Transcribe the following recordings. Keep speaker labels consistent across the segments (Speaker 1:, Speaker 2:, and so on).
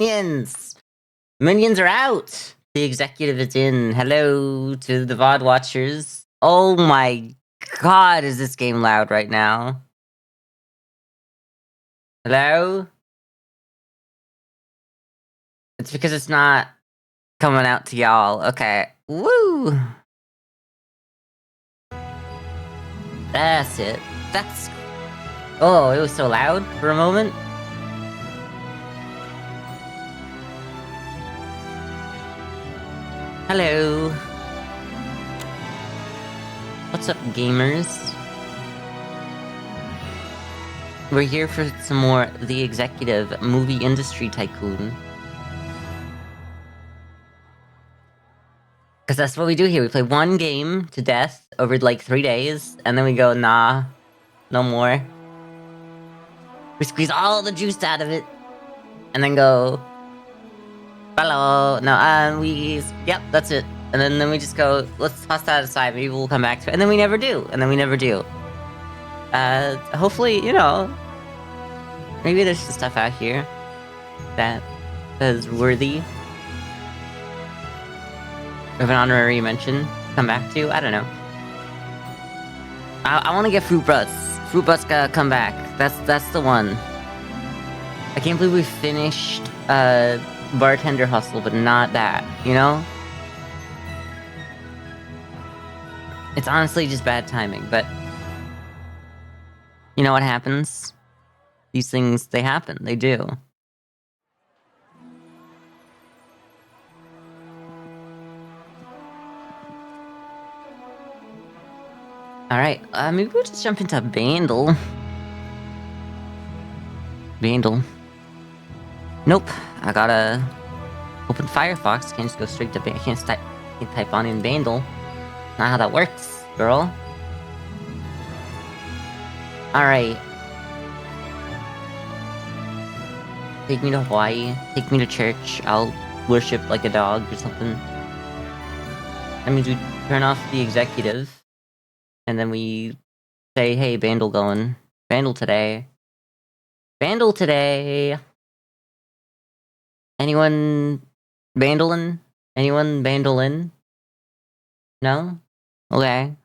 Speaker 1: Minions! Minions are out! The executive is in. Hello to the VOD watchers. Oh my god, is this game loud right now? Hello? It's because it's not coming out to y'all. Okay. Woo! That's it. That's... Oh, it was so loud for a moment. Hello. What's up, gamers? We're here for some more The Executive Movie Industry Tycoon. Because that's what we do here. We play one game to death over like 3 days, and then we go, nah, no more. We squeeze all the juice out of it, and then go, hello, no, yep, that's it. And then we just go, let's toss that aside, maybe we'll come back to it. And then we never do, hopefully, you know, maybe there's some stuff out here that is worthy of an honorary mention. Come back to, I don't know. I want to get Fruit Butts. Fruit Butts gotta come back. That's the one. I can't believe we finished Bartender Hustle, but not that, you know? It's honestly just bad timing, but you know what happens? These things, they happen. They do. Alright, maybe we'll just jump into Bandle. Bandle. Nope, I gotta open Firefox. Can't just go straight to Bandle. I can't type on in Bandle. Not how that works, girl. Alright. Take me to Hawaii. Take me to church. I'll worship like a dog or something. That means we turn off the executive. And then we say, hey, Bandle going. Bandle today. Bandle today! Anyone bandolin'? Anyone bandolin'? No? Okay.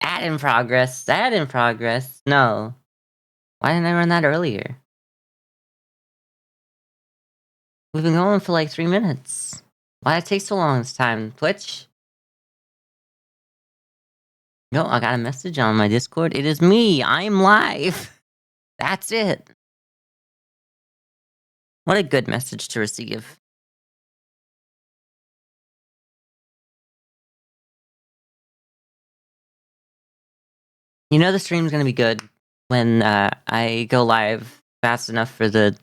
Speaker 1: Ad in progress. Ad in progress. No. Why didn't I run that earlier? We've been going for like 3 minutes. Why did it take so long this time? Twitch? No, I got a message on my Discord. It is me. I'm live. That's it. What a good message to receive. You know the stream's gonna be good when I go live fast enough for the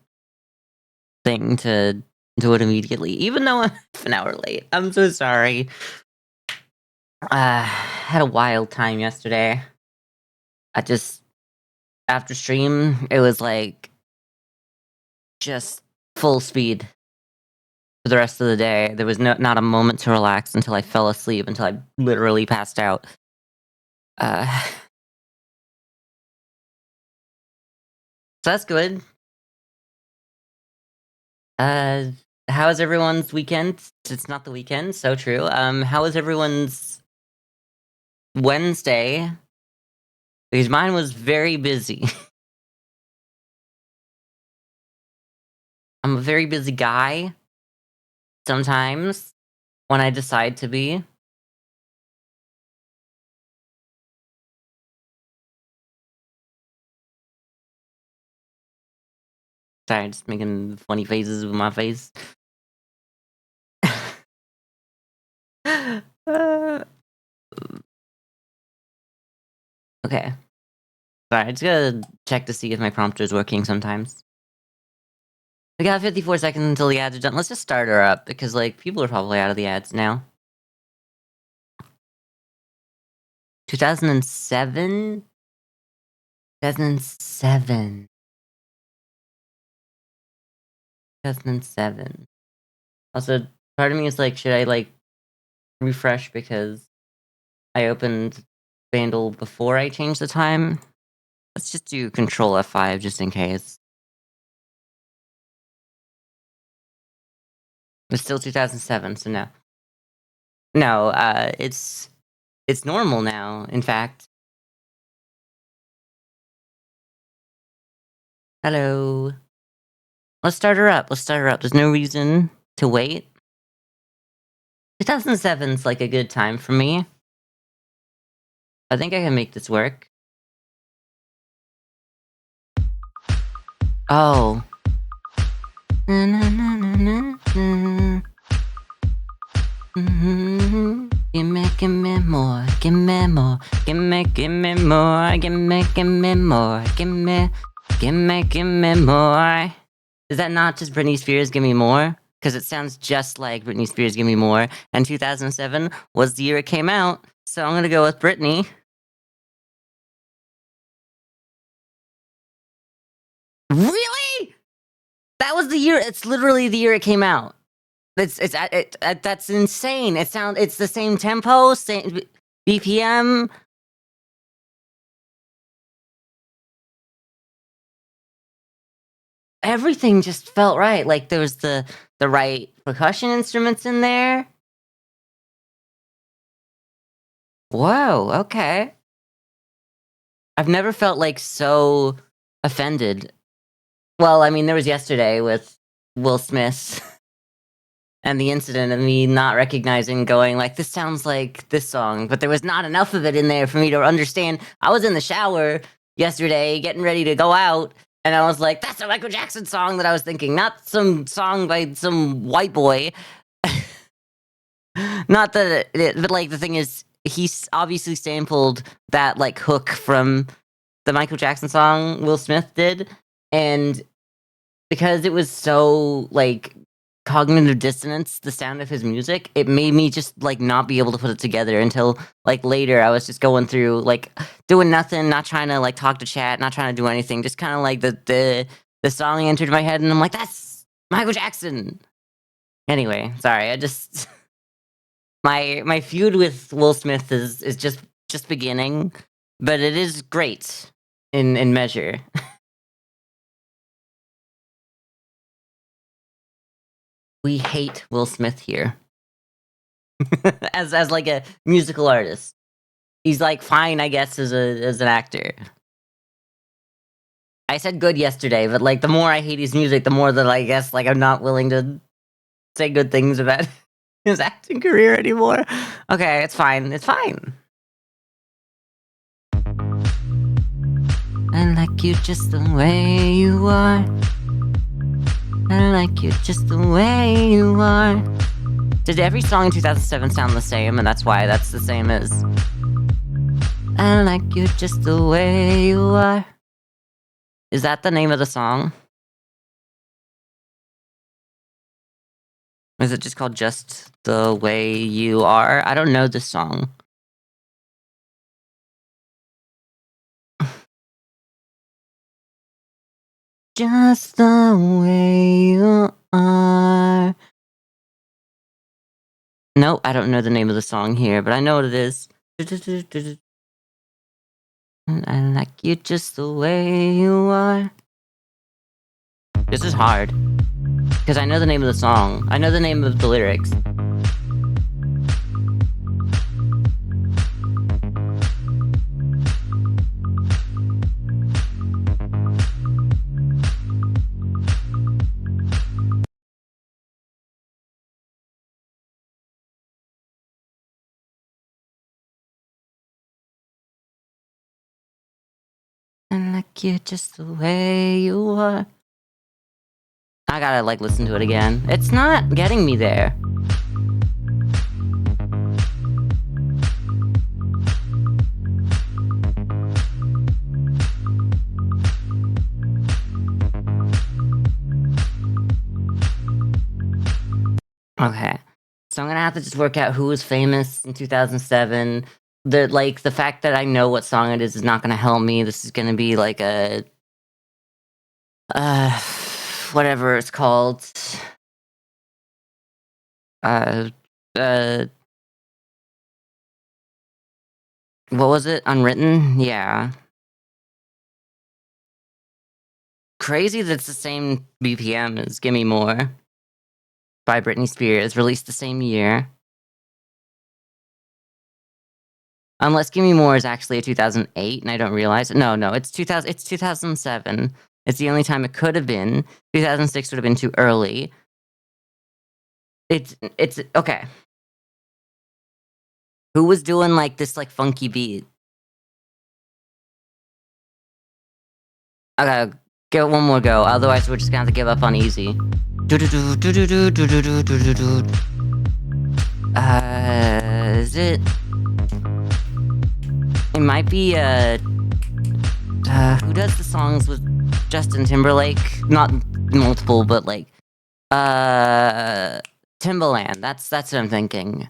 Speaker 1: thing to do it immediately, even though I'm half an hour late. I'm so sorry. Had a wild time yesterday. After stream, it was like just full speed for the rest of the day. There was not a moment to relax until I fell asleep, until I literally passed out. So that's good. How was everyone's weekend? It's not the weekend, so true. How was everyone's Wednesday? Because mine was very busy. I'm a very busy guy. Sometimes, when I decide to be. Sorry, just making funny faces with my face. Okay. Sorry, I just gotta check to see if my prompter is working sometimes. We got 54 seconds until the ads are done. Let's just start her up, because, like, people are probably out of the ads now. 2007? 2007. 2007. Also, part of me is like, should I, like, refresh because I opened Bandle before I changed the time? Let's just do Control F5 just in case. It's still 2007, so no. No, it's normal now, in fact. Hello. Let's start her up, let's start her up. There's no reason to wait. 2007's, like, a good time for me. I think I can make this work. Oh. Na, na, na, na, na, na. Mhm. Gimme more, gimme more, gimme more, gimme more, gimme more. Is that not just Britney Spears' Gimme More? Because it sounds just like Britney Spears' Gimme More, and 2007 was the year it came out, so I'm gonna go with Britney. Really? That was the year. It's literally the year it came out. That's insane. It's the same tempo, same BPM. Everything just felt right. Like there was the right percussion instruments in there. Whoa, okay. I've never felt like so offended. Well, I mean, there was yesterday with Will Smith and the incident of me not recognizing, going like, this sounds like this song, but there was not enough of it in there for me to understand. I was in the shower yesterday getting ready to go out, and I was like, that's a Michael Jackson song that I was thinking, not some song by some white boy. Not that but like the thing is, he's obviously sampled that like hook from the Michael Jackson song Will Smith did, and because it was so like cognitive dissonance, the sound of his music, it made me just like not be able to put it together until like later. I was just going through like doing nothing, not trying to like talk to chat, not trying to do anything, just kind of like the song entered my head, and I'm like, that's Michael Jackson. Anyway, sorry, I just my feud with Will Smith is just beginning, but it is great in measure. We hate Will Smith here as like a musical artist. He's like fine, I guess, as an actor. I said good yesterday, but like the more I hate his music, the more that I guess like I'm not willing to say good things about his acting career anymore. Okay, it's fine. It's fine. I like you just the way you are. I like you just the way you are. Did every song in 2007 sound the same, and that's why that's the same as I like you just the way you are? Is that the name of the song? Is it just called Just the Way You Are? I don't know this song. Just the way you are. Nope, I don't know the name of the song here, but I know what it is. I like you just the way you are. This is hard. Because I know the name of the song. I know the name of the lyrics. I like you just the way you are. I gotta like listen to it again. It's not getting me there. Okay. So I'm gonna have to just work out who was famous in 2007. The fact that I know what song it is not gonna help me. This is gonna be like a uh whatever it's called. Uh uh what was it? Unwritten? Yeah. Crazy that's the same BPM as Gimme More. by Britney Spears, released the same year. Unless Give Me More is actually a 2008, and I don't realize it. No, it's 2000. It's 2007. It's the only time it could have been. 2006 would have been too early. It's okay. Who was doing like this like funky beat? Okay, give it one more go. Otherwise, we're just gonna have to give up on easy. Is it? It might be who does the songs with Justin Timberlake? Not multiple, but like Timbaland. That's what I'm thinking.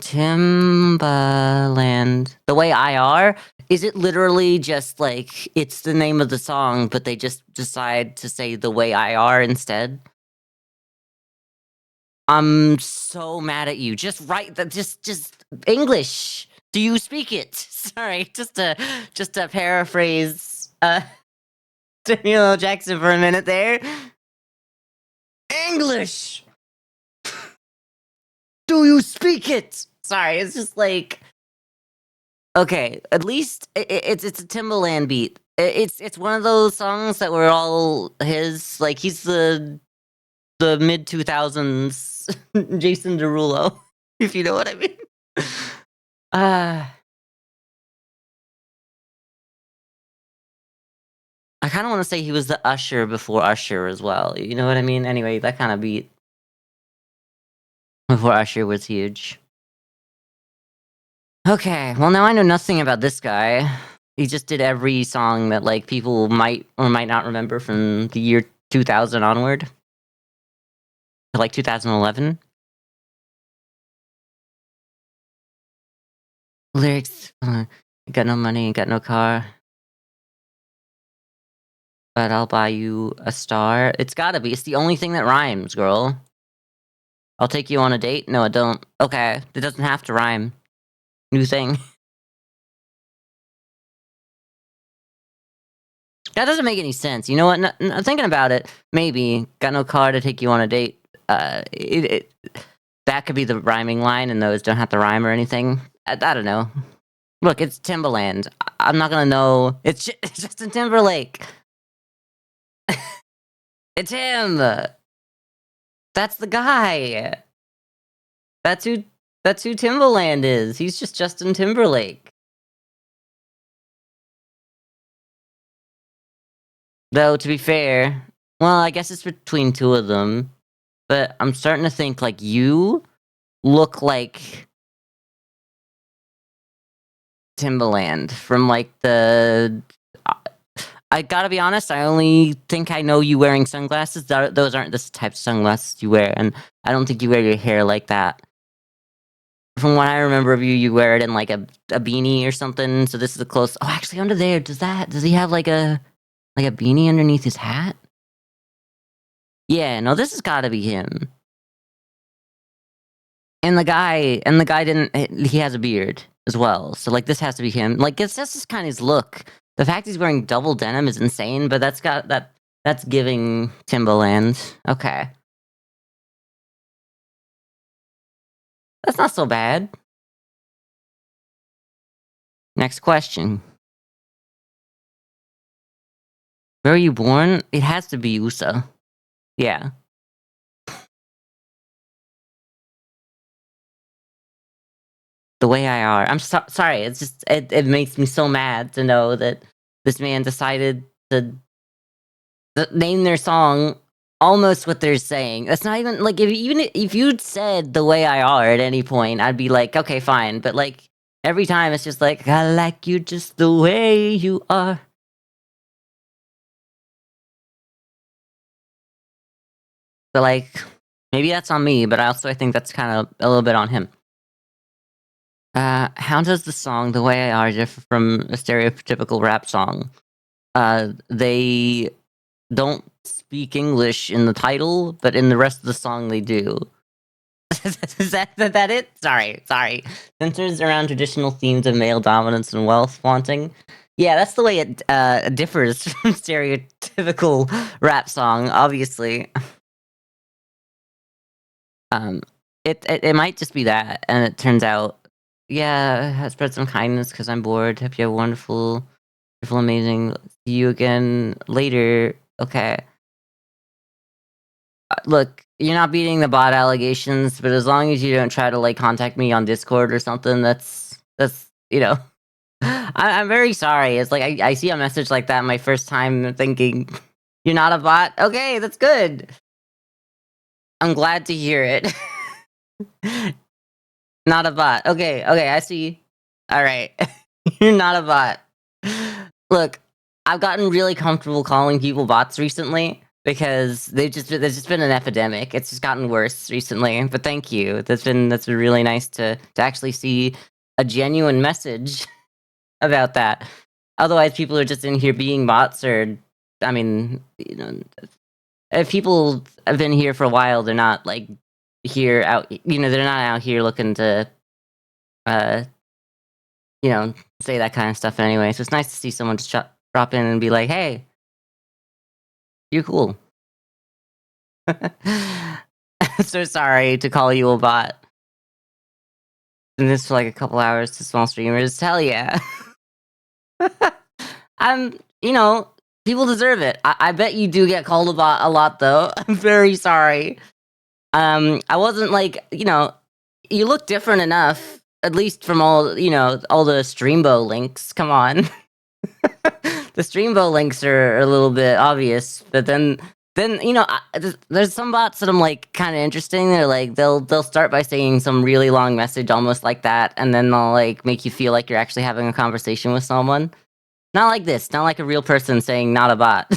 Speaker 1: Timbaland. The Way I Are. Is it literally just like it's the name of the song, but they just decide to say The Way I Are instead? I'm so mad at you. Just write that. Just English. Do you speak it? Sorry, just to paraphrase Samuel L. Jackson for a minute there. English. Do you speak it? Sorry, it's just like okay. At least it's a Timbaland beat. It's one of those songs that were all his. Like he's the mid 2000s Jason Derulo, if you know what I mean. I kind of want to say he was the Usher before Usher as well. You know what I mean? Anyway, that kind of beat before Usher was huge. Okay, well now I know nothing about this guy. He just did every song that like people might or might not remember from the year 2000 onward to like 2011. Lyrics: got no money, got no car, but I'll buy you a star. It's gotta be. It's the only thing that rhymes, girl. I'll take you on a date. No, it don't. Okay, it doesn't have to rhyme. New thing. That doesn't make any sense. You know what? Thinking about it, maybe got no car to take you on a date. That could be the rhyming line, and those don't have to rhyme or anything. I don't know. Look, it's Timbaland. I'm not gonna know. It's Justin Timberlake. It's him. That's the guy. That's who Timbaland is. He's just Justin Timberlake. Though, to be fair, well, I guess it's between two of them. But I'm starting to think, like, you look like Timbaland from, like, the... I gotta be honest, I only think I know you wearing sunglasses. Those aren't the type of sunglasses you wear, and I don't think you wear your hair like that. From what I remember of you, you wear it in, like, a beanie or something, so this is a close... Oh, actually, under there, does he have, like a beanie underneath his hat? Yeah, no, this has gotta be him. And the guy didn't... He has a beard as well, so, like, this has to be him. Like, that's just kind of his look. The fact he's wearing double denim is insane, but that's giving Timbaland. Okay. That's not so bad. Next question. Where were you born? It has to be USA. Yeah. The Way I Are. I'm sorry. It's just it makes me so mad to know that this man decided to name their song almost what they're saying. That's not even like if you'd said The Way I Are at any point, I'd be like, okay, fine. But like every time, it's just like I like you just the way you are. So like maybe that's on me, but I think that's kind of a little bit on him. How does the song The Way I Are differ from a stereotypical rap song? They don't speak English in the title, but in the rest of the song they do. Is that it? Sorry. Centers around traditional themes of male dominance and wealth flaunting. Yeah, that's the way it differs from stereotypical rap song, obviously. Um, it might just be that, and it turns out, yeah, I spread some kindness because I'm bored. Hope you have a wonderful, amazing. See you again later. Okay. Look, you're not beating the bot allegations, but as long as you don't try to like contact me on Discord or something, that's I'm very sorry. It's like I see a message like that my first time thinking you're not a bot. Okay, that's good. I'm glad to hear it. Not a bot. Okay, I see. All right. You're not a bot. Look, I've gotten really comfortable calling people bots recently because there's just been an epidemic. It's just gotten worse recently. But thank you. That's been really nice to actually see a genuine message about that. Otherwise, people are just in here being bots, or I mean, if people have been here for a while, they're not like here out. They're not out here looking to uh say that kind of stuff anyway. So it's nice to see someone just drop in and be like, "Hey, you're cool." So sorry to call you a bot. And this for like a couple hours to small streamers. Hell yeah. I'm, people deserve it. I bet you do get called a bot a lot though. I'm very sorry. I wasn't like, you look different enough, at least from all the Streambo links. Come on. The Streambo links are a little bit obvious, but then there's some bots that I'm like kind of interesting. They're like they'll start by saying some really long message, almost like that, and then they'll like make you feel like you're actually having a conversation with someone. Not like this, not like a real person saying not a bot.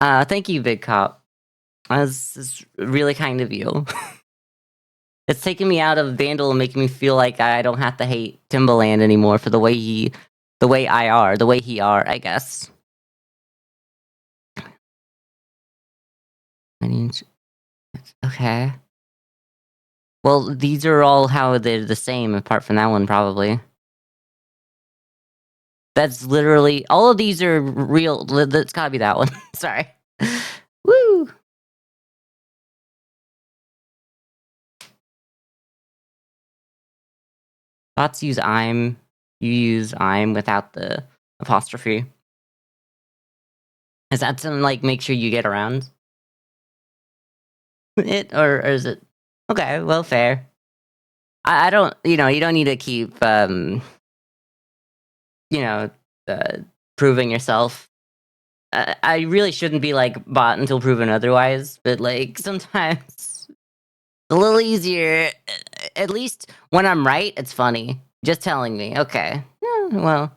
Speaker 1: Thank you, Big Cop. That's really kind of you. It's taking me out of Bandle and making me feel like I don't have to hate Timbaland anymore for the way he are, I guess. I mean, okay. Well, these are all how they're the same, apart from that one, probably. That's literally all of these are real. That's gotta be that one. Sorry. Woo! Bots use I'm. You use I'm without the apostrophe. Is that to like make sure you get around it, or is it? Okay, well, fair. I don't. You don't need to keep you know, uh, proving yourself. I really shouldn't be like bot until proven otherwise, but like sometimes it's a little easier. At least when I'm right, it's funny. Just telling me, okay, yeah, well,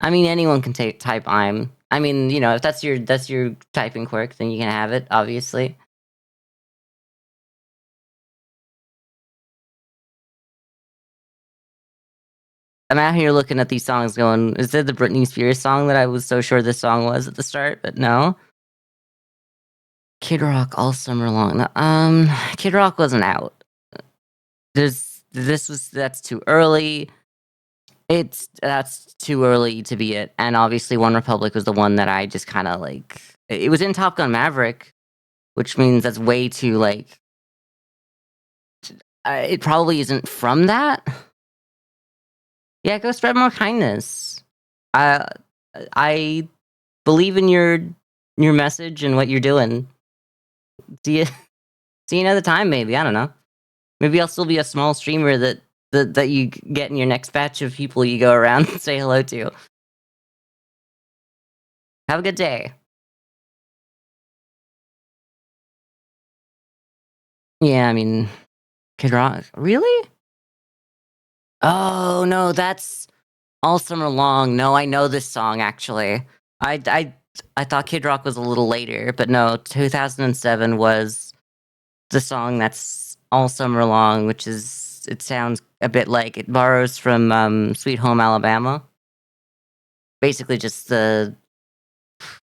Speaker 1: I mean, anyone can type I'm. I mean, if that's your typing quirk, then you can have it. Obviously, I'm out here looking at these songs, going, "Is it the Britney Spears song that I was so sure this song was at the start?" But no. Kid Rock all summer long. No, Kid Rock wasn't out. That's too early. That's too early to be it. And obviously One Republic was the one that I just kind of like it was in Top Gun Maverick, which means that's way too like it probably isn't from that. Yeah, go spread more kindness. I I believe in your message and what you're doing. See you see you another time maybe. I don't know. Maybe I'll still be a small streamer that you get in your next batch of people you go around and say hello to. Have a good day. Yeah, I mean, Kid Rock. Really? Oh no, that's All Summer Long. No, I know this song actually. I I I thought Kid Rock was a little later, but no, 2007 was the song that's All Summer Long, which is it sounds a bit like it borrows from Sweet Home Alabama. Basically just the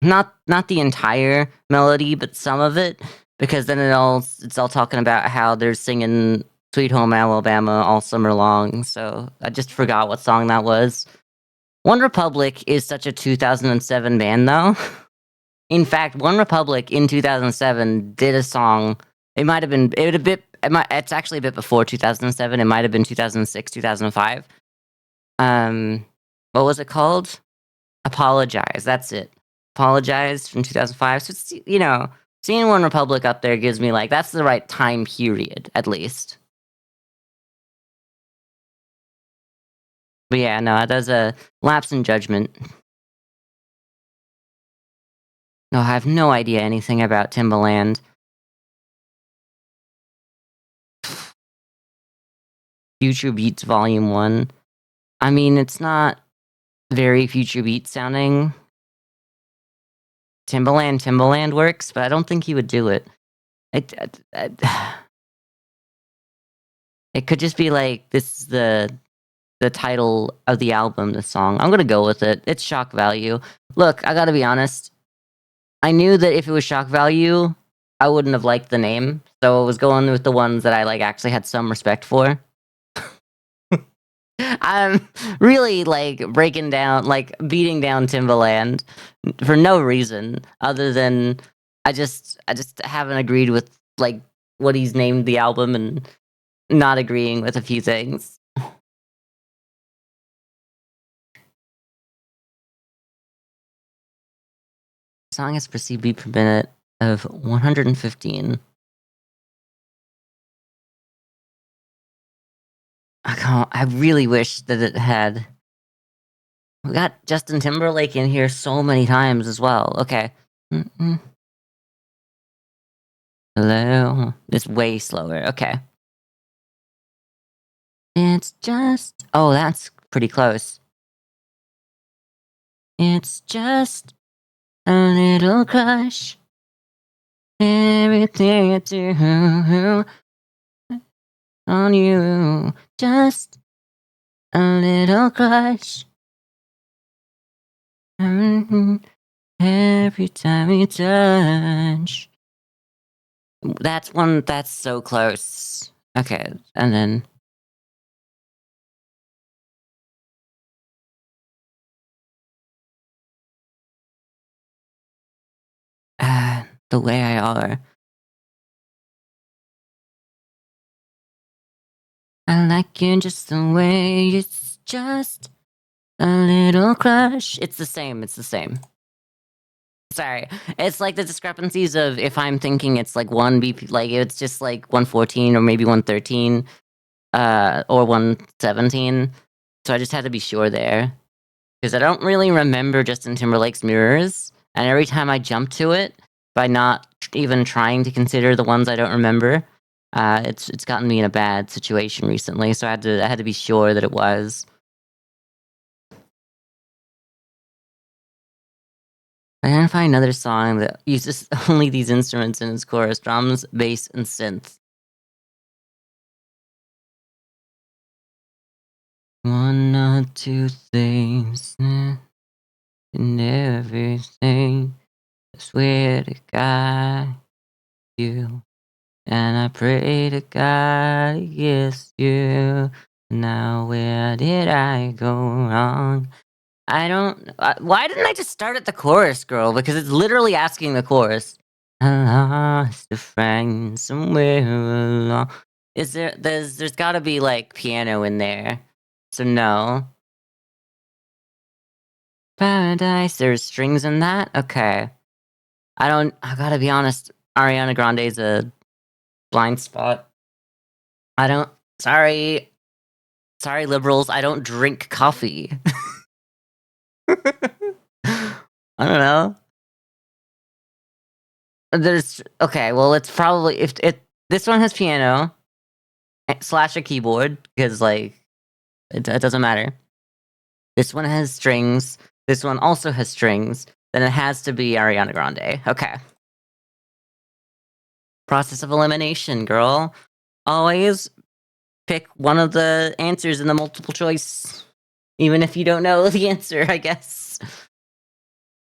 Speaker 1: not the entire melody, but some of it, because then it's all talking about how they're singing "Sweet Home Alabama" all summer long. So I just forgot what song that was. One Republic is such a 2007 band, though. In fact, One Republic in 2007 did a song. It might have been. It would a bit. It's actually a bit before 2007. It might have been 2006, 2005. What was it called? Apologize. That's it. Apologize from 2005. So it's, seeing One Republic up there gives me like that's the right time period at least. But yeah, no, it does a lapse in judgment. No, I have no idea anything about Timbaland. Future Beats Volume 1. I mean, it's not very Future Beat sounding. Timbaland works, but I don't think he would do it. It could just be like, this is the title of the album, the song. I'm gonna go with it. It's shock value. Look, I gotta be honest. I knew that if it was shock value, I wouldn't have liked the name. So I was going with the ones that I like actually had some respect for. I'm really like beating down Timbaland for no reason other than I just haven't agreed with like what he's named the album and not agreeing with a few things. Song has perceived beat per minute of 115. I really wish that it had. We got Justin Timberlake in here so many times as well. Okay. Hello. It's way slower. Okay. It's just. Oh, that's pretty close. It's just a little crush. Everything I do on you. Just a little crush. Every time we touch. That's so close. Okay, and then. The way I are. I like you just the way it's just a little crush. It's the same. Sorry. It's like the discrepancies of if I'm thinking it's like 1 BP, like it's just like 114 or maybe 113 or 117. So I just had to be sure there. Because I don't really remember Justin Timberlake's Mirrors. And every time I jump to it, by not even trying to consider the ones I don't remember, it's gotten me in a bad situation recently. So I had to be sure that it was. Identify another song that uses only these instruments in its chorus: drums, bass, and synth. One or two things in everything. I swear to God, you. And I pray to God, yes, you. Now where did I go wrong? I don't. Why didn't I just start at the chorus, girl? Because it's literally asking the chorus. I lost a friend somewhere along. There's got to be like piano in there. So no. Paradise. There's strings in that. Okay. I gotta be honest. Ariana Grande's a blind spot. Sorry, liberals. I don't drink coffee. I don't know. Okay, well, it's probably if this one has piano / a keyboard because like it doesn't matter. This one has strings. This one also has strings. Then it has to be Ariana Grande. Okay. Process of elimination, girl. Always pick one of the answers in the multiple choice, even if you don't know the answer, I guess.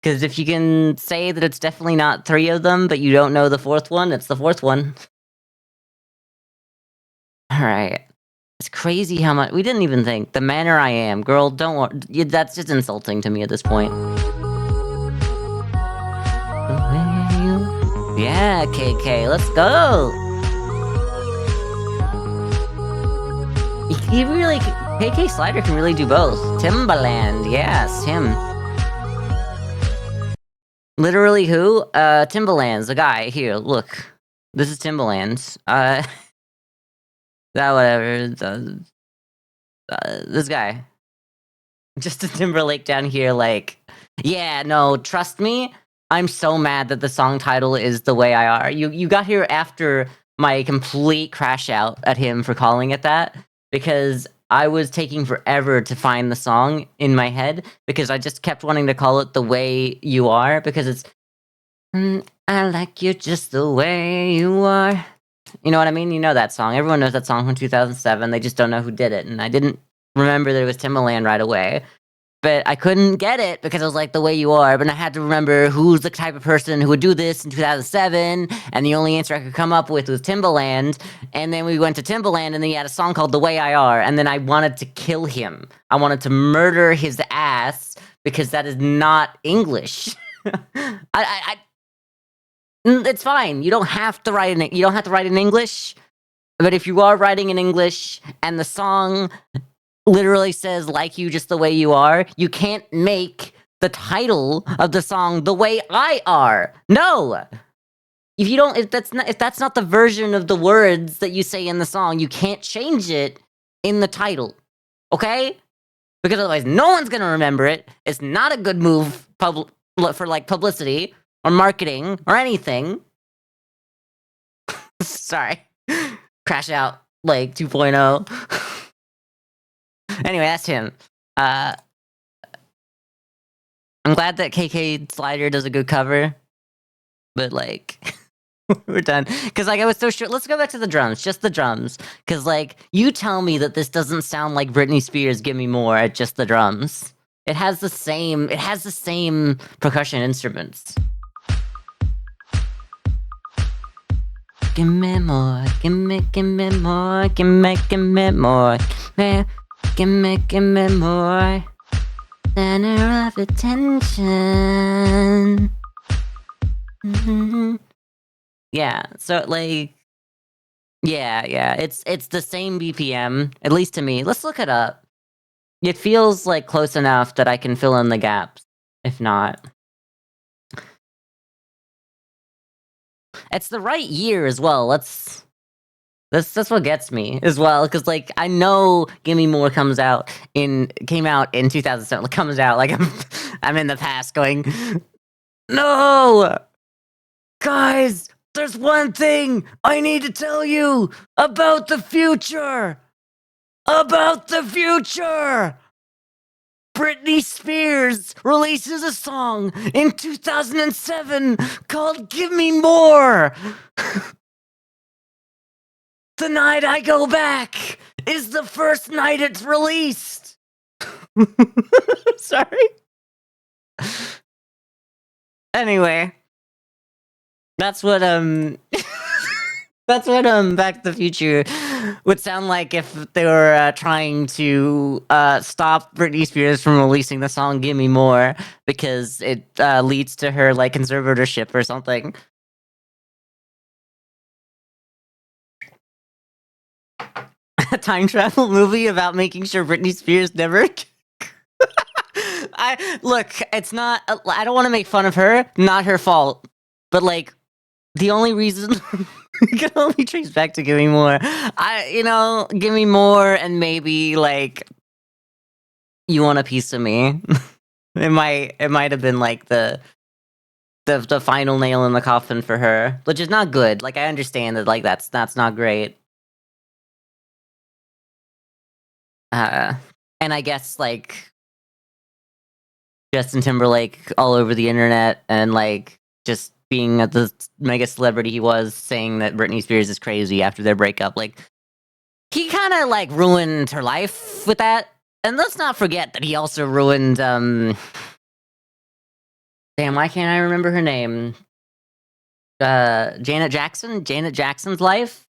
Speaker 1: Because if you can say that it's definitely not 3 of them, but you don't know the 4th one, it's the 4th one. Alright. It's crazy how much... We didn't even think. The manner I am. Girl, don't worry. That's just insulting to me at this point. Yeah, KK, let's go. He really, KK Slider can really do both. Timbaland, yes, him. Literally who? Timbaland's the guy. Here, look. This is Timbaland. That whatever. This guy. Justin Timberlake down here, like, yeah, no, trust me. I'm so mad that the song title is The Way I Are. You got here after my complete crash out at him for calling it that, because I was taking forever to find the song in my head, because I just kept wanting to call it The Way You Are, because it's I like you just the way you are. You know what I mean? You know that song. Everyone knows that song from 2007. They just don't know who did it. And I didn't remember that it was Timbaland right away. But I couldn't get it because I was like, The Way You Are. But I had to remember who's the type of person who would do this in 2007. And the only answer I could come up with was Timbaland. And then we went to Timbaland, and then he had a song called The Way I Are. And then I wanted to kill him. I wanted to murder his ass because that is not English. It's fine. You don't have to write in English. But if you are writing in English and the song literally says "like you just the way you are," you can't make the title of the song "The Way I Are." No. If that's not the version of the words that you say in the song, you can't change it in the title. Okay? Because otherwise no one's going to remember it. It's not a good move for like publicity or marketing or anything. Sorry. Crash out like 2.0. Anyway, that's him. I'm glad that KK Slider does a good cover. But like we're done. Cause like I was so sure. Let's go back to the drums. Just the drums. Cause like you tell me that this doesn't sound like Britney Spears Give Me More at just the drums. It has the same percussion instruments. Give me more, give me more, give me more, give me more. Center of attention. Mm-hmm. Yeah, so like, yeah, it's the same BPM, at least to me. Let's look it up. It feels like close enough that I can fill in the gaps. If not. It's the right year as well. That's what gets me as well, because like I know Gimme More came out in 2007. It comes out like I'm in the past going, no, guys, there's one thing I need to tell you about the future. About the future. Britney Spears releases a song in 2007 called Give Me More. The night I go back is the first night it's released. Sorry. Anyway, that's what that's what Back to the Future would sound like if they were trying to stop Britney Spears from releasing the song "Give Me More" because it leads to her like conservatorship or something. A time travel movie about making sure Britney Spears never. It's not. I don't want to make fun of her. Not her fault. But like, the only reason can only trace back to "Give Me More." Give me more, and maybe like, you want a piece of me. It might have been like the final nail in the coffin for her, which is not good. Like, I understand that like that's not great. And I guess like Justin Timberlake all over the internet and like just being the mega celebrity he was, saying that Britney Spears is crazy after their breakup. Like, he kind of like ruined her life with that. And let's not forget that he also ruined damn, why can't I remember her name? Janet Jackson's life,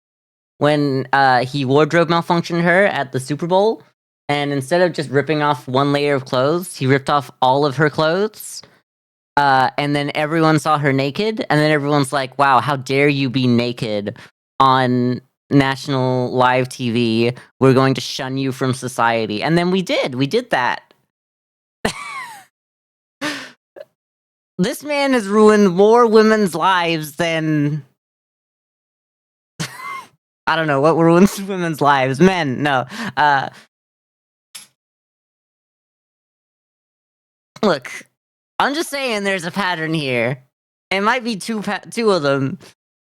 Speaker 1: when he wardrobe malfunctioned her at the Super Bowl. And instead of just ripping off one layer of clothes, he ripped off all of her clothes. And then everyone saw her naked, and then everyone's like, wow, how dare you be naked on national live TV? We're going to shun you from society. And then we did that. This man has ruined more women's lives than I don't know what ruins women's lives. Men, no. Look, I'm just saying there's a pattern here. It might be two of them,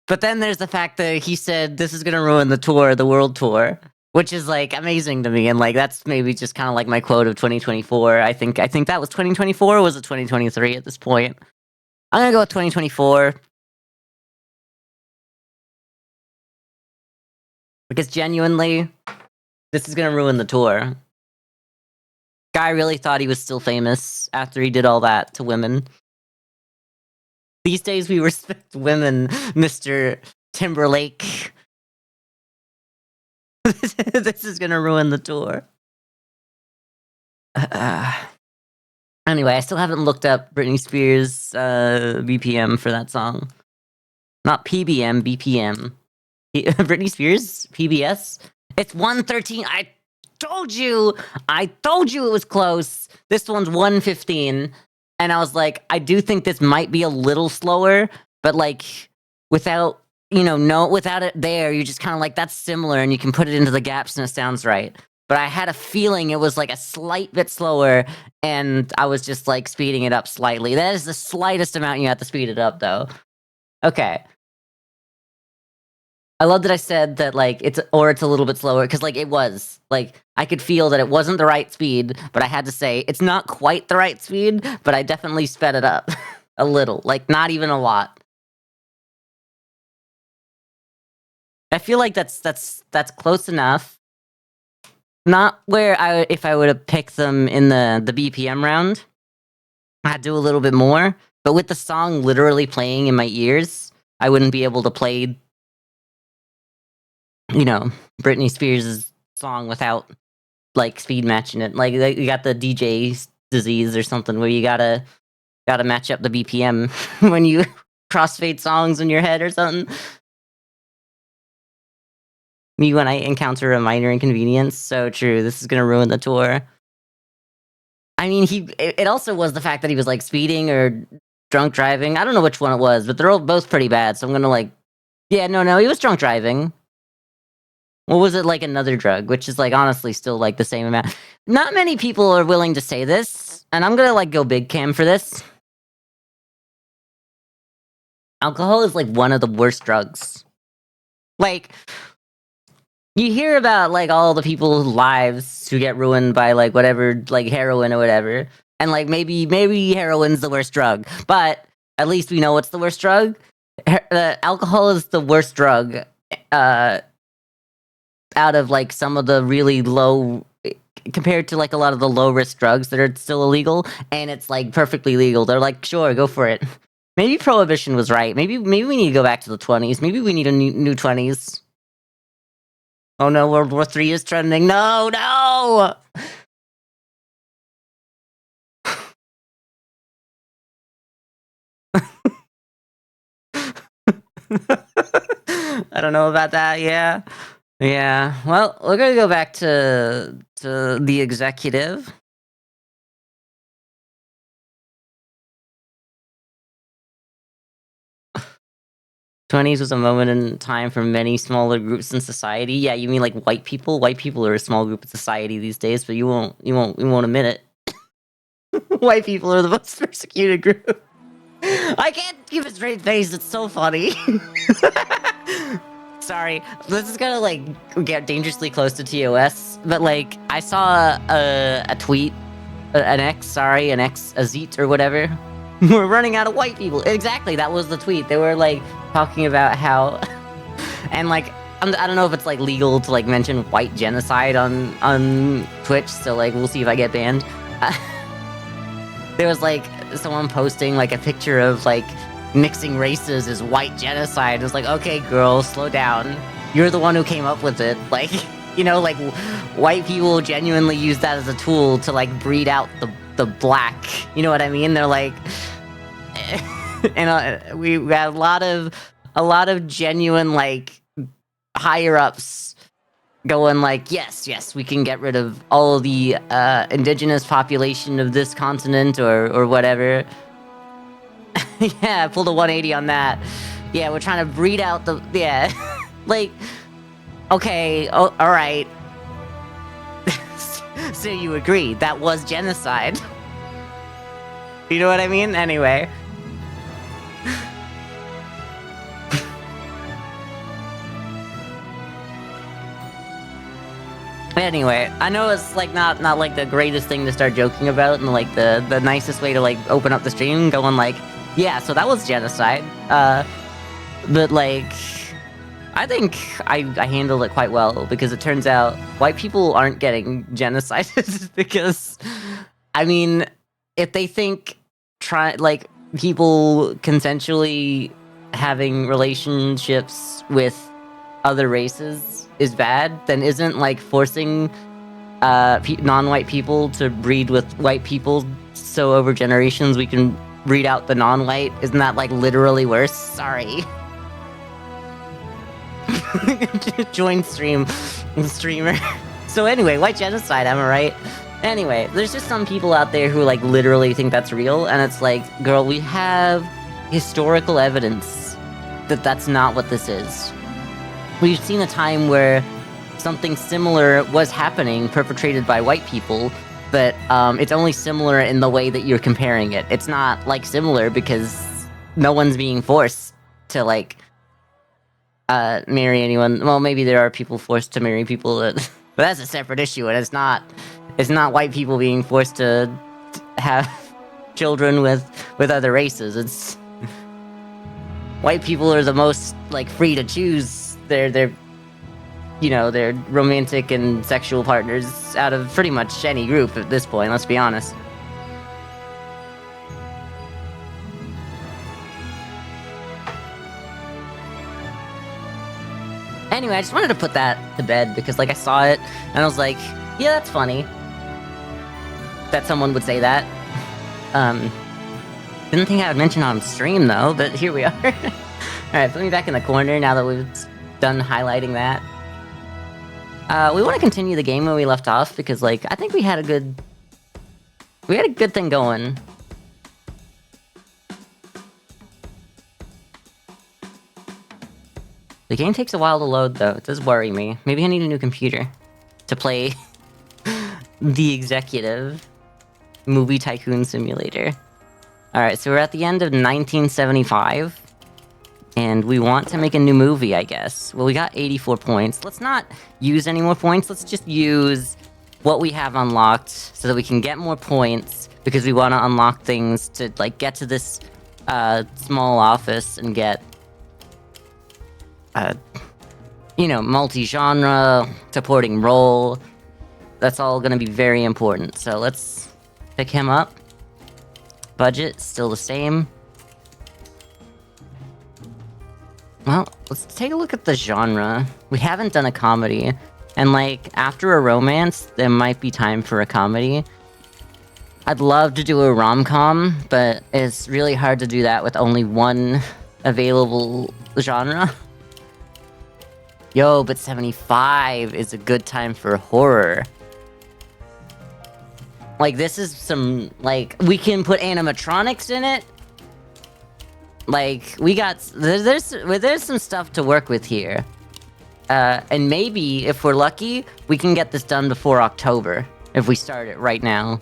Speaker 1: but then there's the fact that he said this is gonna ruin the tour, the world tour, which is like amazing to me, and like that's maybe just kind of like my quote of 2024. I think that was 2024, or was it 2023 at this point? I'm gonna go with 2024 because genuinely, this is gonna ruin the tour. Guy really thought he was still famous after he did all that to women. These days we respect women, Mr. Timberlake. This is gonna ruin the tour. Anyway, I still haven't looked up Britney Spears' BPM for that song. Not PBM, BPM. Britney Spears? PBS? It's 113. I told you it was close. This one's 115. And I was like, I do think this might be a little slower, but like without, without it there, you're just kind of like, that's similar, and you can put it into the gaps and it sounds right. But I had a feeling it was like a slight bit slower, and I was just like speeding it up slightly. That is the slightest amount you have to speed it up, though. Okay. I love that I said that like it's a little bit slower, because like it was like I could feel that it wasn't the right speed, but I had to say it's not quite the right speed, but I definitely sped it up a little, like not even a lot. I feel like that's close enough. Not where if I would have picked them in the BPM round, I'd do a little bit more. But with the song literally playing in my ears, I wouldn't be able to play, Britney Spears' song without like speed matching it. Like you got the DJ disease or something where you gotta match up the BPM when you crossfade songs in your head or something. Me when I encounter a minor inconvenience. So true. This is gonna ruin the tour. I mean, it also was the fact that he was like speeding or drunk driving. I don't know which one it was, but they're all both pretty bad. So I'm gonna like, yeah, no, he was drunk driving. What was it, like another drug, which is like honestly still like the same amount. Not many people are willing to say this, and I'm gonna like go big cam for this. Alcohol is like one of the worst drugs. Like, you hear about like all the people's lives who get ruined by like whatever, like heroin or whatever, and like maybe heroin's the worst drug, but at least we know what's the worst drug. Alcohol is the worst drug. Out of like some of the really low, compared to like a lot of the low risk drugs that are still illegal, and it's like perfectly legal. They're like, sure, go for it. Maybe prohibition was right. Maybe we need to go back to the 20s. Maybe we need a new 20s. Oh no, World War III is trending. No. I don't know about that. Yeah. Well, we're gonna go back to the executive. 20s was a moment in time for many smaller groups in society. Yeah, you mean like white people? White people are a small group in society these days, but you won't admit it. White people are the most persecuted group. I can't keep a straight face. It's so funny. Sorry, this is gonna like get dangerously close to TOS, but like I saw a tweet, a Zit or whatever. We're running out of white people. Exactly, that was the tweet. They were like talking about how, and like I don't know if it's like legal to like mention white genocide on Twitch. So like we'll see if I get banned. There was like someone posting like a picture of like mixing races is white genocide. It was like, okay, girl, slow down. You're the one who came up with it. Like, like white people genuinely use that as a tool to like breed out the black. You know what I mean? They're like, and we had a lot of genuine like higher ups going like, yes, we can get rid of all the indigenous population of this continent or whatever. Yeah, I pulled a 180 on that. Yeah, we're trying to breed out the like, okay, all right. So you agree that was genocide? You know what I mean? Anyway. Anyway, I know it's like not like the greatest thing to start joking about, and like the nicest way to like open up the stream, going like, yeah, so that was genocide. But like, I think I handled it quite well, because it turns out white people aren't getting genocided. Because, I mean, if they think like people consensually having relationships with other races is bad, then isn't like forcing non-white people to breed with white people so over generations we can breed out the non-white, isn't that like literally worse? Sorry. Join streamer. So anyway, white genocide, am I right? Anyway, there's just some people out there who like literally think that's real, and it's like, girl, we have historical evidence that that's not what this is. We've seen a time where something similar was happening, perpetrated by white people, but it's only similar in the way that you're comparing it. It's not like similar because no one's being forced to like marry anyone. Well, maybe there are people forced to marry people, but that's a separate issue, and it's not white people being forced to have children with other races. It's white people are the most like free to choose their romantic and sexual partners out of pretty much any group at this point, let's be honest. Anyway, I just wanted to put that to bed because like I saw it and I was like, yeah, that's funny that someone would say that. Didn't think I would mention on stream though, but here we are. Alright, put me back in the corner now that we've done highlighting that. We want to continue the game where we left off because, like, I think we had a good thing going. The game takes a while to load, though. It does worry me. Maybe I need a new computer to play the Executive Movie Tycoon Simulator. Alright, so we're at the end of 1975. And we want to make a new movie, I guess. Well, we got 84 points. Let's not use any more points. Let's just use what we have unlocked so that we can get more points, because we want to unlock things to, like, get to this small office and get, multi-genre, supporting role. That's all going to be very important. So let's pick him up. Budget, still the same. Well, let's take a look at the genre. We haven't done a comedy, and like, after a romance, there might be time for a comedy. I'd love to do a rom-com, but it's really hard to do that with only one available genre. Yo, but 75 is a good time for horror. Like, this is some, like, we can put animatronics in it. Like, we got, there's some stuff to work with here. And maybe, if we're lucky, we can get this done before October, if we start it right now.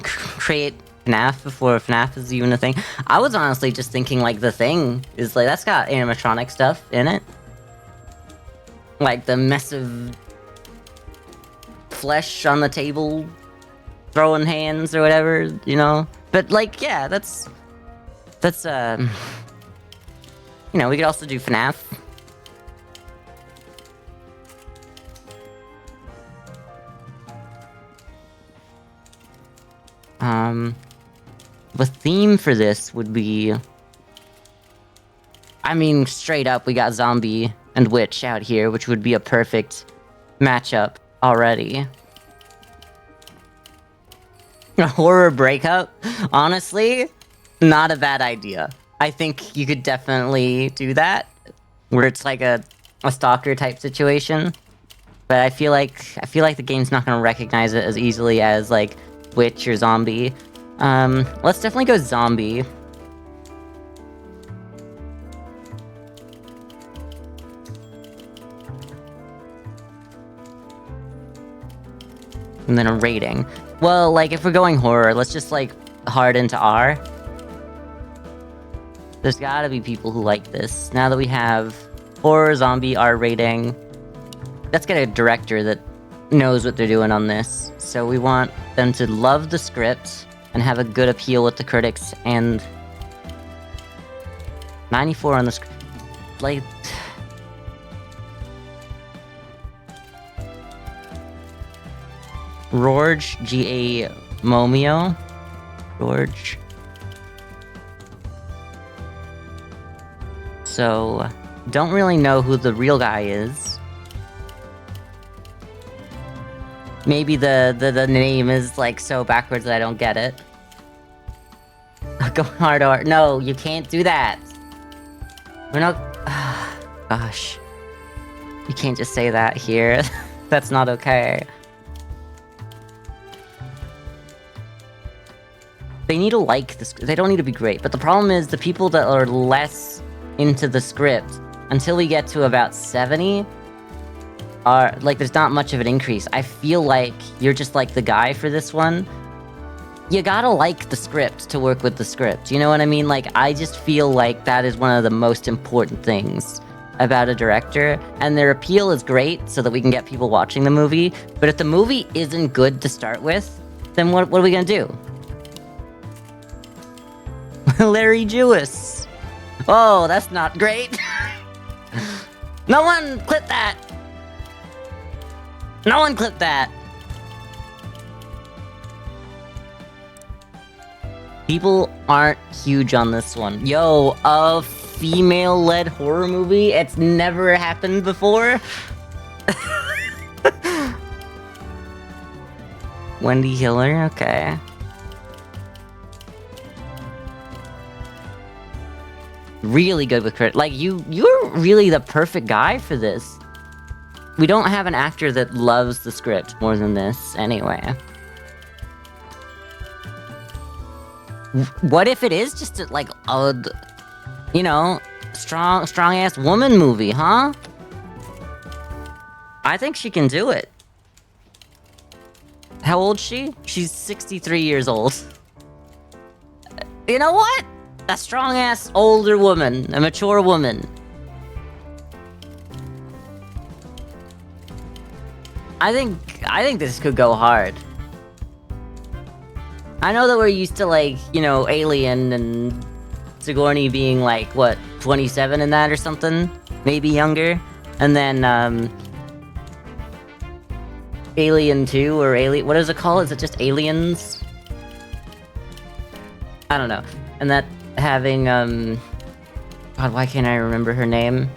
Speaker 1: Create FNAF before FNAF is even a thing. I was honestly just thinking, like, The Thing is, like, that's got animatronic stuff in it. Like, the mess of flesh on the table, throwing hands or whatever, you know? But, like, yeah, that's, we could also do FNAF. The theme for this would be, I mean, straight up, we got zombie and witch out here, which would be a perfect matchup already. A horror breakup? Honestly, not a bad idea. I think you could definitely do that, where it's like a stalker type situation. But I feel like the game's not gonna recognize it as easily as like witch or zombie. Let's definitely go zombie. And then a rating. Well, like, if we're going horror, let's just, like, hard into R. There's gotta be people who like this. Now that we have horror, zombie, R rating, let's get a director that knows what they're doing on this. So we want them to love the script and have a good appeal with the critics, and 94 on the script. Like... George G.A. Momio. George. So, don't really know who the real guy is. Maybe the name is like so backwards that I don't get it. Go hard art. No, you can't do that. We're not... Gosh. You can't just say that here. That's not okay. They need to like the script. They don't need to be great. But the problem is the people that are less into the script, until we get to about 70, are like, there's not much of an increase. I feel like you're just like the guy for this one. You gotta like the script to work with the script. You know what I mean? Like, I just feel like that is one of the most important things about a director. And their appeal is great so that we can get people watching the movie. But if the movie isn't good to start with, then what are we gonna do? Larry Jewis. Oh, that's not great. No one clip that. No one clip that. People aren't huge on this one. Yo, a female-led horror movie? It's never happened before? Wendy Hiller? Okay. Really good with crit. Like, you're really the perfect guy for this. We don't have an actor that loves the script more than this, anyway. What if it is just a, like, a, you know, strong-ass woman movie, huh? I think she can do it. How old is she? She's 63 years old. You know what? A strong-ass older woman, a mature woman. I think this could go hard. I know that we're used to, like, you know, Alien and Sigourney being like, what, 27 in that or something? Maybe younger? And then, Alien 2 or Alien... What is it called? Is it just Aliens? I don't know. And that having, God, why can't I remember her name?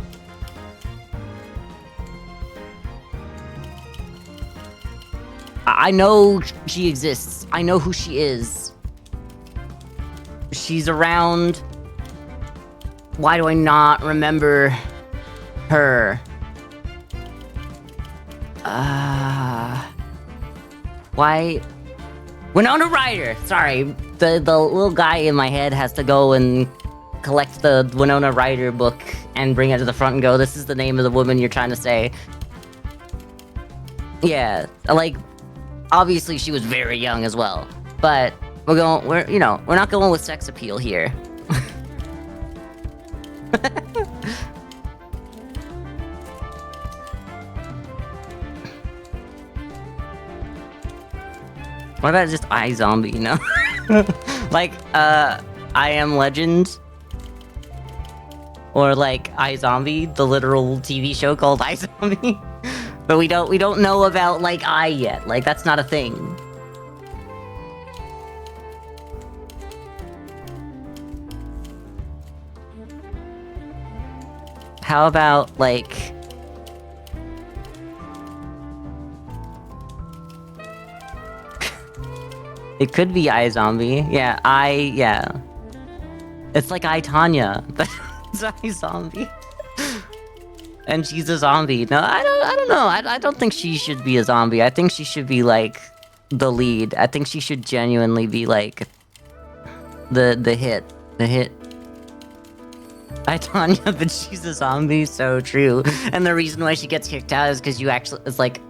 Speaker 1: I know she exists. I know who she is. She's around. Why do I not remember her? Why? Winona Ryder! Sorry, the little guy in my head has to go and collect the Winona Ryder book and bring it to the front and go, this is the name of the woman you're trying to say. Yeah, like, obviously she was very young as well, but we're not going with sex appeal here. What about just iZombie, you know? Like, I Am Legend? Or like iZombie, the literal TV show called iZombie? But we don't know about, like, I yet. Like, that's not a thing. How about, like... It could be iZombie. Yeah, yeah. It's like Tanya, but it's iZombie. And she's a zombie. No, I don't know. I don't think she should be a zombie. I think she should be like the lead. I think she should genuinely be like the hit. Tanya, but she's a zombie, so true. And the reason why she gets kicked out is because you actually, it's like,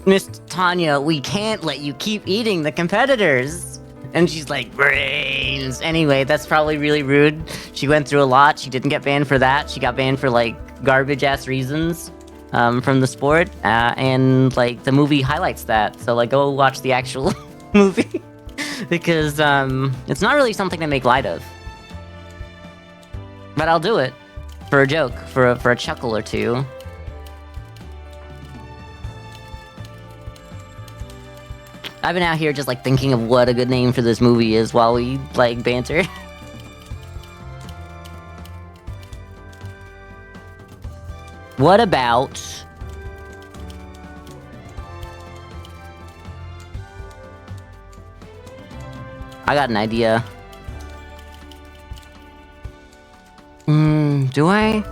Speaker 1: Miss Tanya, we can't let you keep eating the competitors. And she's like, brains. Anyway, that's probably really rude. She went through a lot. She didn't get banned for that. She got banned for like garbage ass reasons from the sport. And like the movie highlights that. So like go watch the actual movie because it's not really something to make light of. But I'll do it for a joke, for a chuckle or two. I've been out here just like thinking of what a good name for this movie is while we like banter. What about I got an idea. Do I?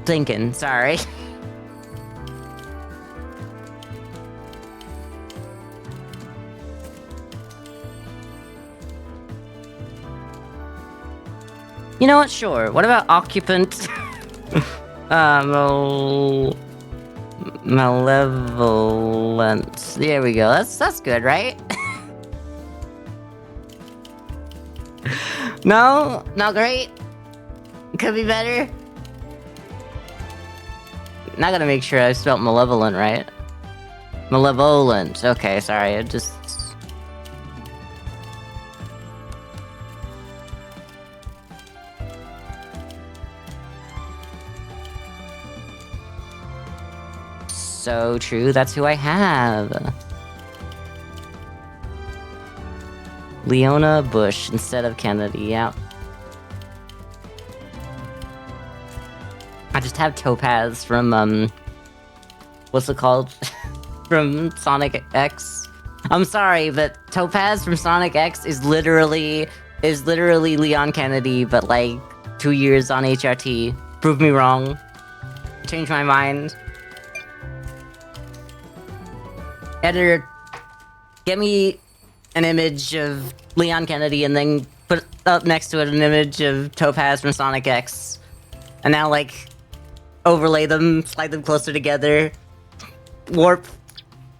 Speaker 1: Thinking, sorry. You know what? Sure. What about occupant? Malevolent. There we go. That's good, right? No, not great. Could be better. Now I gotta make sure I spelled malevolent right. Malevolent. Okay, sorry. I just. So true, that's who I have. Leona Bush instead of Kennedy, yeah. I just have Topaz from, what's it called? From Sonic X. I'm sorry, but Topaz from Sonic X is literally Leon Kennedy, but like 2 years on HRT. Prove me wrong. Change my mind. Editor, get me an image of Leon Kennedy and then put up next to it an image of Topaz from Sonic X. And now, like, overlay them, slide them closer together, warp,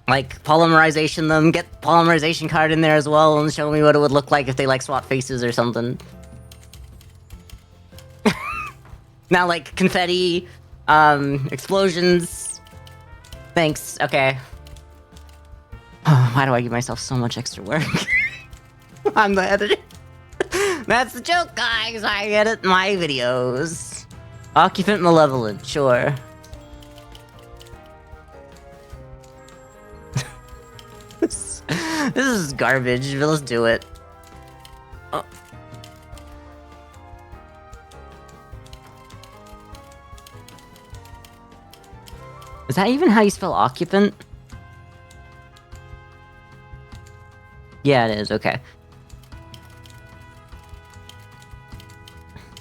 Speaker 1: like, polymerization them, get polymerization card in there as well, and show me what it would look like if they, like, swap faces or something. Now, like, confetti, explosions. Thanks, okay. Why do I give myself so much extra work? I'm the editor. That's the joke, guys. I edit my videos. Occupant malevolent, sure. This is garbage, but let's do it. Oh. Is that even how you spell occupant? Yeah, it is, okay.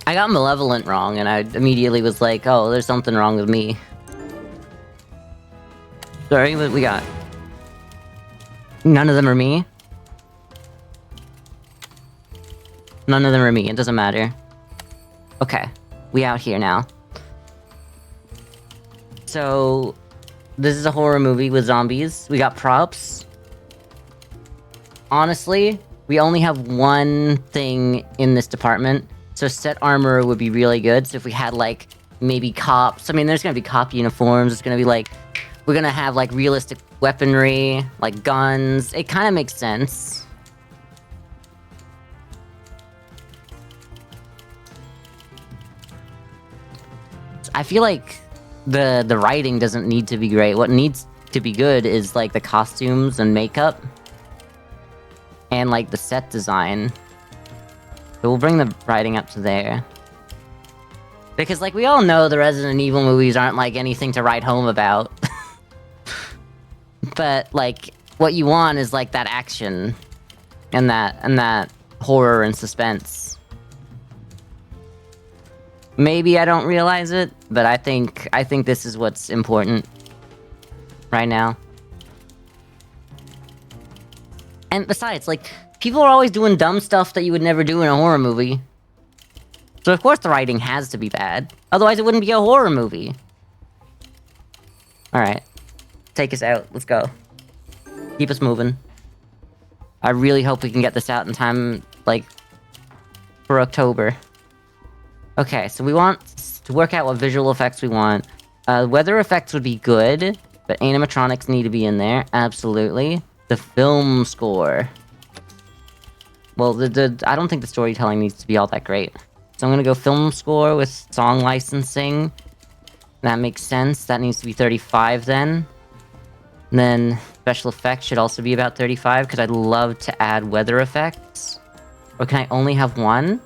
Speaker 1: I got malevolent wrong, and I immediately was like, oh, there's something wrong with me. Sorry, what we got? None of them are me? None of them are me, it doesn't matter. Okay, we out here now. So, this is a horror movie with zombies. We got props. Honestly, we only have one thing in this department, so set armor would be really good. So if we had, like, maybe cops... I mean, there's gonna be cop uniforms, it's gonna be, like... We're gonna have, like, realistic weaponry, like guns. It kind of makes sense. I feel like the writing doesn't need to be great. What needs to be good is, like, the costumes and makeup. and like the set design. So we'll bring the writing up to there. Because like we all know the Resident Evil movies aren't like anything to write home about. But like what you want is like that action and that horror and suspense. Maybe I don't realize it, but I think this is what's important right now. And besides, like, people are always doing dumb stuff that you would never do in a horror movie. So of course the writing has to be bad. Otherwise it wouldn't be a horror movie. Alright. Take us out. Let's go. Keep us moving. I really hope we can get this out in time, like, for October. Okay, so we want to work out what visual effects we want. Weather effects would be good, but animatronics need to be in there. Absolutely. The film score. Well, I don't think the storytelling needs to be all that great. So I'm gonna go film score with song licensing. That makes sense. That needs to be 35 then. And then special effects should also be about 35, because I'd love to add weather effects. Or can I only have one?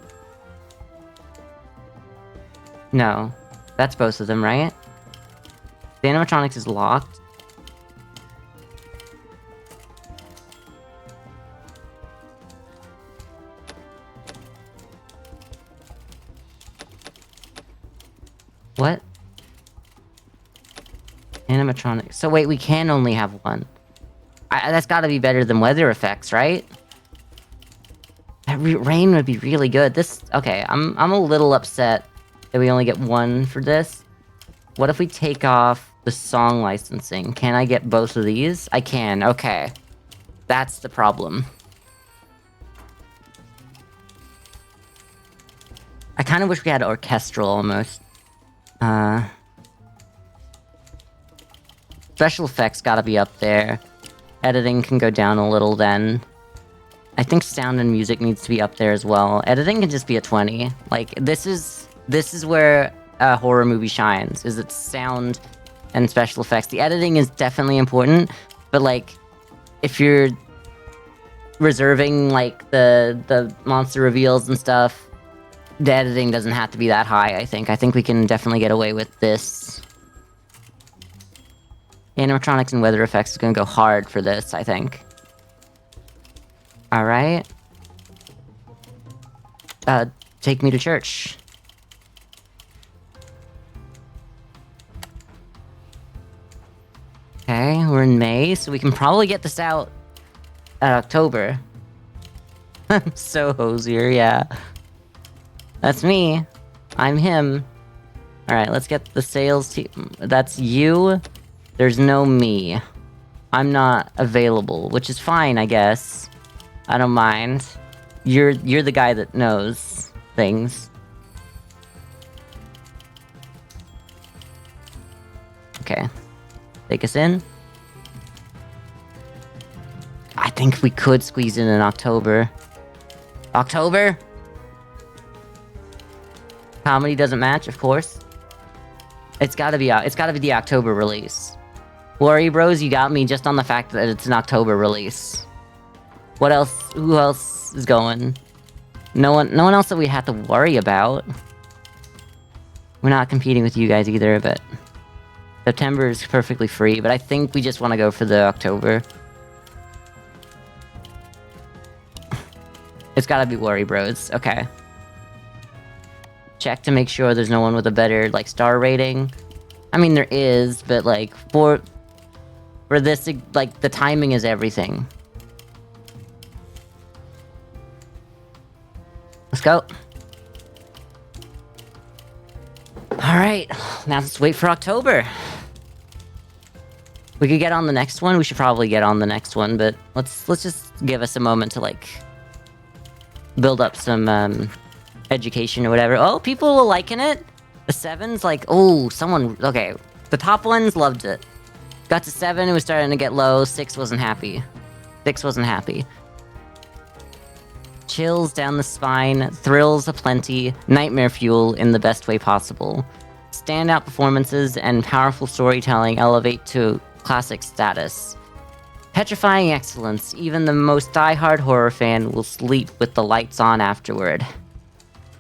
Speaker 1: No. That's both of them, right? The animatronics is locked. What? Animatronics. So wait, we can only have one. That's gotta be better than weather effects, right? Rain would be really good. This... Okay, I'm a little upset that we only get one for this. What if we take off the song licensing? Can I get both of these? I can, okay. That's the problem. I kind of wish we had orchestral, almost. Special effects gotta be up there. Editing can go down a little then. I think sound and music needs to be up there as well. Editing can just be a 20. Like, this is where a horror movie shines, is its sound and special effects. The editing is definitely important, but like, if you're reserving like the monster reveals and stuff, the editing doesn't have to be that high, I think. I think we can definitely get away with this. Animatronics and weather effects is gonna go hard for this, I think. Alright. Take me to church. Okay, we're in May, so we can probably get this out at October. I'm so hosier, yeah. That's me. I'm him. Alright, let's get the sales team. That's you. There's no me. I'm not available, which is fine, I guess. I don't mind. You're the guy that knows things. Okay. Take us in. I think we could squeeze in October. October? Comedy doesn't match, of course. It's gotta be the October release. Worry Bros, you got me just on the fact that it's an October release. What else? Who else is going? No one else that we have to worry about. We're not competing with you guys either, but September is perfectly free, but I think we just want to go for the October. It's gotta be Worry Bros, okay. Check to make sure there's no one with a better, like, star rating. I mean, there is, but, like, for this, like, the timing is everything. Let's go. Alright, now let's wait for October. We could get on the next one. We should probably get on the next one, but let's just give us a moment to, like, build up some, education or whatever. Oh, people were liking it. The 7's like, oh, someone... Okay, the top ones loved it. Got to 7, it was starting to get low. 6 wasn't happy. 6 wasn't happy. Chills down the spine, thrills aplenty, nightmare fuel in the best way possible. Standout performances and powerful storytelling elevate to classic status. Petrifying excellence. Even the most die-hard horror fan will sleep with the lights on afterward.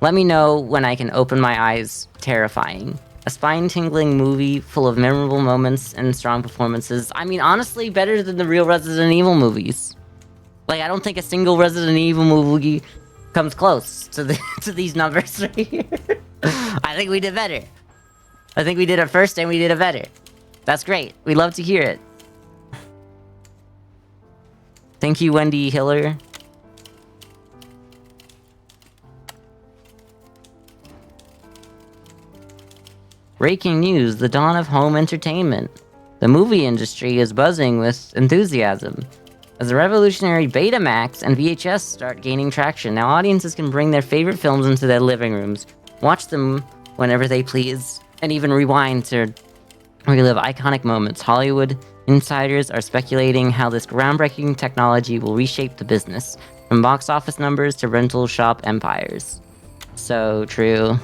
Speaker 1: Let me know when I can open my eyes. Terrifying. A spine-tingling movie full of memorable moments and strong performances. I mean, honestly, better than the real Resident Evil movies. Like, I don't think a single Resident Evil movie comes close to these numbers right here. I think we did better. I think we did it first and we did it better. That's great. We love to hear it. Thank you, Wendy Hiller. Breaking news, the dawn of home entertainment. The movie industry is buzzing with enthusiasm. As the revolutionary Betamax and VHS start gaining traction, now audiences can bring their favorite films into their living rooms, watch them whenever they please, and even rewind to relive iconic moments. Hollywood insiders are speculating how this groundbreaking technology will reshape the business, from box office numbers to rental shop empires. So true.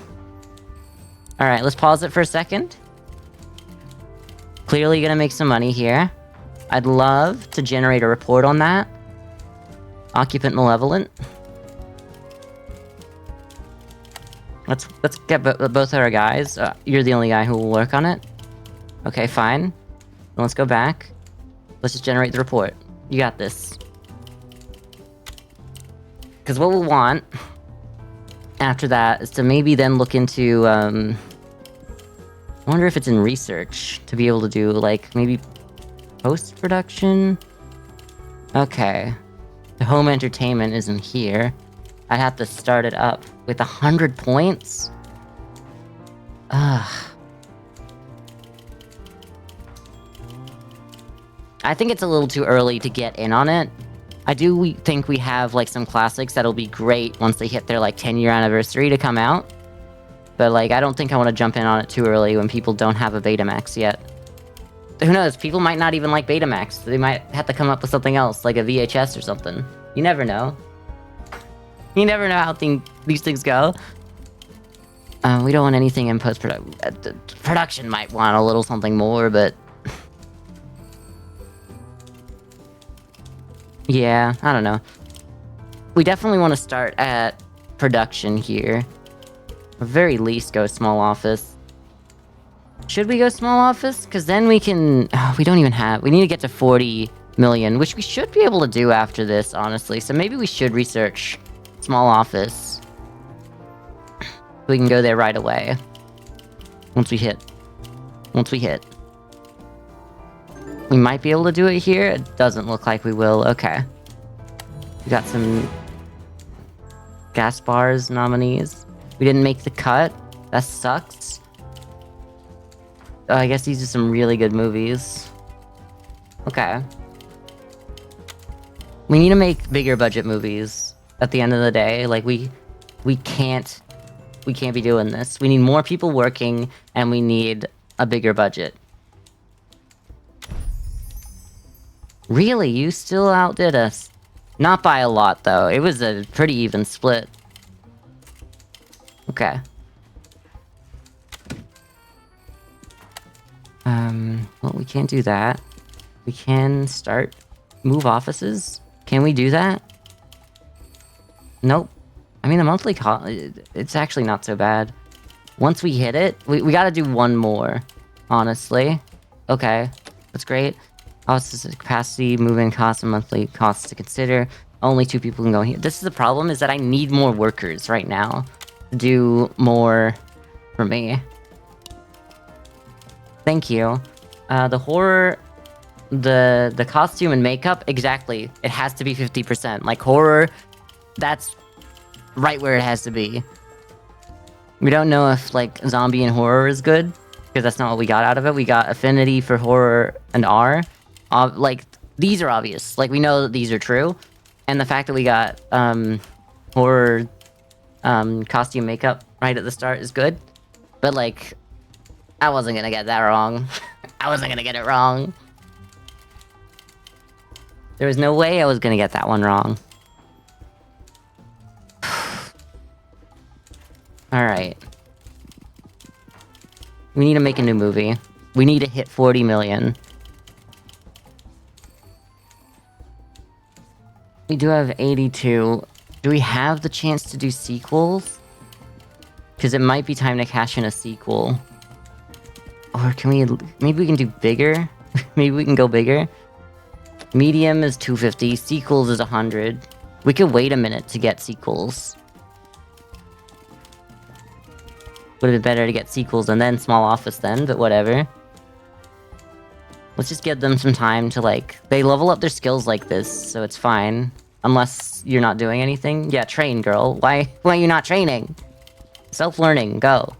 Speaker 1: Alright, let's pause it for a second. Clearly gonna make some money here. I'd love to generate a report on that. Occupant Malevolent. Let's get both our guys. You're the only guy who will work on it. Okay, fine. Let's go back. Let's just generate the report. You got this. Because what we'll want after that is to maybe then look into, I wonder if it's in research to be able to do, like, maybe post-production? Okay. The home entertainment isn't here. I'd have to start it up with 100 points? Ugh. I think it's a little too early to get in on it. I do think we have, like, some classics that'll be great once they hit their, like, 10-year anniversary to come out. But, like, I don't think I want to jump in on it too early when people don't have a Betamax yet. Who knows? People might not even like Betamax. They might have to come up with something else, like a VHS or something. You never know. You never know how these things go. We don't want anything in post-production. Production might want a little something more, but... yeah, I don't know. We definitely want to start at production here. At the very least, go small office. Should we go small office? Because then we can... we don't even have... we need to get to 40 million, which we should be able to do after this, honestly. So maybe we should research small office. We can go there right away. Once we hit. We might be able to do it here. It doesn't look like we will. Okay. We got some... gas bars nominees. We didn't make the cut. That sucks. Oh, I guess these are some really good movies. Okay. We need to make bigger budget movies at the end of the day. Like, we can't be doing this. We need more people working, and we need a bigger budget. Really? You still outdid us. Not by a lot, though. It was a pretty even split. Okay. Well, we can't do that. We can move offices. Can we do that? Nope. I mean, the monthly cost, it's actually not so bad. Once we hit it, we gotta do one more, honestly. Okay, that's great. Offices capacity, move-in costs, and monthly costs to consider. Only 2 people can go here. This is the problem, is that I need more workers right now to do more for me. Thank you. The horror, the costume and makeup, exactly. It has to be 50%. Like, horror, that's right where it has to be. We don't know if, like, zombie and horror is good, because that's not what we got out of it. We got affinity for horror and R. Like, these are obvious. Like, we know that these are true. And the fact that we got, horror, costume makeup right at the start is good. But, like, I wasn't gonna get that wrong. I wasn't gonna get it wrong. There was no way I was gonna get that one wrong. Alright. We need to make a new movie. We need to hit 40 million. We do have 82. Do we have the chance to do sequels? Because it might be time to cash in a sequel. Or can we... Maybe we can do bigger? Maybe we can go bigger? Medium is 250. Sequels is 100. We could wait a minute to get sequels. Would have been better to get sequels and then small office then, but whatever. Let's just give them some time to, like... They level up their skills like this, so it's fine. Unless you're not doing anything. Yeah, train, girl. Why are you not training? Self-learning, go.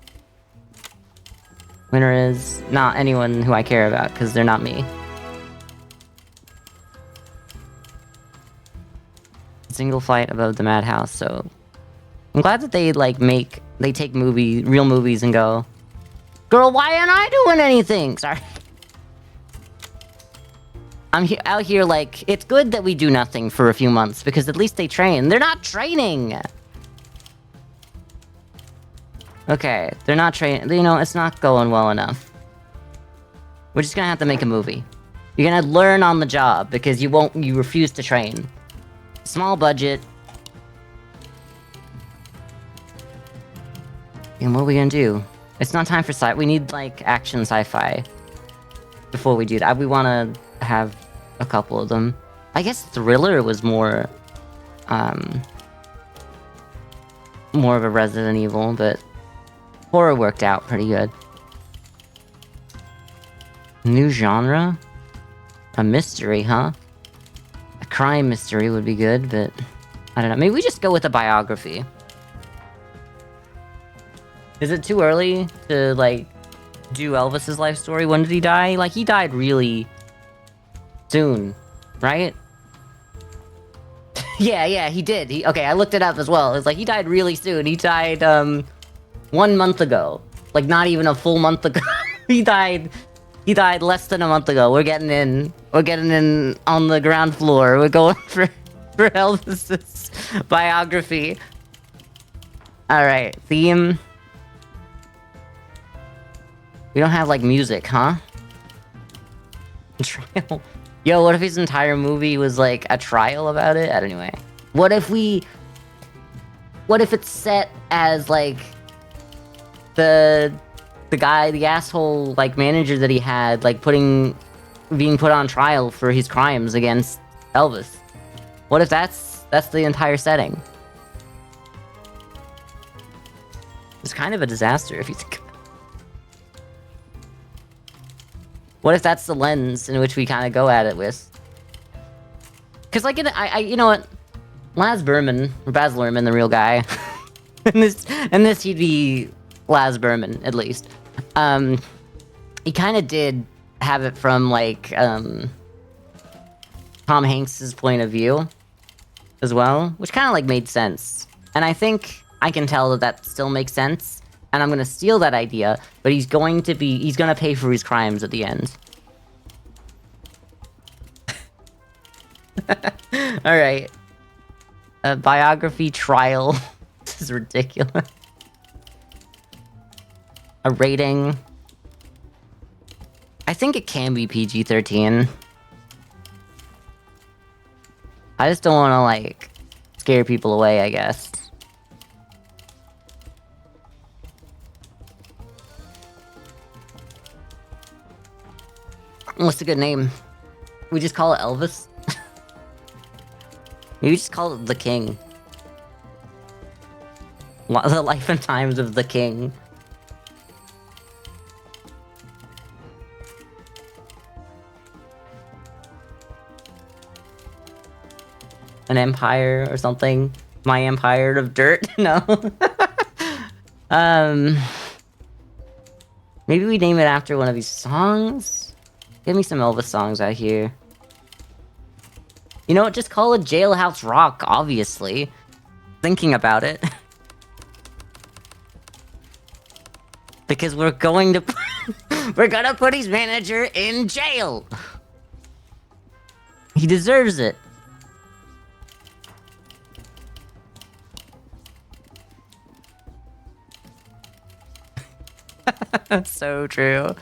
Speaker 1: Winner is not anyone who I care about, because they're not me. Single flight above the madhouse, so... I'm glad that they, like, they take real movies and go... Girl, why aren't I doing anything? Sorry. I'm out here like, it's good that we do nothing for a few months, because at least they train. They're not training! Okay, they're not training. You know, it's not going well enough. We're just gonna have to make a movie. You're gonna learn on the job, because you refuse to train. Small budget. And what are we gonna do? It's not time for we need, like, action sci-fi. Before we do that, we wanna have a couple of them. I guess thriller was more of a Resident Evil, but horror worked out pretty good. New genre? A mystery, huh? A crime mystery would be good, but I don't know. Maybe we just go with a biography. Is it too early to, like, do Elvis's life story? When did he die? Like, he died really soon, right? yeah, he did. Okay, I looked it up as well. It's like, he died really soon. He died, 1 month ago. Like, not even a full month ago. He died less than a month ago. We're getting in on the ground floor. We're going for Elvis's biography. Alright, theme. We don't have, like, music, huh? Trial. Yo, what if his entire movie was, like, a trial about it? Anyway. What if it's set as, like, the asshole, like, manager that he had, like, being put on trial for his crimes against Elvis? What if that's the entire setting? It's kind of a disaster if you think about it. What if that's the lens in which we kind of go at it with? Because, like, you know what? Laz Berman, or Baz Luhrmann, the real guy. in this, he'd be Laz Berman, at least. He kind of did have it from, like, Tom Hanks's point of view as well, which kind of, like, made sense. And I think I can tell that still makes sense. And I'm gonna steal that idea, but he's gonna pay for his crimes at the end. Alright. A biography trial. This is ridiculous. A rating. I think it can be PG-13. I just don't wanna, like, scare people away, I guess. What's a good name? We just call it Elvis? Maybe we just call it The King. The Life and Times of the King. An empire or something? My Empire of Dirt? No. Maybe we name it after one of these songs? Give me some Elvis songs out here. You know what? Just call it Jailhouse Rock, obviously. Thinking about it. Because we're going to... we're gonna put his manager in jail! He deserves it. So true.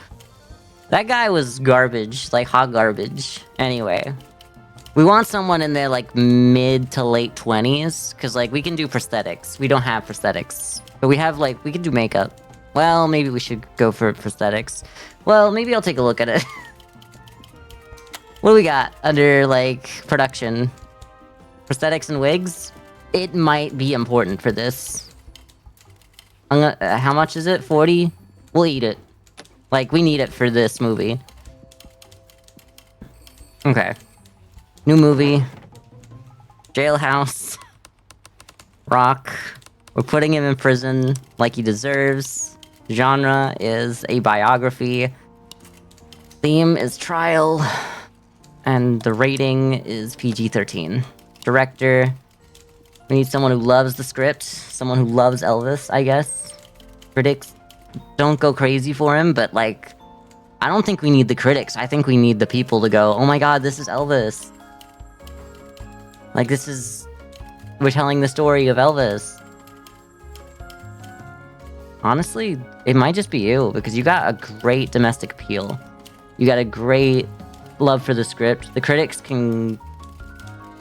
Speaker 1: That guy was garbage, like hot garbage. Anyway. We want someone in their, like, mid to late 20s, because, like, we can do prosthetics. We don't have prosthetics. But we have, like, we can do makeup. Well, maybe we should go for prosthetics. Well, maybe I'll take a look at it. What do we got under, like, production? Prosthetics and wigs? It might be important for this. How much is it? 40? We'll eat it. Like, we need it for this movie. Okay. New movie. Jailhouse. Rock. We're putting him in prison like he deserves. Genre is a biography. Theme is trial. And the rating is PG-13. Director. We need someone who loves the script. Someone who loves Elvis, I guess. Critics don't go crazy for him, but, like, I don't think we need the critics. I think we need the people to go, oh my god, this is Elvis. Like, this is... We're telling the story of Elvis. Honestly, it might just be you, because you got a great domestic appeal. You got a great love for the script. The critics can...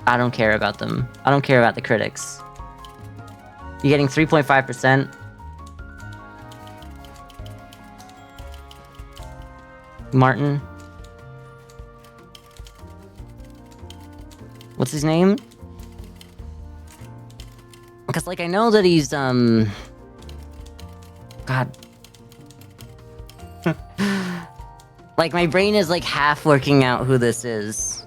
Speaker 1: I don't care about them. I don't care about the critics. You're getting 3.5%. Martin. What's his name? Because, like, I know that he's, God. Like, my brain is, like, half working out who this is.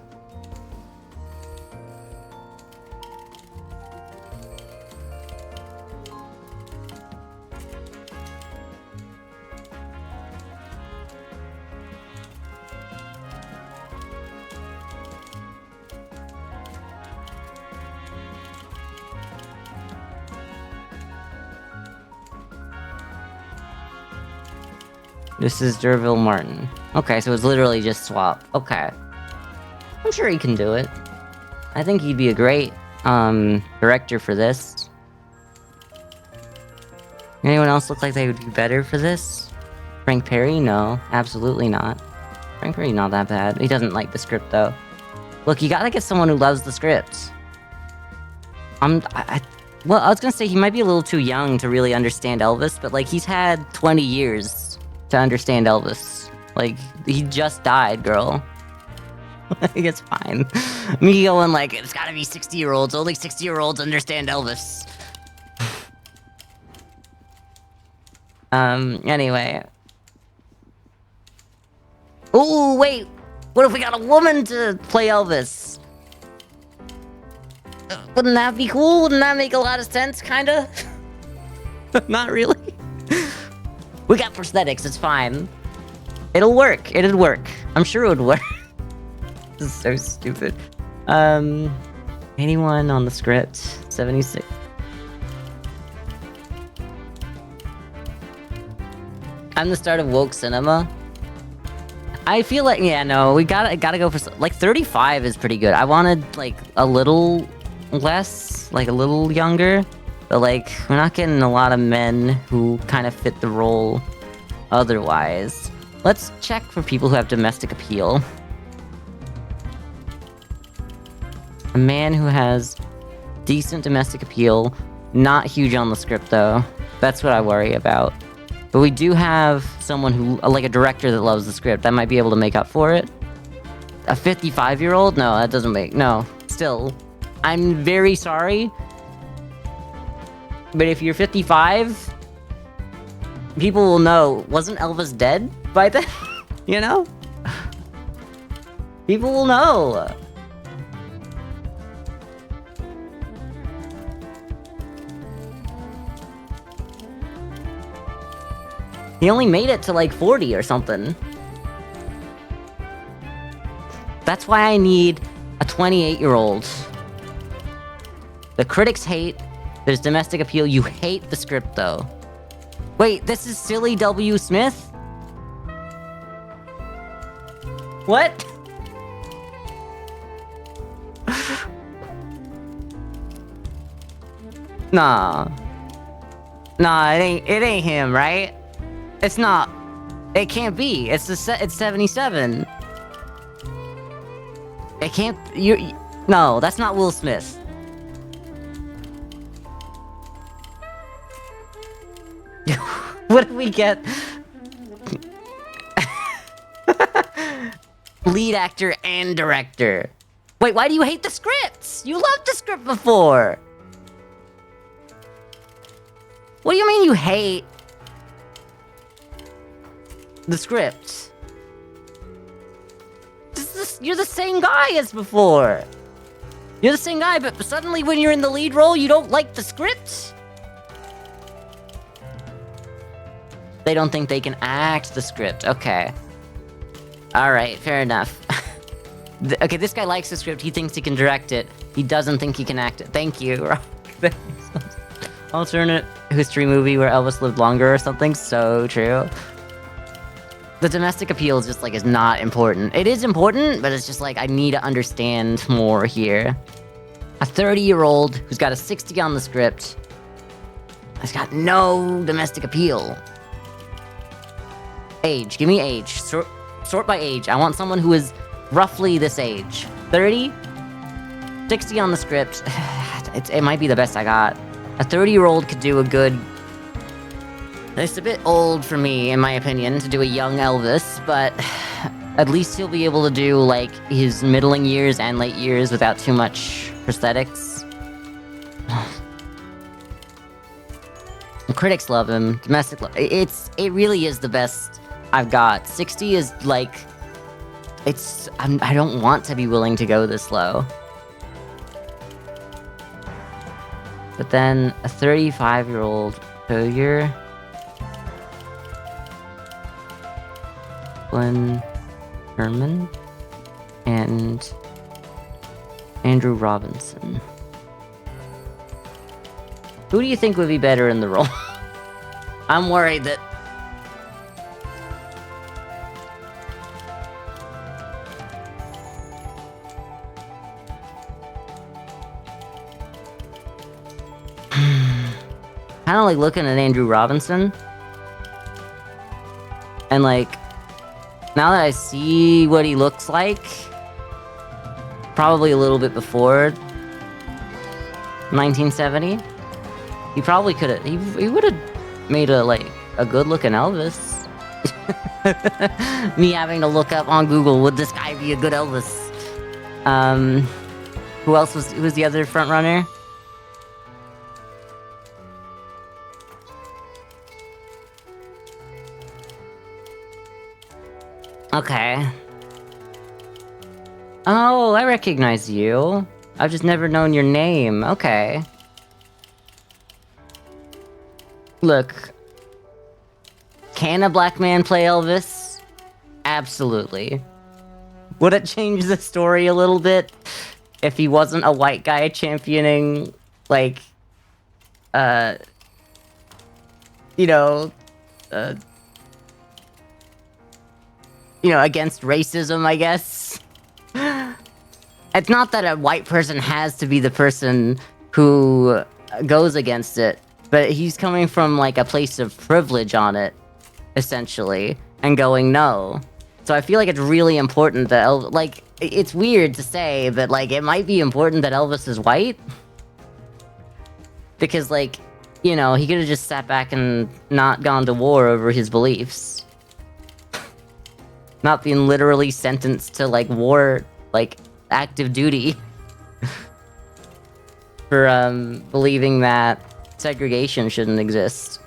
Speaker 1: This is Derville Martin. Okay, so it's literally just swap. Okay. I'm sure he can do it. I think he'd be a great, director for this. Anyone else look like they would be better for this? Frank Perry? No, absolutely not. Frank Perry's not that bad. He doesn't like the script, though. Look, you gotta get someone who loves the script. Well, I was gonna say he might be a little too young to really understand Elvis, but, like, he's had 20 years to understand Elvis. Like, he just died, girl. Like, it's fine. Me going like, it's gotta be 60-year-olds. Only 60-year-olds understand Elvis. Anyway. Ooh, wait! What if we got a woman to play Elvis? Wouldn't that be cool? Wouldn't that make a lot of sense, kinda? Not really. We got prosthetics, it's fine. It'll work, it'd work. I'm sure it would work. This is so stupid. Anyone on the script? 76. I'm the start of woke cinema. I feel like, yeah, no, we gotta go for, like, 35 is pretty good. I wanted, like, a little less, like, a little younger. But, like, we're not getting a lot of men who kind of fit the role otherwise. Let's check for people who have domestic appeal. A man who has decent domestic appeal, not huge on the script, though. That's what I worry about. But we do have someone who, like, a director that loves the script. That might be able to make up for it. A 55-year-old? No, that doesn't make... No. Still, I'm very sorry. But if you're 55, people will know, wasn't Elvis dead by then? You know? People will know. He only made it to, like, 40 or something. That's why I need a 28-year-old. The critics hate. There's domestic appeal. You hate the script, though. Wait, this is Silly W. Smith? What? Nah. Nah, it ain't him, right? It's not. It can't be. It's 77. I can't... No, that's not Will Smith. What do we get? Lead actor and director. Wait, why do you hate the scripts? You loved the script before. What do you mean you hate the script? You're the same guy as before. You're the same guy, but suddenly when you're in the lead role, you don't like the script? They don't think they can act the script. Okay. Alright, fair enough. Okay, this guy likes the script. He thinks he can direct it. He doesn't think he can act it. Thank you. Alternate history movie where Elvis lived longer or something. So true. The domestic appeal is just like, is not important. It is important, but it's just like, I need to understand more here. A 30-year-old who's got a 60 on the script has got no domestic appeal. Age. Give me age. Sort by age. I want someone who is roughly this age. 30? 60 on the script. It might be the best I got. A 30-year-old could do a good... It's a bit old for me, in my opinion, to do a young Elvis, but at least he'll be able to do, like, his middling years and late years without too much prosthetics. The critics love him. Domestic love... It really is the best I've got. 60 is, like... I don't want to be willing to go this low. But then, a 35-year-old failure... Glenn Herman and Andrew Robinson. Who do you think would be better in the role? I'm worried that... Kinda like looking at Andrew Robinson. And like... Now that I see what he looks like, probably a little bit before 1970, he probably could have, he would have made a good-looking Elvis. Me having to look up on Google, would this guy be a good Elvis? Who was the other front runner? Okay. Oh, I recognize you. I've just never known your name. Okay. Look. Can a black man play Elvis? Absolutely. Would it change the story a little bit if he wasn't a white guy championing, like, against racism, I guess? It's not that a white person has to be the person who goes against it, but he's coming from, like, a place of privilege on it, essentially, and going no. So I feel like it's really important that it's weird to say, but, like, it might be important that Elvis is white. Because, like, he could have just sat back and not gone to war over his beliefs. Not being literally sentenced to, like, war, like, active duty. For, believing that segregation shouldn't exist.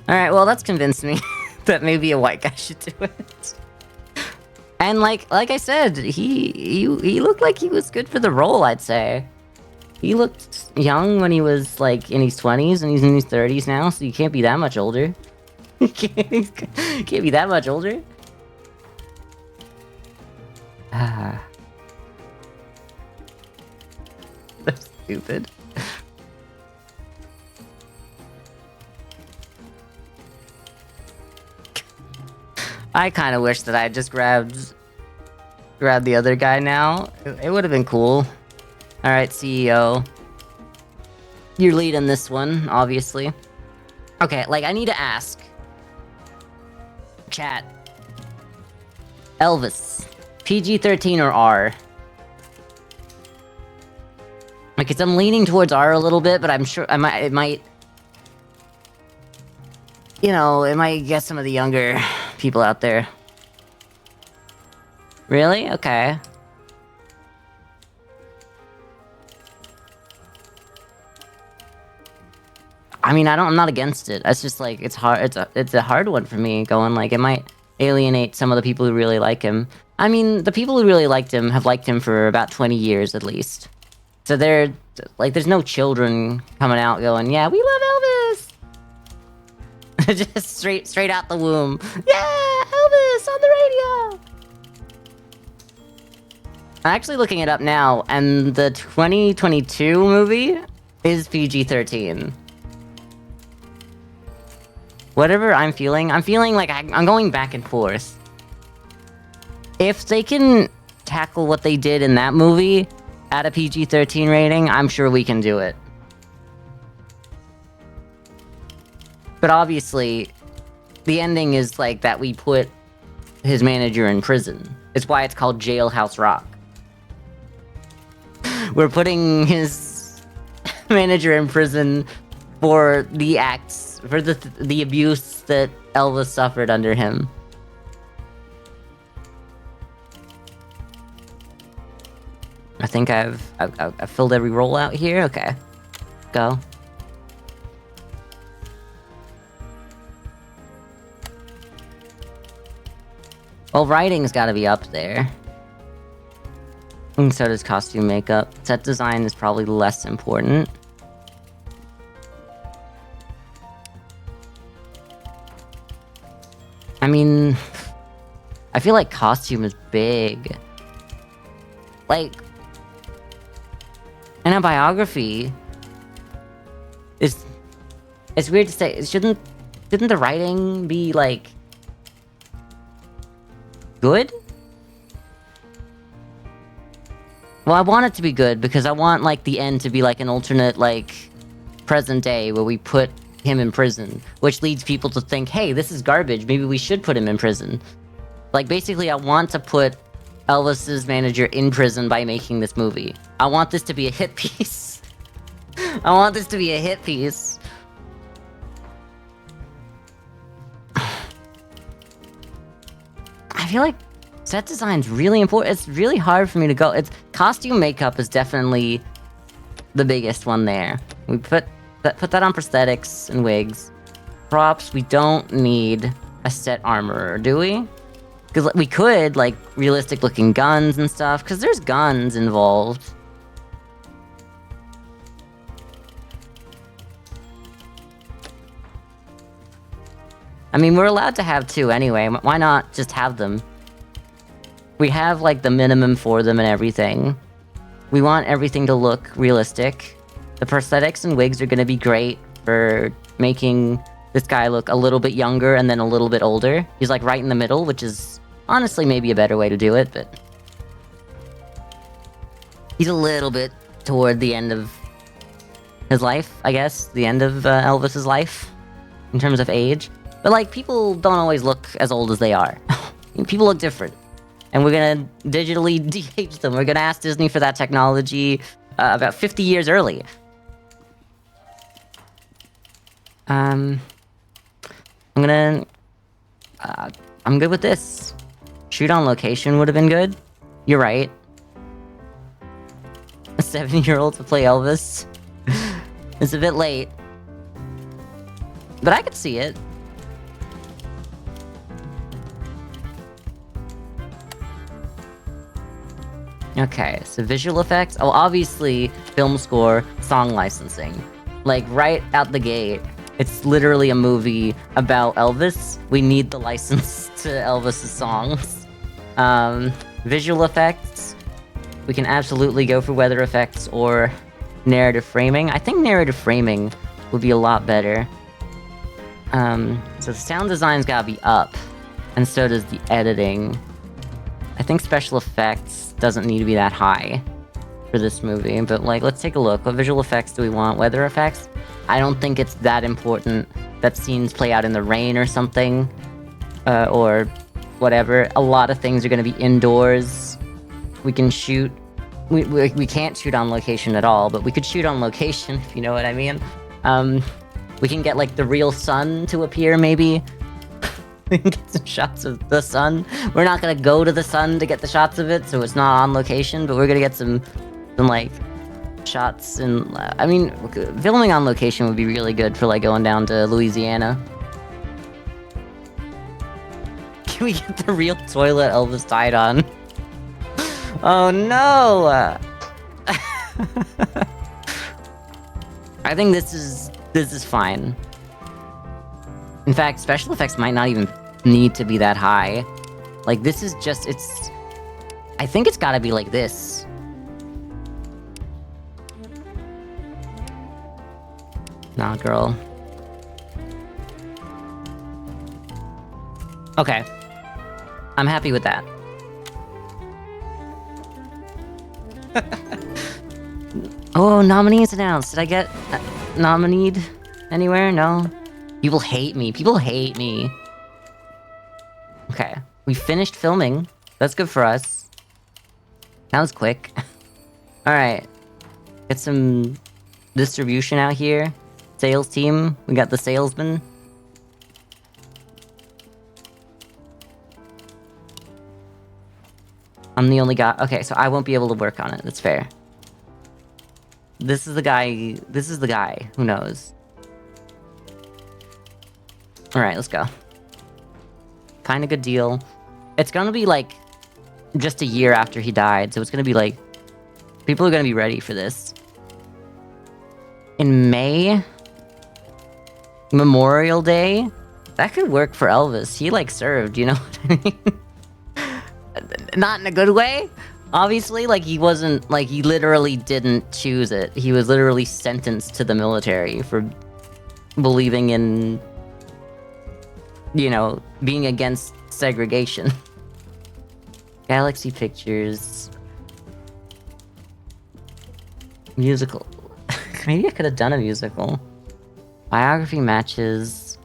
Speaker 1: Alright, well, that's convinced me that maybe a white guy should do it. And, like I said, he looked like he was good for the role, I'd say. He looked young when he was, like, in his 20s, and he's in his 30s now, so you can't be that much older. Can't be that much older. Ah. That's stupid. I kind of wish that I just grabbed the other guy now. It would have been cool. Alright, CEO. You're leading this one, obviously. Okay, like, I need to ask. Chat. Elvis. PG-13 or R? Like, cause I'm leaning towards R a little bit, but I'm sure it might... You know, it might get some of the younger people out there. Really? Okay. I mean, I'm not against it. It's just like, it's hard, it's a hard one for me, going like, it might alienate some of the people who really like him. I mean, the people who really liked him have liked him for about 20 years at least. So they're, like, there's no children coming out going, yeah, we love Elvis! Just straight out the womb. Yeah, Elvis on the radio! I'm actually looking it up now, and the 2022 movie is PG-13. Whatever I'm feeling like I'm going back and forth. If they can tackle what they did in that movie at a PG-13 rating, I'm sure we can do it. But obviously, the ending is like that we put his manager in prison. It's why it's called Jailhouse Rock. We're putting his manager in prison for the acts, for the abuse that Elvis suffered under him. I think I've filled every role out here. Okay, go. Well, writing's got to be up there. And so does costume makeup. Set design is probably less important. I mean, I feel like costume is big. Like, in a biography, it's weird to say. Shouldn't the writing be like good? Well, I want it to be good because I want like the end to be like an alternate like present day where we put him in prison, which leads people to think, hey, this is garbage, maybe we should put him in prison. Like, basically, I want to put Elvis's manager in prison by making this movie. I want this to be a hit piece. I want this to be a hit piece. I feel like set design's really important. It's really hard for me to go. It's costume makeup is definitely the biggest one there. We put that on prosthetics and wigs. Props, we don't need a set armorer, do we? Because we could, like, realistic looking guns and stuff, because there's guns involved. I mean, we're allowed to have two anyway. Why not just have them? We have, like, the minimum for them and everything. We want everything to look realistic. The prosthetics and wigs are going to be great for making this guy look a little bit younger and then a little bit older. He's, like, right in the middle, which is honestly maybe a better way to do it, but he's a little bit toward the end of his life, I guess. The end of Elvis's life, in terms of age. But, like, people don't always look as old as they are. People look different. And we're gonna digitally de-age them. We're gonna ask Disney for that technology about 50 years early. I'm good with this. Shoot on location would have been good. You're right. A 7-year-old to play Elvis. It's a bit late. But I could see it. Okay, so visual effects. Oh, obviously, film score, song licensing. Like, right out the gate, it's literally a movie about Elvis. We need the license to Elvis's songs. Visual effects. We can absolutely go for weather effects or narrative framing. I think narrative framing would be a lot better. So the sound design's gotta be up. And so does the editing. I think special effects doesn't need to be that high for this movie, but like, let's take a look. What visual effects do we want? Weather effects? I don't think it's that important that scenes play out in the rain or something, or whatever. A lot of things are going to be indoors. We can shoot. We can't shoot on location at all, but we could shoot on location, if you know what I mean. We can get, like, the real sun to appear, maybe. We can get some shots of the sun. We're not gonna go to the sun to get the shots of it, so it's not on location, but we're gonna get some like, shots in... I mean, filming on location would be really good for, like, going down to Louisiana. Can we get the real toilet Elvis died on? Oh no! I think this is fine. In fact, special effects might not even need to be that high. Like, this is just, I think it's gotta be like this. Nah, girl. Okay. I'm happy with that. Oh, nominees announced. Did I get nominied anywhere? No? People hate me. People hate me. Okay. We finished filming. That's good for us. That was quick. Alright. Get some distribution out here. Sales team. We got the salesman. I'm the only guy. Okay, so I won't be able to work on it. That's fair. This is the guy. This is the guy. Who knows? Alright, let's go. Kinda good deal. It's gonna be, like, just a year after he died, so it's gonna be, like... People are gonna be ready for this. In May? Memorial Day? That could work for Elvis. He, like, served, you know what I mean? Not in a good way? Obviously, like, he wasn't... Like, he literally didn't choose it. He was literally sentenced to the military for believing in... You know, being against segregation. Galaxy Pictures. Musical. Maybe I could have done a musical. Biography matches.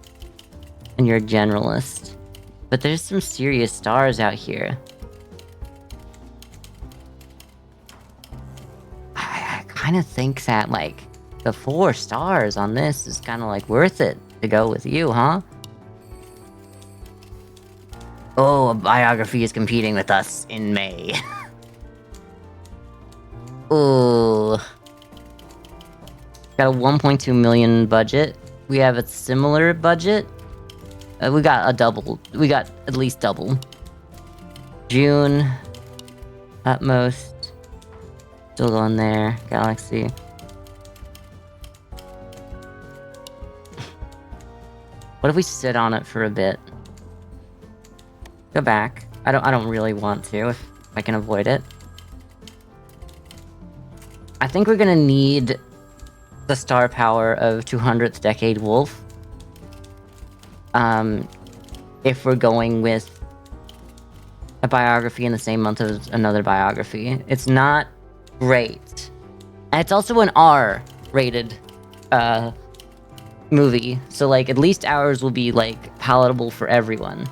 Speaker 1: And you're a generalist. But there's some serious stars out here. I kind of think that, like, the 4 stars on this is kind of, like, worth it to go with you, huh? Oh, a biography is competing with us in May. Ooh. Got a 1.2 million budget. We have a similar budget. We got a double. We got at least double. June. At most. Still going there. Galaxy. What if we sit on it for a bit? Go back. I don't really want to, if I can avoid it. I think we're gonna need the star power of 200th Decade Wolf. If we're going with a biography in the same month as another biography. It's not great. And it's also an R-rated, movie. So, like, at least ours will be, like, palatable for everyone.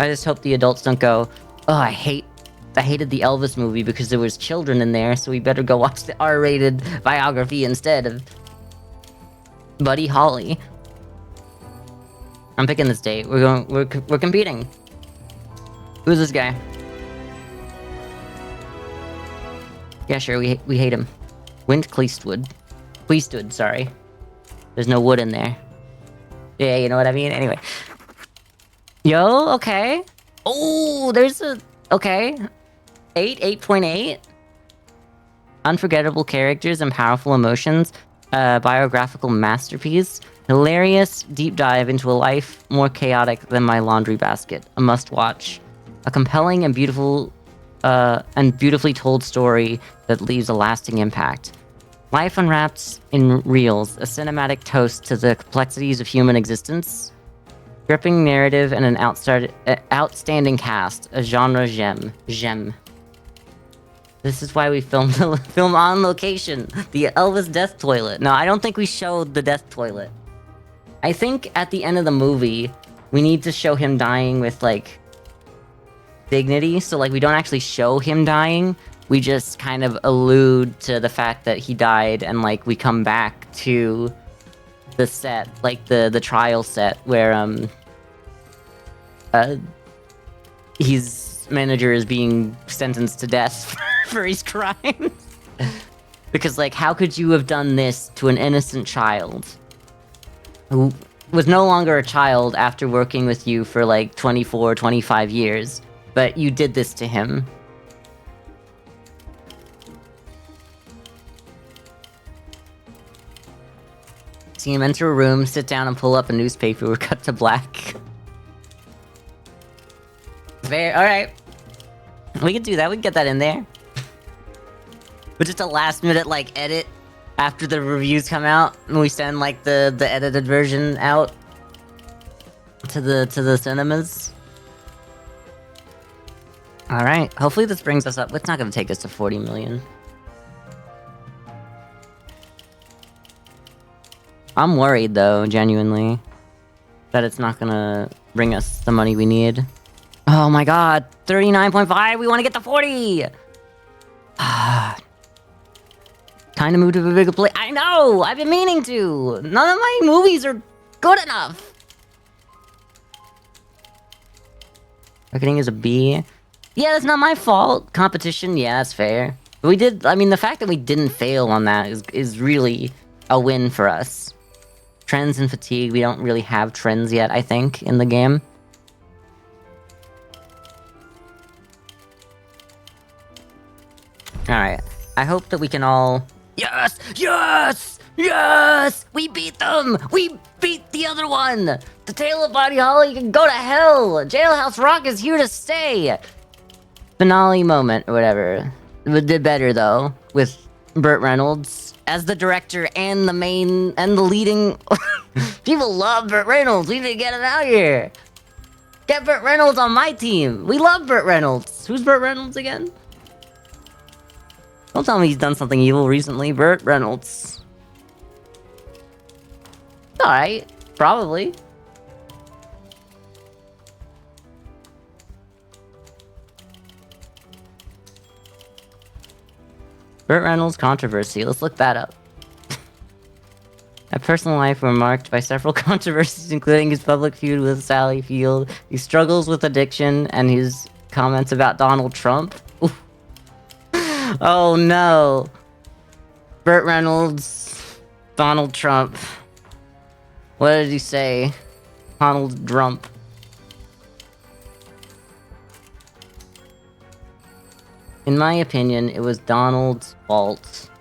Speaker 1: I just hope the adults don't go, oh, I hated the Elvis movie because there was children in there, so we better go watch the R-rated biography instead of Buddy Holly. I'm picking this date. We're competing. Who's this guy? Yeah, sure, we hate him. Wint Cleastwood, sorry. There's no wood in there. Yeah, you know what I mean? Anyway. Yo, okay. Oh, there's a... Okay. 8.8? Unforgettable characters and powerful emotions. Biographical masterpiece. Hilarious deep dive into a life more chaotic than my laundry basket. A must-watch. A compelling and beautiful... and beautifully told story that leaves a lasting impact. Life unwrapped in reels. A cinematic toast to the complexities of human existence. Gripping narrative and an outstanding cast. A genre gem. This is why we filmed film on location. The Elvis death toilet. No, I don't think we showed the death toilet. I think at the end of the movie, we need to show him dying with, like, dignity. So, like, we don't actually show him dying. We just kind of allude to the fact that he died, and, like, we come back to the set, like, the trial set, where, his manager is being sentenced to death for his crimes. Because, like, how could you have done this to an innocent child who was no longer a child after working with you for, like, 24, 25 years, but you did this to him? See him enter a room, sit down and pull up a newspaper, we're cut to black. Fair, alright. We can do that, we can get that in there. But just a last minute, like, edit after the reviews come out, and we send, like, the edited version out to the cinemas. Alright, hopefully this brings us up. It's not gonna take us to 40 million. I'm worried, though, genuinely, that it's not gonna bring us the money we need. Oh my god, 39.5, we wanna get to 40! Time to move to a bigger place. I know! I've been meaning to! None of my movies are good enough! Marketing is a B. Yeah, that's not my fault. Competition, yeah, that's fair. But we did, I mean, the fact that we didn't fail on that is really a win for us. Trends and fatigue, we don't really have trends yet, I think, in the game. Alright, I hope that we can all... Yes! Yes! Yes! We beat them! We beat the other one! The Tale of Buddy Holly can go to hell! Jailhouse Rock is here to stay! Finale moment, or whatever. We did better, though, with Burt Reynolds as the director and the main... and the leading... People love Burt Reynolds! We need to get him out here! Get Burt Reynolds on my team! We love Burt Reynolds! Who's Burt Reynolds again? Don't tell me he's done something evil recently, Burt Reynolds. Alright, probably. Burt Reynolds controversy, let's look that up. My personal life were marked by several controversies, including his public feud with Sally Field, his struggles with addiction, and his comments about Donald Trump. Oof. Oh no. Burt Reynolds, Donald Trump. What did he say? Donald Trump. In my opinion, it was Donald's fault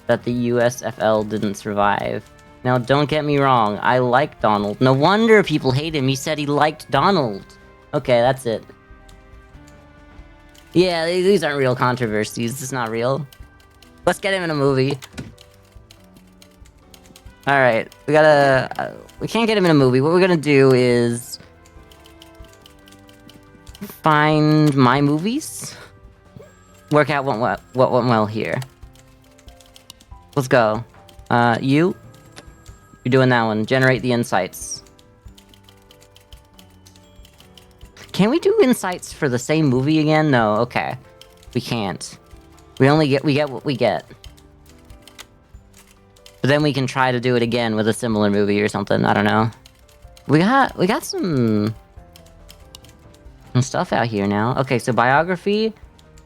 Speaker 1: that the USFL didn't survive. Now, don't get me wrong, I like Donald. No wonder people hate him, he said he liked Donald. Okay, that's it. Yeah, these aren't real controversies, it's not real. Let's get him in a movie. Alright, we gotta... we can't get him in a movie. What we're gonna do is... find my movies? Work out what went well here. Let's go. You're doing that one. Generate the insights. Can we do insights for the same movie again? No, okay. We can't. We get what we get. But then we can try to do it again with a similar movie or something, I don't know. We got some stuff out here now. Okay, so biography.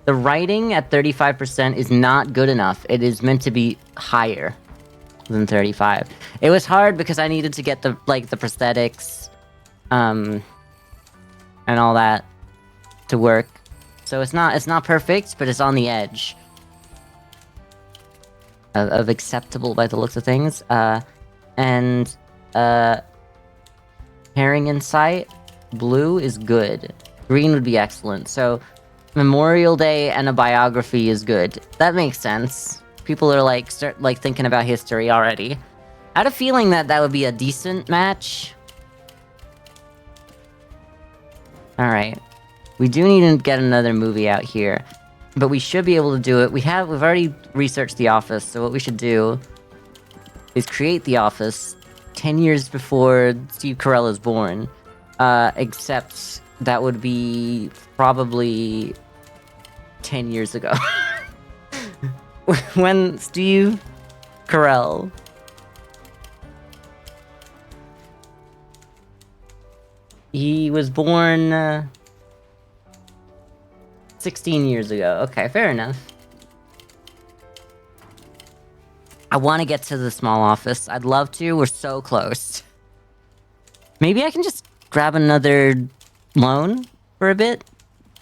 Speaker 1: The writing at 35% is not good enough. It is meant to be higher than 35. It was hard because I needed to get the prosthetics, and all that to work. So it's not perfect, but it's on the edge of acceptable by the looks of things. And pairing insight, blue is good. Green would be excellent. So Memorial Day and a biography is good. That makes sense. People are start thinking about history already. I had a feeling that would be a decent match. Alright. We do need to get another movie out here. But we should be able to do it. We've already researched The Office, so what we should do is create The Office 10 years before Steve Carell is born. Except that would be probably 10 years ago. When Steve Carell... He was born 16 years ago. Okay, fair enough. I want to get to the small office. I'd love to. We're so close. Maybe I can just grab another loan for a bit.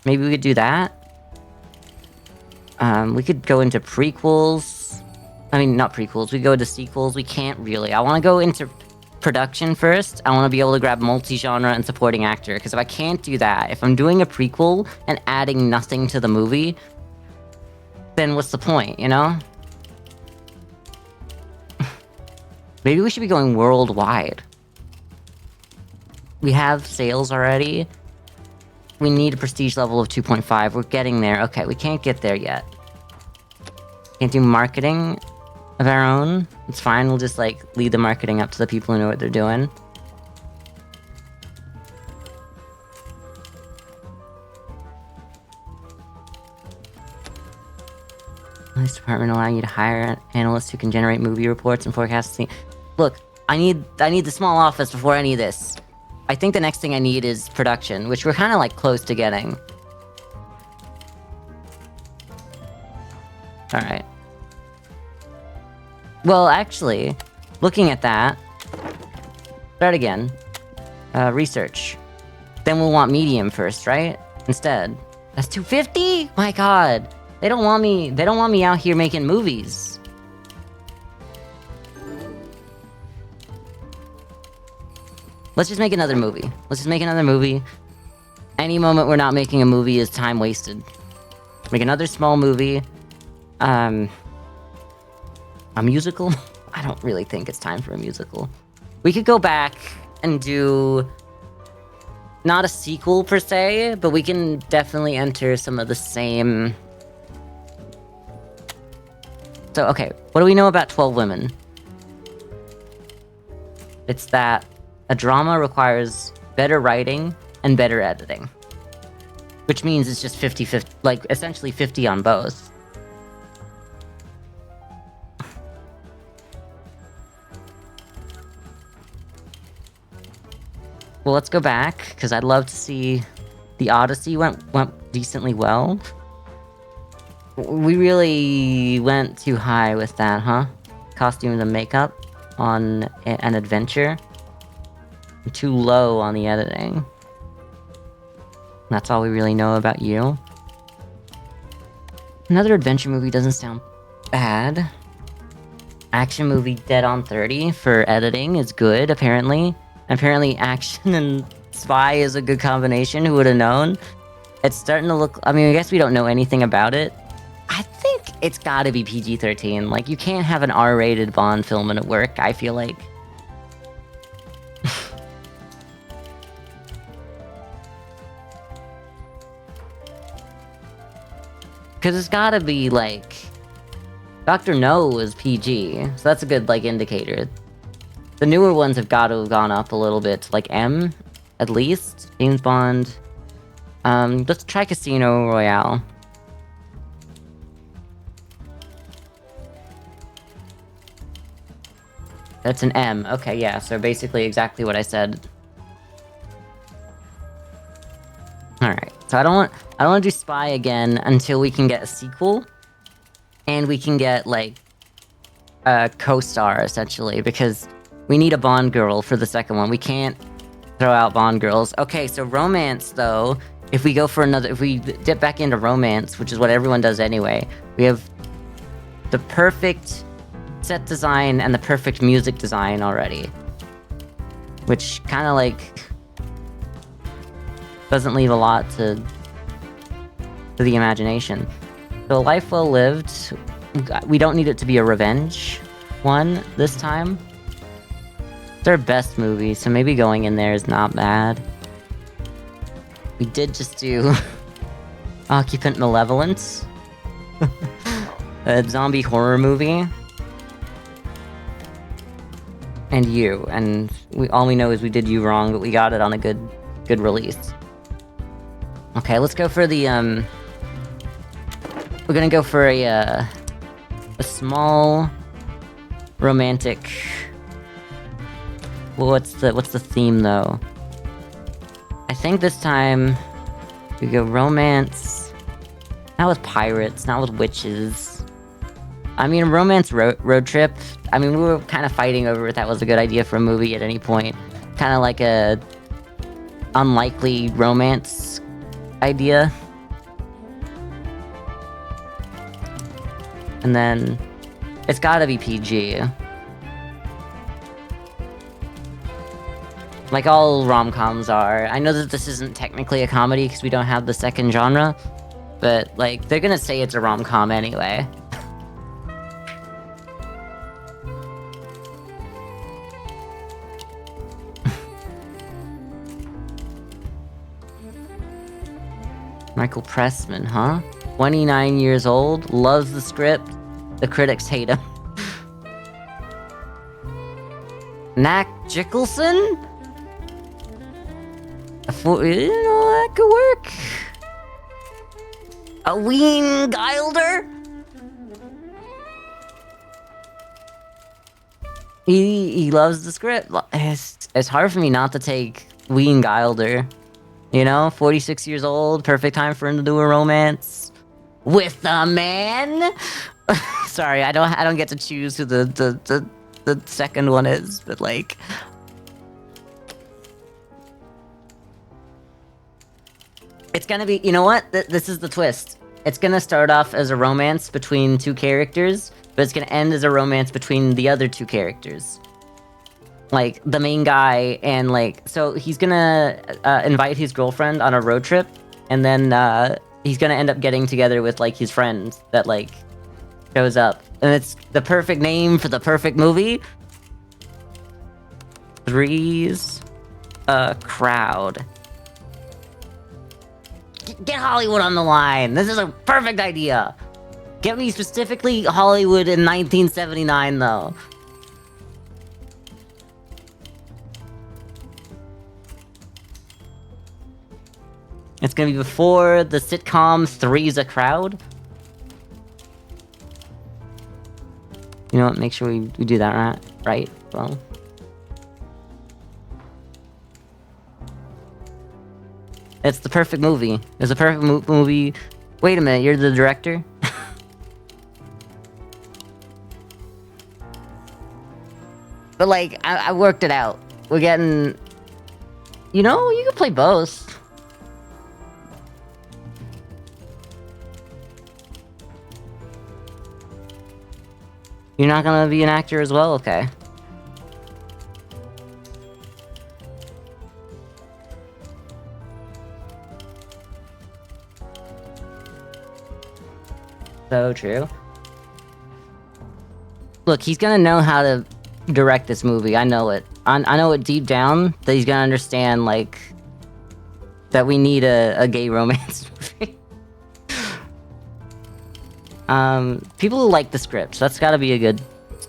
Speaker 1: Maybe we could do that. We could go into prequels. I mean, not prequels. We go into sequels. We can't really. I want to go into production first. I want to be able to grab multi-genre and supporting actor, because if I can't do that, if I'm doing a prequel and adding nothing to the movie, then what's the point, you know? Maybe we should be going worldwide. We have sales already. We need a prestige level of 2.5. We're getting there. Okay, we can't get there yet. Can't do marketing of our own. It's fine, we'll just, like, lead the marketing up to the people who know what they're doing. This department allowing you to hire analysts who can generate movie reports and forecasts. Look, I need the small office before any of this. I think the next thing I need is production, which we're kind of, like, close to getting. Alright. Well, actually, looking at that... Start again. Research. Then we'll want medium first, right? Instead. That's 250? My god! They don't want me out here making movies. Let's just make another movie. Any moment we're not making a movie is time wasted. Make another small movie. A musical? I don't really think it's time for a musical. We could go back and do... Not a sequel per se, but we can definitely enter some of the same... So, okay, what do we know about 12 Women? It's that a drama requires better writing and better editing. Which means it's just 50-50, like, essentially 50 on both. Well, let's go back, because I'd love to see... The Odyssey went decently well. We really went too high with that, huh? Costumes and makeup on an adventure. Too low on the editing. That's all we really know about you. Another adventure movie doesn't sound bad. Action movie dead on 30 for editing is good, apparently. Apparently action and spy is a good combination, who would have known? It's starting to look... I mean, I guess we don't know anything about it. I think it's gotta be PG-13. Like, you can't have an R-rated Bond film and it work, I feel like. Because it's gotta be, like... Dr. No is PG, so that's a good, like, indicator. The newer ones have got to have gone up a little bit to, like, M, at least. James Bond. Let's try Casino Royale. That's an M. Okay, yeah, so basically exactly what I said. Alright, so I don't want to do Spy again until we can get a sequel. And we can get, like, a co-star, essentially, because we need a Bond girl for the second one. We can't throw out Bond girls. Okay, so romance, though, if we go for another... If we dip back into romance, which is what everyone does anyway, we have the perfect set design and the perfect music design already. Which kind of, like, doesn't leave a lot to the imagination. So Life Well Lived, we don't need it to be a revenge one this time. It's our best movie, so maybe going in there is not bad. We did just do Occupant Malevolence, A zombie horror movie. And you, and all we know is we did you wrong, but we got it on a good release. Okay, let's go for the we're gonna go for a small romantic. Well, what's the theme though? I think this time we go romance. Not with pirates, not with witches. I mean, romance road trip. I mean, we were kind of fighting over if that was a good idea for a movie at any point. Kind of like a unlikely romance idea. And then it's gotta be PG. Like all rom-coms are. I know that this isn't technically a comedy because we don't have the second genre, but like they're gonna say it's a rom-com anyway. Michael Pressman, huh? 29 years old, loves the script, the critics hate him. Mac Jickelson? You know, that could work. A Ween Gilder? He loves the script. It's hard for me not to take Ween Gilder. You know, 46 years old, perfect time for him to do a romance with a man. Sorry, I don't get to choose who the second one is, but like, it's gonna be. You know what? This is the twist. It's gonna start off as a romance between two characters, but it's gonna end as a romance between the other two characters. Like, the main guy, and like, so he's gonna invite his girlfriend on a road trip, and then he's gonna end up getting together with like his friend that like shows up, and it's the perfect name for the perfect movie. Three's a Crowd. Get Hollywood on the line. This is a perfect idea. Get me specifically Hollywood in 1979 though. It's gonna be before the sitcom Three's a Crowd. You know what? Make sure we do that right. Well, it's the perfect movie. It's a perfect movie. Wait a minute, you're the director? But like, I worked it out. We're getting. You know, you can play both. You're not gonna be an actor as well? Okay. So true. Look, he's gonna know how to direct this movie. I know it. I know it deep down that he's gonna understand, like, that we need a gay romance movie. People who like the script, so that's gotta be a good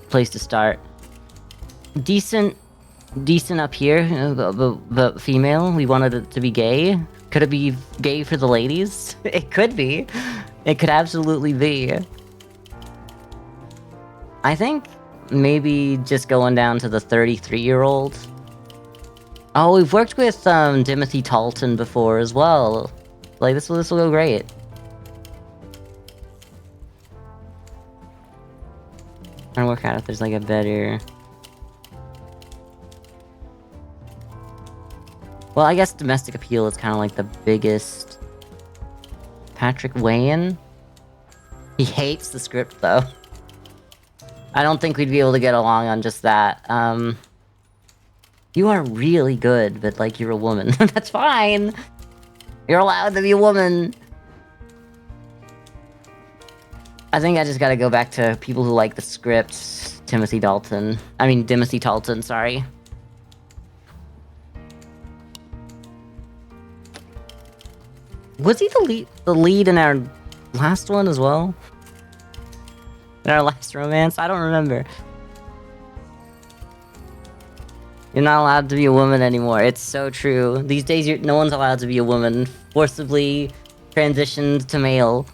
Speaker 1: place to start. Decent up here, the female, we wanted it to be gay. Could it be gay for the ladies? It could be. It could absolutely be. I think maybe just going down to the 33-year-old. Oh, we've worked with Timothy Dalton before as well. Like, this will go great. Trying to work out if there's like a better. Well, I guess domestic appeal is kind of like the biggest. Patrick Wayne. He hates the script though. I don't think we'd be able to get along on just that. You are really good, but like you're a woman. That's fine. You're allowed to be a woman. I think I just gotta go back to people who like the script. Timothy Dalton, sorry. Was he the lead in our last one as well? in our last romance? I don't remember. You're not allowed to be a woman anymore. It's so true. These days, no one's allowed to be a woman. Forcibly transitioned to male.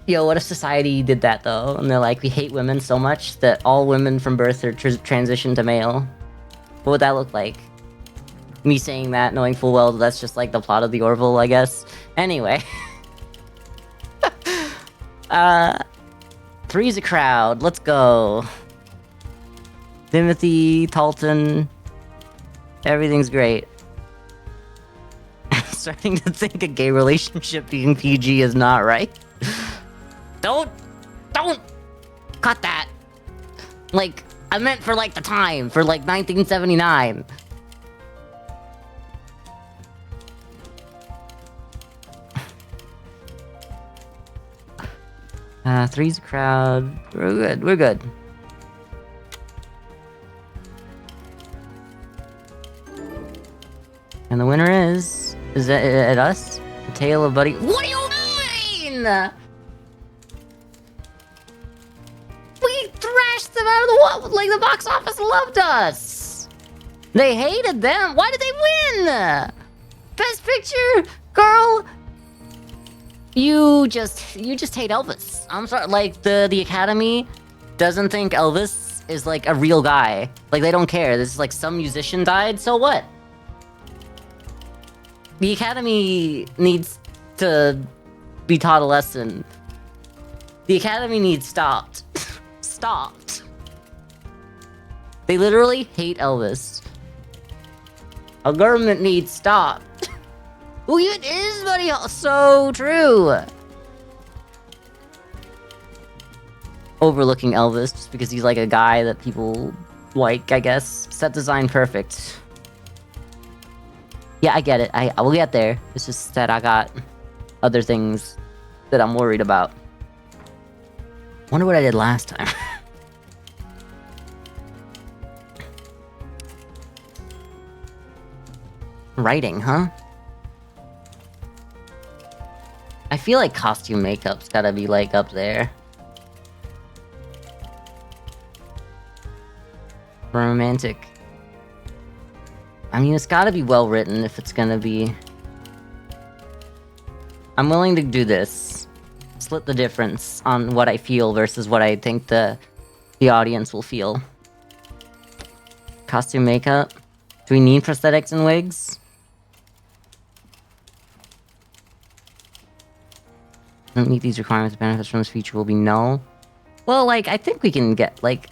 Speaker 1: Yo, what if society did that, though? And they're like, we hate women so much that all women from birth are transitioned to male. What would that look like? Me saying that, knowing full well that's just like the plot of the Orville, I guess. Anyway. Three's a crowd. Let's go. Timothy, Talton. Everything's great. Starting to think a gay relationship being PG is not right. Don't cut that. Like, I meant for like the time, for like 1979. Three's a crowd. We're good. And the winner is it us? The Tale of Buddy. What do you mean? We thrashed them out of the wall. Like, the box office loved us. They hated them. Why did they win? Best Picture, girl. You just hate Elvis. I'm sorry. Like, the Academy doesn't think Elvis is like a real guy. Like, they don't care. This is like some musician died. So what? The Academy needs to be taught a lesson. The Academy needs stopped. Stopped. They literally hate Elvis. Our government needs stopped. Oh, it is, buddy. So true. Overlooking Elvis just because he's like a guy that people like, I guess. Set design perfect. Yeah, I get it. I will get there. It's just that I got other things that I'm worried about. Wonder what I did last time. Writing, huh? I feel like costume makeup's gotta be like up there. Romantic. I mean, it's gotta be well written if it's gonna be... I'm willing to do this. Split the difference on what I feel versus what I think the audience will feel. Costume makeup? Do we need prosthetics and wigs? Don't meet these requirements. The benefits from this feature will be no. Well, like, I think we can get, like...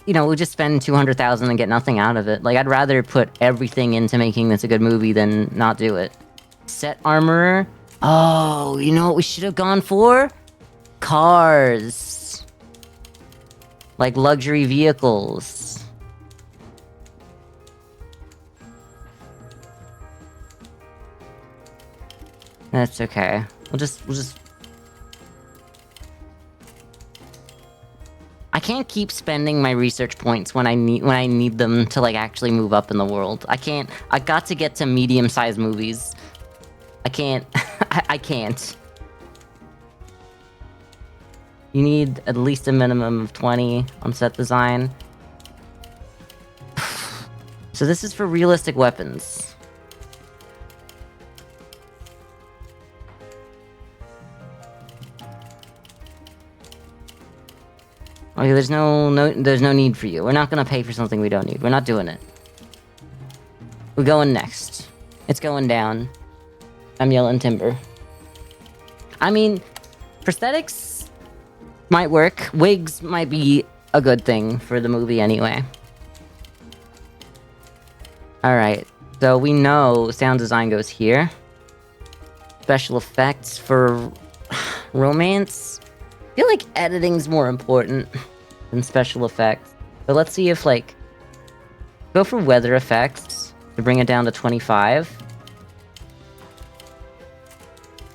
Speaker 1: you know, we'll just spend $200,000 and get nothing out of it. Like, I'd rather put everything into making this a good movie than not do it. Set armorer? Oh, you know what we should have gone for? Cars. Like, luxury vehicles. That's okay. We'll just... I can't keep spending my research points when I need them to like actually move up in the world. I can't. I got to get to medium-sized movies. I can't. I can't. You need at least a minimum of 20 on set design. So this is for realistic weapons. Okay, there's no need for you. We're not gonna pay for something we don't need. We're not doing it. We're going next. It's going down. I'm yelling timber. I mean, prosthetics might work. Wigs might be a good thing for the movie anyway. Alright, so we know sound design goes here. Special effects for romance. I feel like editing's more important than special effects. But let's see if, like... Go for weather effects to bring it down to 25.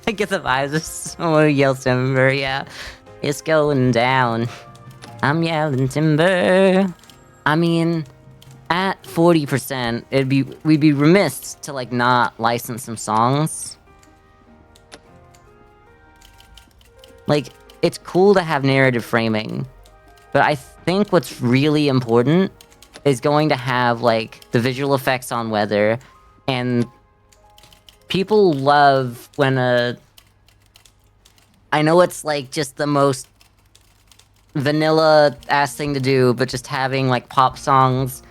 Speaker 1: I get the vibes of someone who yells timber, yeah. It's going down. I'm yelling timber. I mean, at 40%, we'd be remiss to, like, not license some songs. Like, it's cool to have narrative framing, but I think what's really important is going to have, like, the visual effects on weather, and people love when I know it's, like, just the most vanilla-ass thing to do, but just having, like, pop songs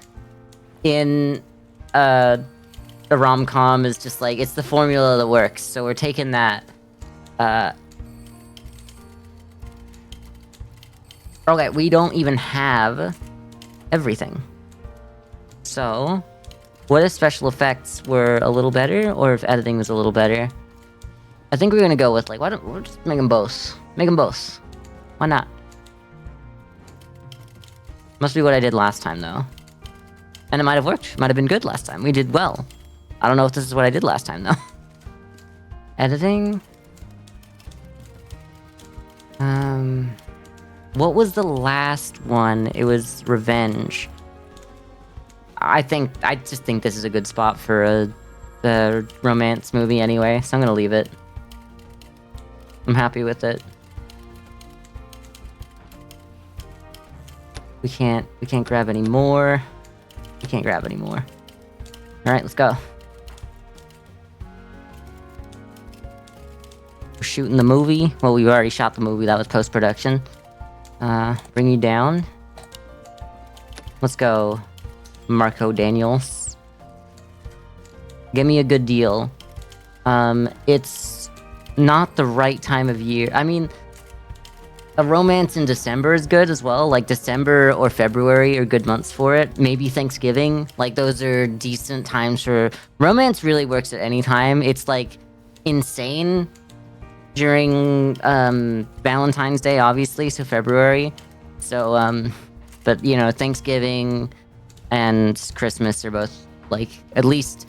Speaker 1: in a rom-com is just, like, it's the formula that works, so we're taking that. Okay, we don't even have everything. So, what if special effects were a little better, or if editing was a little better? I think we're gonna go with, like, why don't we just make them both? Make them both. Why not? Must be what I did last time, though. And it might have worked. Might have been good last time. We did well. I don't know if this is what I did last time, though. Editing? What was the last one? It was Revenge. I just think this is a good spot for a romance movie anyway, so I'm gonna leave it. I'm happy with it. We can't grab any more. We can't grab any more. Alright, let's go. We're shooting the movie. Well, we already shot the movie, that was post-production. Bring you down. Let's go, Marco Daniels. Give me a good deal. It's not the right time of year. I mean, a romance in December is good as well. Like, December or February are good months for it. Maybe Thanksgiving. Like, those are decent times for... Romance really works at any time. It's, like, insane during Valentine's Day, obviously, so February. So, but, you know, Thanksgiving and Christmas are both, like, at least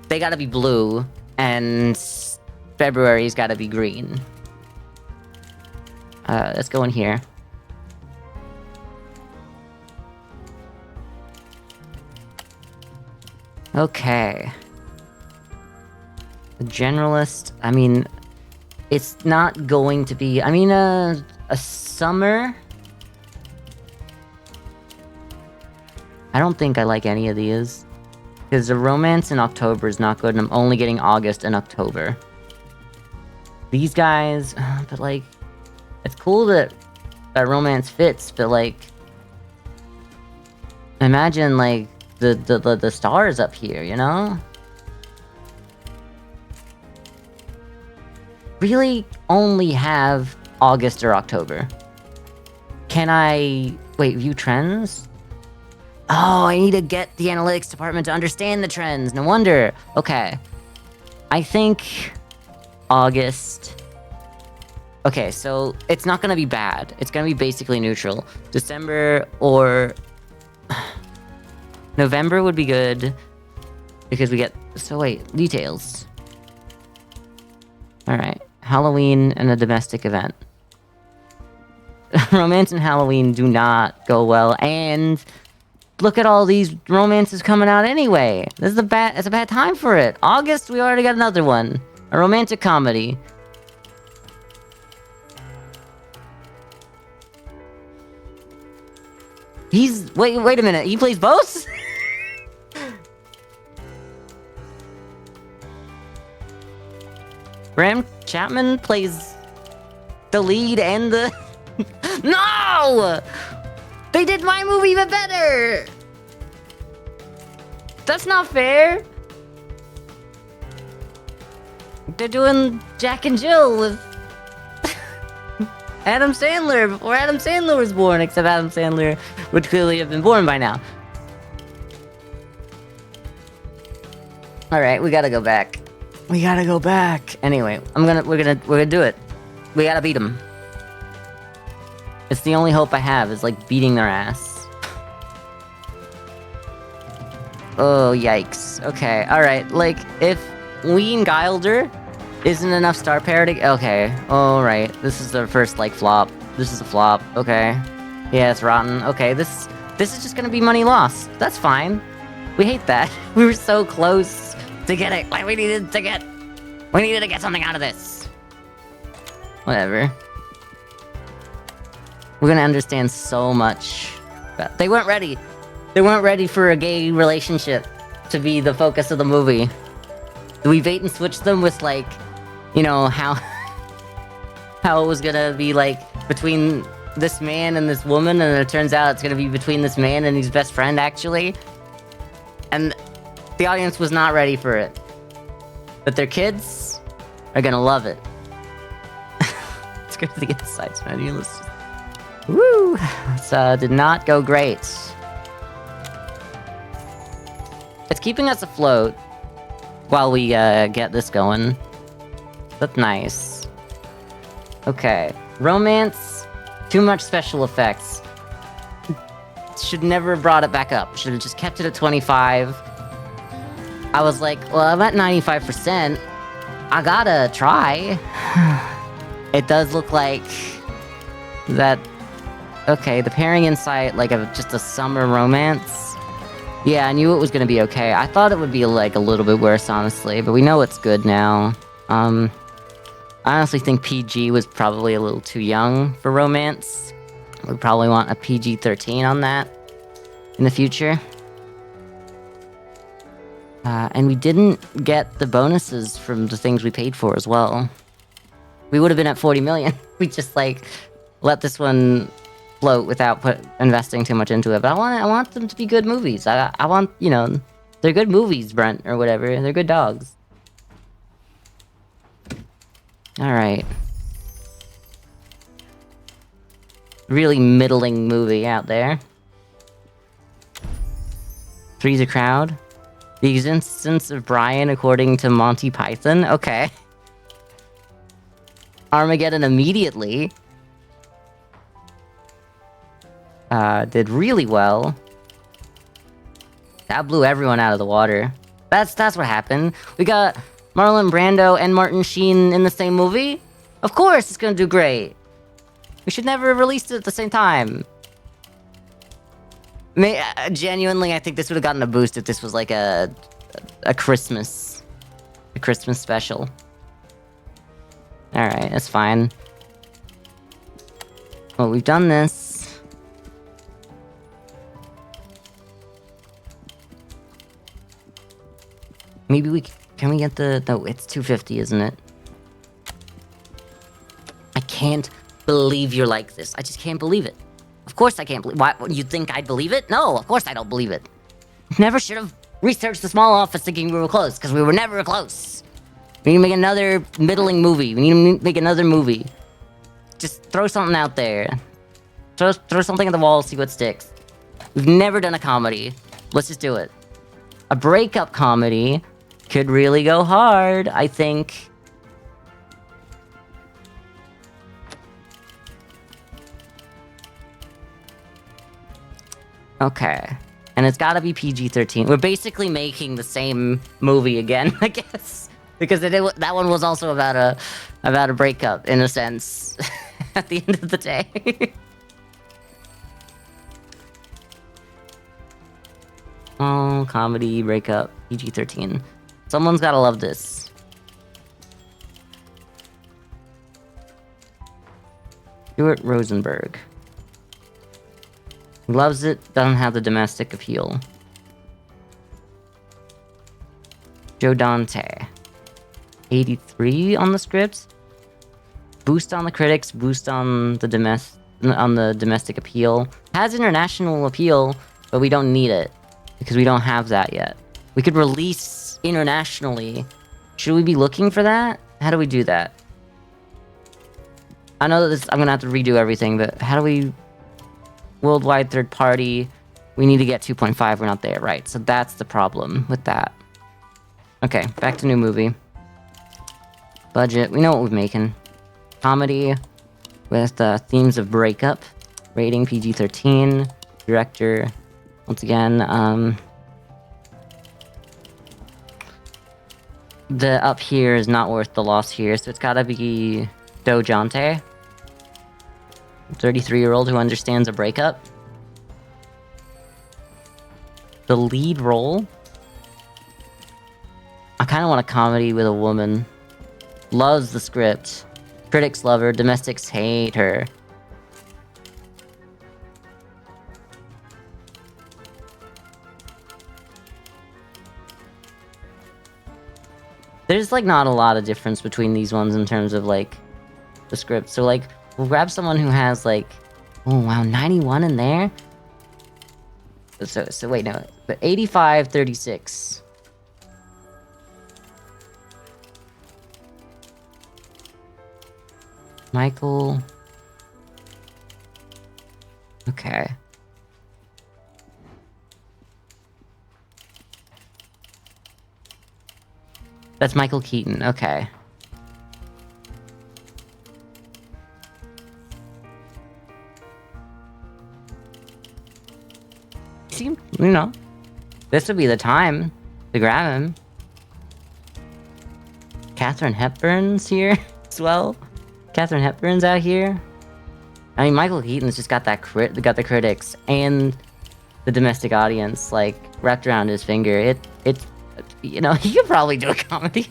Speaker 1: they gotta be blue, and February's gotta be green. Let's go in here. Okay. The generalist, I mean, it's not going to be, I mean, a summer? I don't think I like any of these. Because the romance in October is not good, and I'm only getting August and October. These guys, but like, it's cool that romance fits, but like, imagine like the stars up here, you know? Really only have August or October. Can I... Wait, view trends? Oh, I need to get the analytics department to understand the trends. No wonder. Okay. I think August. Okay, so it's not gonna be bad. It's gonna be basically neutral. December or November would be good because we get... So wait, details. Alright. Halloween and a domestic event. Romance and Halloween do not go well, and look at all these romances coming out anyway. It's a bad time for it. August, we already got another one. A romantic comedy. Wait a minute, he plays both? Graham Chapman plays the lead and the... No! They did my movie even better! That's not fair! They're doing Jack and Jill with Adam Sandler before Adam Sandler was born, except Adam Sandler would clearly have been born by now. Alright, we gotta go back. We gotta go back. Anyway, we're gonna do it. We gotta beat them. It's the only hope I have, is like beating their ass. Oh, yikes. Okay, alright, like, if Ween Gilder isn't enough star parity... Okay, alright, this is the first, like, flop. This is a flop, okay. Yeah, it's rotten. Okay, this is just gonna be money lost. That's fine. We hate that. We were so close to get it. Like, we needed to get something out of this. Whatever. We're gonna understand so much. But they weren't ready. They weren't ready for a gay relationship to be the focus of the movie. We bait and switched them with, like, you know, how it was gonna be, like, between this man and this woman, and it turns out it's gonna be between this man and his best friend, actually. And the audience was not ready for it. But their kids are gonna love it. Let's go to the insights menu. Let's just... Woo! It did not go great. It's keeping us afloat while we get this going. That's nice. Okay. Romance. Too much special effects. Should never have brought it back up. Should have just kept it at 25. I was like, well, I'm at 95%. I gotta try. It does look like that... Okay, the pairing insight, like just a summer romance. Yeah, I knew it was gonna be okay. I thought it would be, like, a little bit worse, honestly, but we know it's good now. I honestly think PG was probably a little too young for romance. We'd probably want a PG-13 on that in the future. And we didn't get the bonuses from the things we paid for as well. We would have been at 40 million. We just, like, let this one float without investing too much into it. But I want them to be good movies. I want, you know, they're good movies, Brent, or whatever. They're good dogs. Alright. Really middling movie out there. Three's a Crowd. The Existence of Brian according to Monty Python. Okay. Armageddon immediately. Did really well. That blew everyone out of the water. That's what happened. We got Marlon Brando and Martin Sheen in the same movie? Of course it's gonna do great. We should never have released it at the same time. Genuinely, I think this would have gotten a boost if this was like a Christmas special. Alright, that's fine. Well, we've done this. Maybe can we get the... No, it's 250, isn't it? I can't believe you're like this. I just can't believe it. Of course I can't believe... Why, you think I'd believe it? No, of course I don't believe it. Never should have researched the small office thinking we were close, because we were never close. We need to make another middling movie. We need to make another movie. Just throw something out there. Throw something at the wall, see what sticks. We've never done a comedy. Let's just do it. A breakup comedy could really go hard, I think. Okay. And it's gotta be PG-13. We're basically making the same movie again, I guess. Because that one was also about a breakup, in a sense. At the end of the day. Oh, comedy, breakup, PG-13. Someone's gotta love this. Stuart Rosenberg. Loves it, doesn't have the domestic appeal. Joe Dante. 83 on the script. Boost on the critics, boost on the domestic appeal. Has international appeal, but we don't need it. Because we don't have that yet. We could release internationally. Should we be looking for that? How do we do that? I know that I'm gonna have to redo everything, but how do we... Worldwide third party. We need to get 2.5, we're not there, right. So that's the problem with that. Okay, back to new movie. Budget, we know what we're making. Comedy with themes of breakup. Rating PG-13. Director, once again, the up here is not worth the loss here, so it's gotta be Joe Dante. 33-year-old who understands a breakup. The lead role? I kinda want a comedy with a woman. Loves the script. Critics love her, domestics hate her. There's like not a lot of difference between these ones in terms of like the script. So like we'll grab someone who has like, oh wow, 91 in there. So wait, no, but 85, 36. Michael. Okay. That's Michael Keaton, okay. Seem, you know, this would be the time to grab him. Katharine Hepburn's here as well. Katharine Hepburn's out here. I mean, Michael Keaton's just got that got the critics and the domestic audience like wrapped around his finger. It's you know, he could probably do a comedy.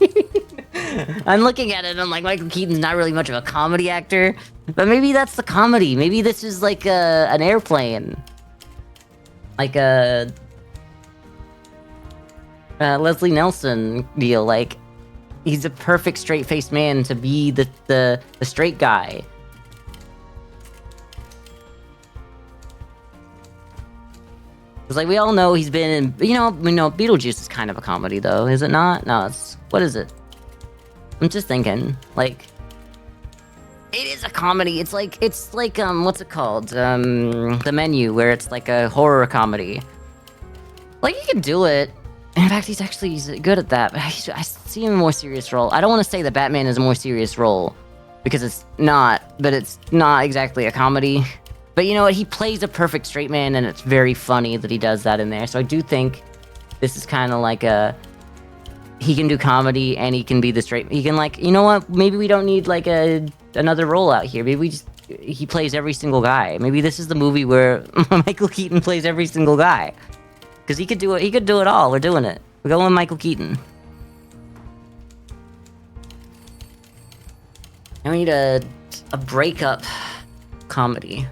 Speaker 1: I'm looking at it and I'm like, Michael Keaton's not really much of a comedy actor, but maybe that's the comedy. Maybe this is like an airplane, like a Leslie Nielsen deal. Like he's a perfect straight-faced man to be the straight guy. It's like we all know he's been in, you know, Beetlejuice is kind of a comedy though, is it not? No, it's, what is it? I'm just thinking, like, it is a comedy. It's like, what's it called? The Menu, where it's like a horror comedy. Like, he can do it. In fact, he's good at that, but I see him in a more serious role. I don't want to say that Batman is a more serious role, because it's not, but it's not exactly a comedy. But you know what? He plays a perfect straight man, and it's very funny that he does that in there. So I do think this is kind of like a... He can do comedy, and he can be the straight... He can, like, you know what? Maybe we don't need, like, another role out here. Maybe we just... He plays every single guy. Maybe this is the movie where Michael Keaton plays every single guy. Because he could do it. He could do it all. We're doing it. We're going with Michael Keaton. I need a breakup comedy.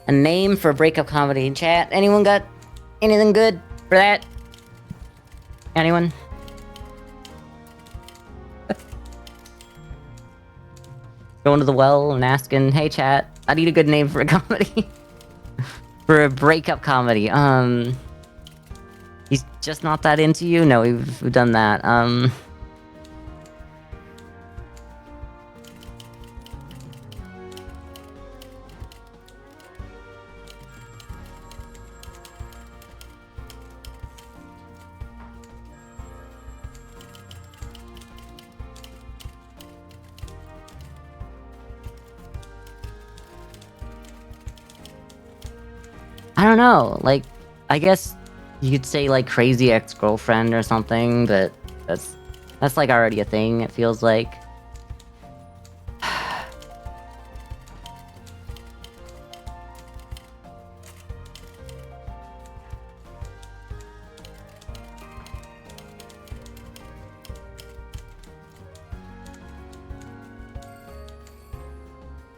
Speaker 1: A name for a breakup comedy in chat. Anyone got anything good for that? Anyone? Going to the well and asking, hey chat, I need a good name for a comedy. For a breakup comedy. He's just not that into you? No, we've done that. I don't know, like, I guess you could say, like, crazy ex-girlfriend or something, but that's like already a thing, it feels like.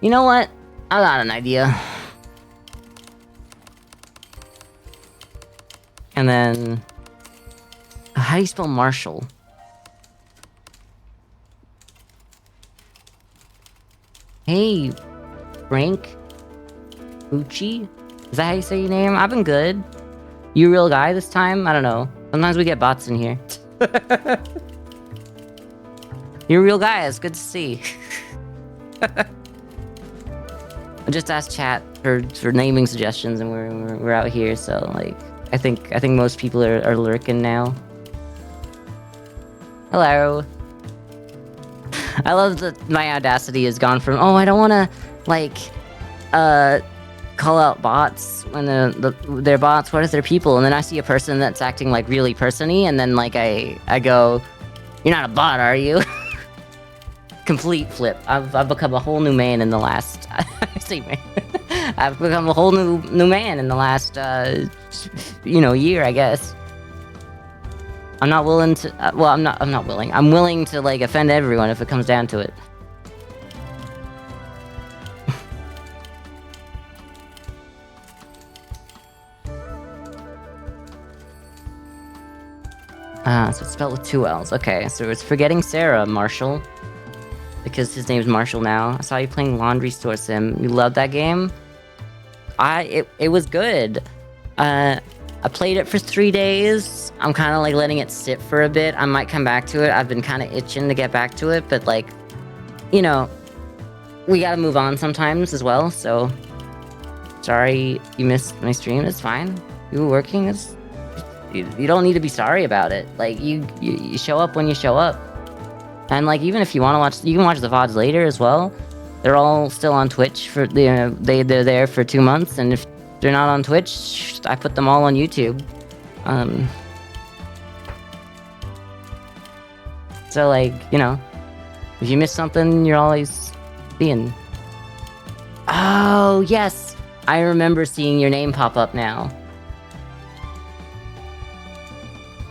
Speaker 1: You know what? I got an idea. And then... how do you spell Marshall? Hey, Frank Uchi? Is that how you say your name? I've been good. You a real guy this time? I don't know. Sometimes we get bots in here. You're a real guy, it's good to see. I just asked chat for naming suggestions and we're out here, so like... I think most people are lurking now. Hello. I love that my audacity has gone from, oh, I don't want to, like, call out bots when they're bots. What if they're people? And then I see a person that's acting, like, really person-y, and then, like, I go, you're not a bot, are you? Complete flip. I've become a whole new man in the last... I say man. I've become a whole new man in the last, you know, year, I guess. I'm not willing to... well, I'm not willing. I'm willing to, like, offend everyone if it comes down to it. So it's spelled with 2 L's. Okay, so it's Forgetting Sarah, Marshall. Because his name's Marshall now. I saw you playing Laundry Store Sim. You loved that game? It was good. I played it for 3 days. I'm kind of like letting it sit for a bit. I might come back to it. I've been kind of itching to get back to it, but like, you know, we gotta move on sometimes as well, so... Sorry you missed my stream, it's fine. You were working, you don't need to be sorry about it. Like, you show up when you show up. And like, even if you want to watch, you can watch the VODs later as well. They're all still on Twitch for, they're there for 2 months, and if they're not on Twitch, I put them all on YouTube. So like, you know, if you miss something, you're always seeing. Oh, yes! I remember seeing your name pop up now.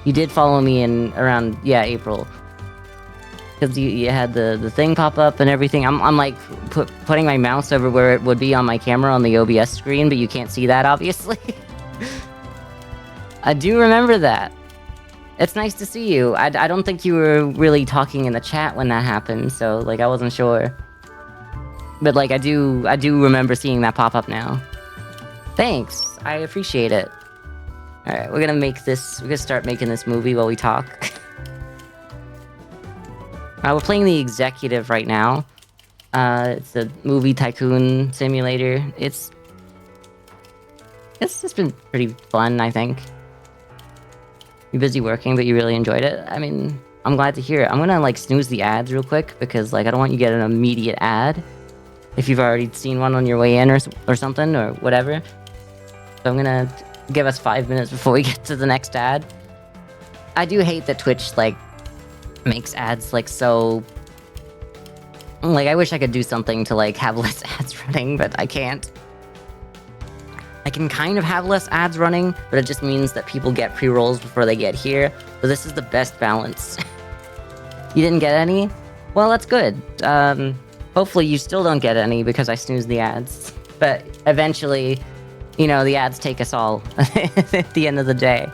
Speaker 1: You did follow me in around, yeah, April. Because you had the thing pop up and everything. I'm like putting my mouse over where it would be on my camera on the OBS screen, but you can't see that, obviously. I do remember that. It's nice to see you. I don't think you were really talking in the chat when that happened, so like I wasn't sure. But like I do remember seeing that pop up now. Thanks, I appreciate it. All right, we're gonna start making this movie while we talk. We're playing the executive right now. It's a movie Tycoon simulator. It's been pretty fun, I think. You're busy working, but you really enjoyed it. I mean, I'm glad to hear it. I'm gonna like snooze the ads real quick because like I don't want you to get an immediate ad if you've already seen one on your way in or something or whatever. So I'm gonna give us 5 minutes before we get to the next ad. I do hate that Twitch like makes ads like so... Like, I wish I could do something to like have less ads running, but I can't. I can kind of have less ads running, but it just means that people get pre-rolls before they get here. So this is the best balance. You didn't get any? Well, that's good. Hopefully you still don't get any because I snooze the ads. But eventually, you know, the ads take us all at the end of the day.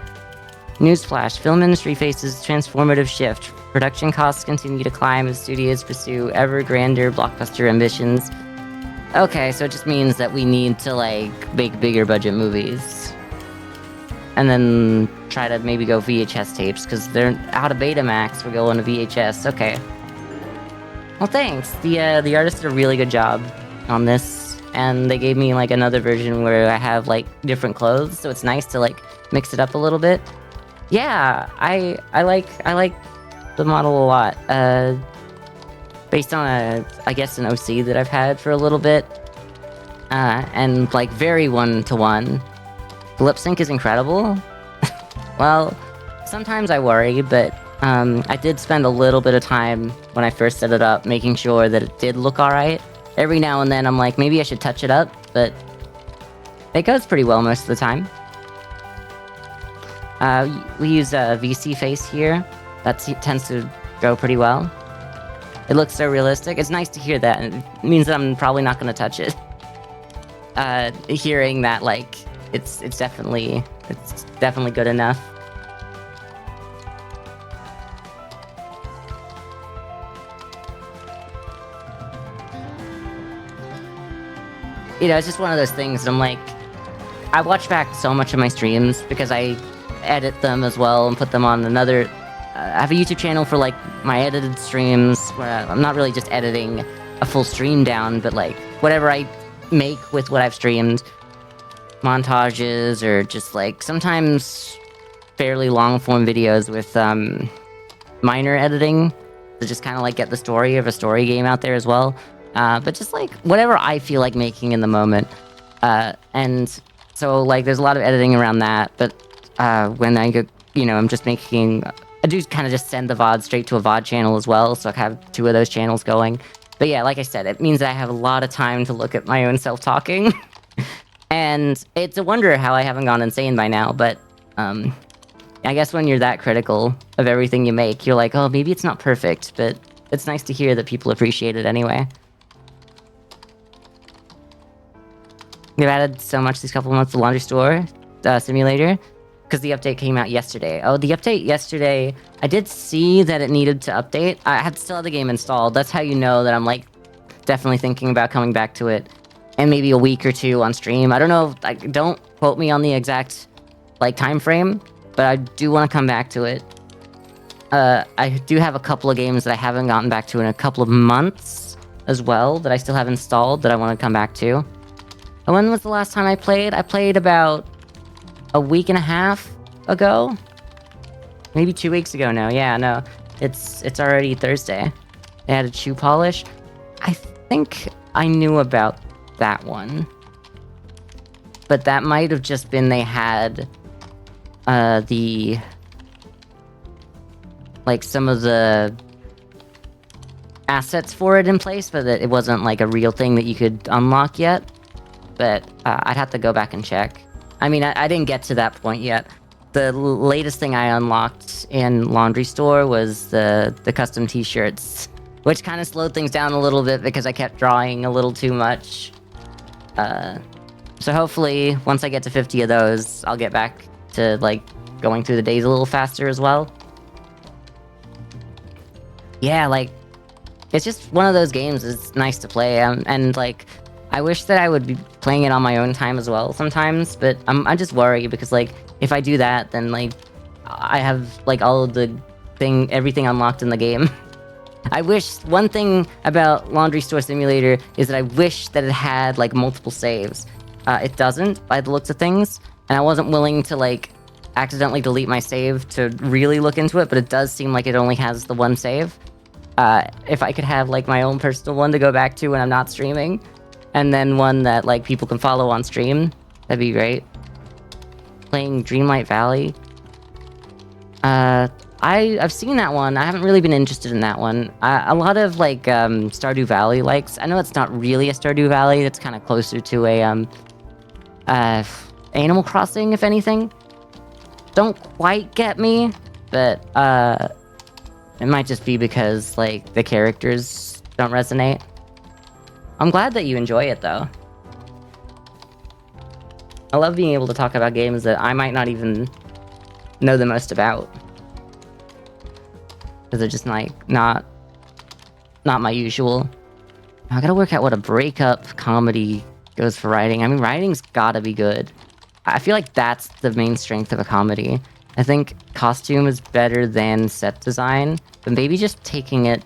Speaker 1: Newsflash, film industry faces transformative shift. Production costs continue to climb as studios pursue ever grander blockbuster ambitions. Okay, so it just means that we need to, like, make bigger budget movies. And then try to maybe go VHS tapes, because they're out of Betamax, we're going to VHS. Okay. Well, thanks. The artist did a really good job on this, and they gave me, like, another version where I have, like, different clothes, so it's nice to, like, mix it up a little bit. Yeah, I like the model a lot. Based on I guess an OC that I've had for a little bit. And like very one-to-one. The lip sync is incredible. Well, sometimes I worry, but I did spend a little bit of time when I first set it up making sure that it did look alright. Every now and then I'm like, maybe I should touch it up, but it goes pretty well most of the time. We use a VC face here. That tends to go pretty well. It looks so realistic. It's nice to hear that. It means that I'm probably not going to touch it. Hearing that, like, it's definitely good enough. You know, it's just one of those things that I'm like, I watch back so much of my streams because I edit them as well and put them on another... I have a YouTube channel for, like, my edited streams, where I'm not really just editing a full stream down, but, like, whatever I make with what I've streamed. Montages, or just, like, sometimes fairly long-form videos with, minor editing, to just kind of, like, get the story of a story game out there as well. But just, like, whatever I feel like making in the moment. And so, like, there's a lot of editing around that, but, when I go, you know, I'm just making... I do kind of just send the VOD straight to a VOD channel as well, so I have 2 of those channels going. But yeah, like I said, it means that I have a lot of time to look at my own self-talking. And it's a wonder how I haven't gone insane by now, but I guess when you're that critical of everything you make, you're like, oh, maybe it's not perfect, but it's nice to hear that people appreciate it anyway. We've added so much these couple months to Laundry Store Simulator. because the update came out yesterday. Oh, the update yesterday, I did see that it needed to update. I had still had the game installed. That's how you know that I'm, like, definitely thinking about coming back to it. And maybe a week or two on stream. I don't know, like, don't quote me on the exact, like, time frame, but I do want to come back to it. I do have a couple of games that I haven't gotten back to in a couple of months as well, that I still have installed that I want to come back to. And when was the last time I played? I played about a week and a half ago? Maybe 2 weeks ago now. Yeah, no. It's already Thursday. They added shoe polish. I think I knew about that one. But that might have just been they had the... like, some of the assets for it in place, but that it wasn't, like, a real thing that you could unlock yet. But I'd have to go back and check. I mean, I didn't get to that point yet. The latest thing I unlocked in Laundry Store was the custom t-shirts, which kind of slowed things down a little bit because I kept drawing a little too much. So hopefully, once I get to 50 of those, I'll get back to, like, going through the days a little faster as well. Yeah, like, it's just one of those games that's nice to play, and, like, I wish that I would be playing it on my own time as well sometimes, but I just worry because, like, if I do that, then, like, I have, like, all of the everything unlocked in the game. I wish, one thing about Laundry Store Simulator is that I wish that it had, like, multiple saves. It doesn't, by the looks of things, and I wasn't willing to, like, accidentally delete my save to really look into it, but it does seem like it only has the one save. If I could have, like, my own personal one to go back to when I'm not streaming, and then one that, like, people can follow on stream, that'd be great. Playing Dreamlight Valley. I've seen that one. I haven't really been interested in that one. A lot of, like, Stardew Valley likes. I know it's not really a Stardew Valley. It's kind of closer to a, Animal Crossing, if anything. Don't quite get me, but, it might just be because, like, the characters don't resonate. I'm glad that you enjoy it, though. I love being able to talk about games that I might not even know the most about. Because they're just, like, not my usual. I gotta work out what a breakup comedy goes for writing. I mean, writing's gotta be good. I feel like that's the main strength of a comedy. I think costume is better than set design, but maybe just taking it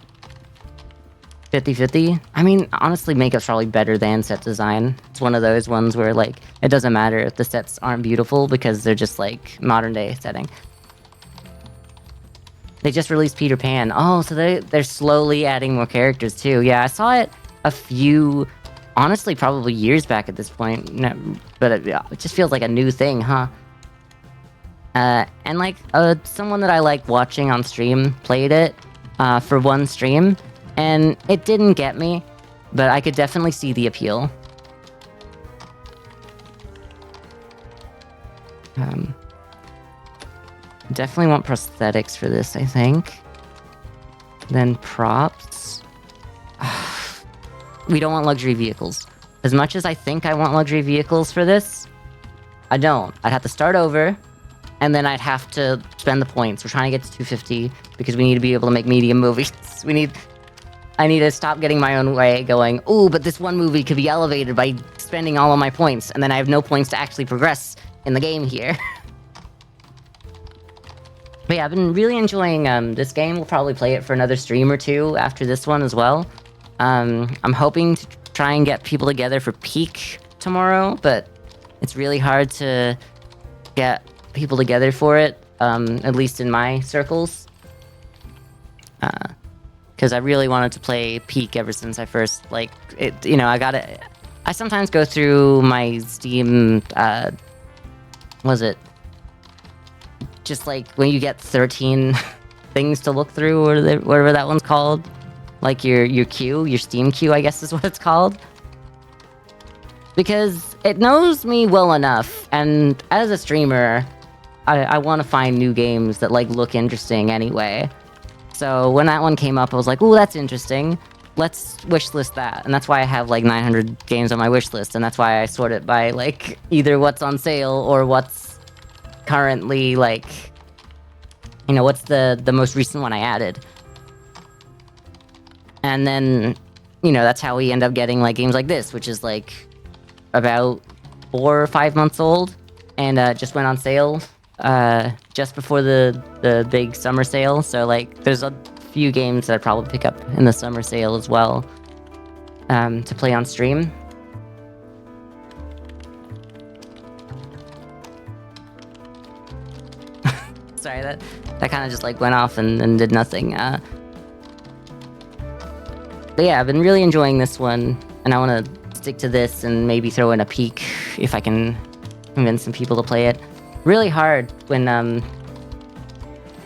Speaker 1: 50-50. I mean, honestly, makeup's probably better than set design. It's one of those ones where, like, it doesn't matter if the sets aren't beautiful because they're just, like, modern day setting. They just released Peter Pan. Oh, so they're slowly adding more characters too. Yeah, I saw it a few, honestly, probably years back at this point. No, but it just feels like a new thing, huh? And, like, someone that I like watching on stream played it for one stream, and it didn't get me, but I could definitely see the appeal. Definitely want prosthetics for this, I think. Then props. We don't want luxury vehicles. As much as I think I want luxury vehicles for this, I don't. I'd have to start over, and then I'd have to spend the points. We're trying to get to 250 because we need to be able to make medium movies. I need to stop getting my own way going, ooh, but this one movie could be elevated by spending all of my points, and then I have no points to actually progress in the game here. But yeah, I've been really enjoying this game. We'll probably play it for another stream or two after this one as well. I'm hoping to try and get people together for Peak tomorrow, but it's really hard to get people together for it, at least in my circles. Because I really wanted to play Peak ever since I first, like, it, you know, I sometimes go through my Steam, just like when you get 13 things to look through, or whatever that one's called. Like your queue, your Steam queue, I guess is what it's called. Because it knows me well enough, and as a streamer, I want to find new games that, like, look interesting anyway. So when that one came up, I was like, ooh, that's interesting. Let's wishlist that. And that's why I have, like, 900 games on my wishlist, and that's why I sort it by, like, either what's on sale or what's currently, like, you know, what's the most recent one I added? And then, you know, that's how we end up getting, like, games like this, which is, like, about 4 or 5 months old, and just went on sale just before the big summer sale. So, like, there's a few games that I'd probably pick up in the summer sale as well to play on stream. Sorry, that kind of just, like, went off and did nothing. But yeah, I've been really enjoying this one, and I want to stick to this and maybe throw in a peek if I can convince some people to play it. Really hard when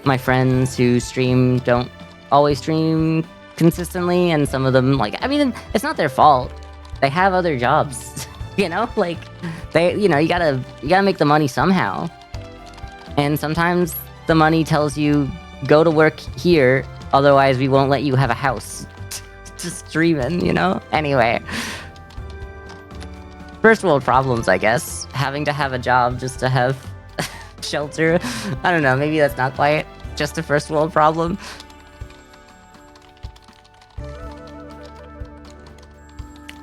Speaker 1: my friends who stream don't always stream consistently, and some of them, like, I mean, it's not their fault. They have other jobs, you know? Like, they, you know, you gotta make the money somehow. And sometimes the money tells you, go to work here, otherwise we won't let you have a house to stream in, you know? Anyway. First world problems, I guess. Having to have a job just to have shelter. I don't know, maybe that's not quite just a first world problem.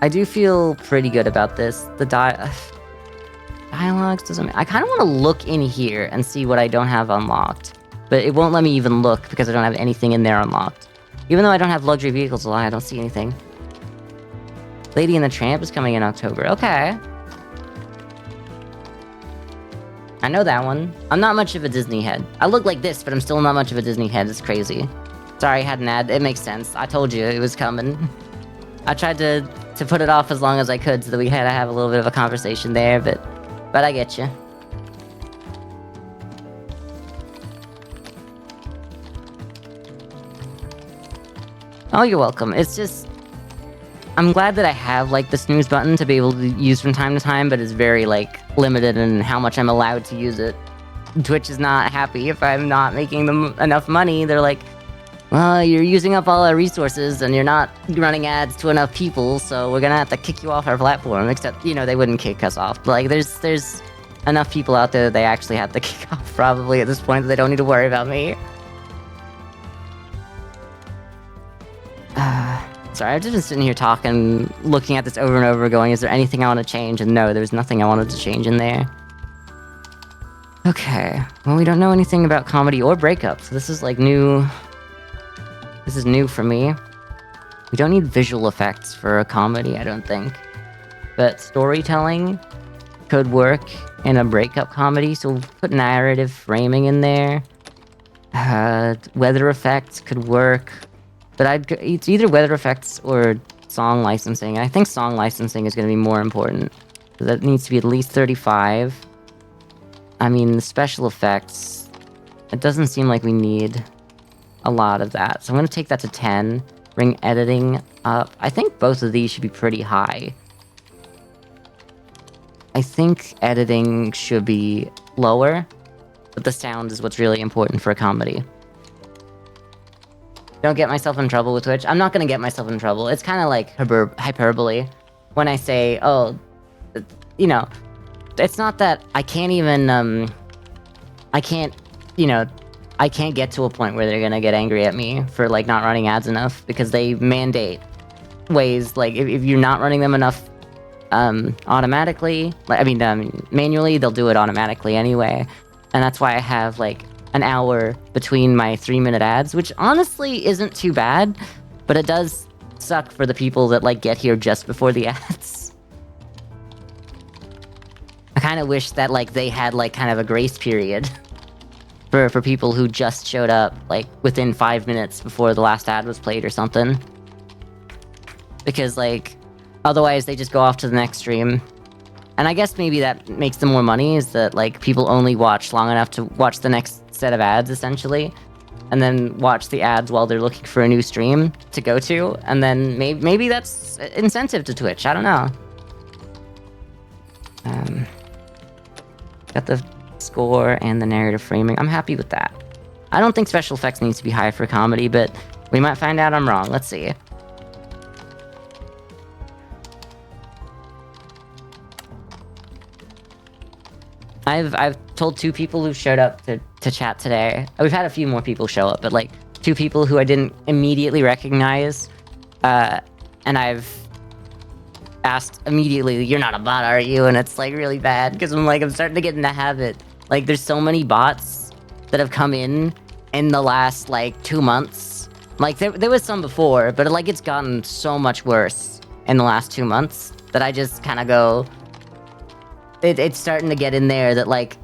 Speaker 1: I do feel pretty good about this. The dialogues doesn't... I kind of want to look in here and see what I don't have unlocked. But it won't let me even look because I don't have anything in there unlocked. Even though I don't have luxury vehicles a lot, I don't see anything. Lady and the Tramp is coming in October. Okay. I know that one. I'm not much of a Disney head. I look like this, but I'm still not much of a Disney head. It's crazy. Sorry, I had an ad. It makes sense. I told you it was coming. I tried to put it off as long as I could so that we had to have a little bit of a conversation there, but I get you. Oh, you're welcome. It's just... I'm glad that I have, like, the snooze button to be able to use from time to time, but it's very, like, limited in how much I'm allowed to use it. Twitch is not happy if I'm not making them enough money. They're like, well, you're using up all our resources and you're not running ads to enough people, so we're gonna have to kick you off our platform. Except, you know, they wouldn't kick us off. But, like, there's enough people out there that they actually have to kick off probably at this point that they don't need to worry about me. Sorry, I've just been sitting here talking, looking at this over and over, going, is there anything I want to change? And no, there's nothing I wanted to change in there. Okay, well, we don't know anything about comedy or breakup, so this is, like, new... This is new for me. We don't need visual effects for a comedy, I don't think. But storytelling could work in a breakup comedy, so we'll put narrative framing in there. Weather effects could work. But it's either weather effects or song licensing. I think song licensing is going to be more important. So that needs to be at least 35. I mean, the special effects... It doesn't seem like we need a lot of that. So I'm going to take that to 10. Bring editing up. I think both of these should be pretty high. I think editing should be lower. But the sound is what's really important for a comedy. Don't get myself in trouble with Twitch. I'm not gonna get myself in trouble. It's kind of like hyperbole when I say, oh, you know, it's not that I can't even, I can't get to a point where they're gonna get angry at me for, like, not running ads enough, because they mandate ways, like, if you're not running them enough, automatically, like, I mean, manually, they'll do it automatically anyway, and that's why I have, like, an hour between my 3-minute ads, which honestly isn't too bad, but it does suck for the people that, like, get here just before the ads. I kind of wish that, like, they had, like, kind of a grace period for people who just showed up, like, within 5 minutes before the last ad was played or something. Because, like, otherwise they just go off to the next stream. And I guess maybe that makes them more money, is that, like, people only watch long enough to watch the next set of ads, essentially, and then watch the ads while they're looking for a new stream to go to, and then maybe that's incentive to Twitch, I don't know. Got the score and the narrative framing. I'm happy with that. I don't think special effects needs to be high for comedy, but we might find out I'm wrong. Let's see. I've told 2 people who showed up to chat today. We've had a few more people show up, but like 2 people who I didn't immediately recognize, and I've asked immediately, "You're not a bot, are you?" And it's like really bad because I'm starting to get in the habit. Like there's so many bots that have come in the last like 2 months. Like there was some before, but like it's gotten so much worse in the last 2 months that I just kind of go. It's starting to get in there that, like,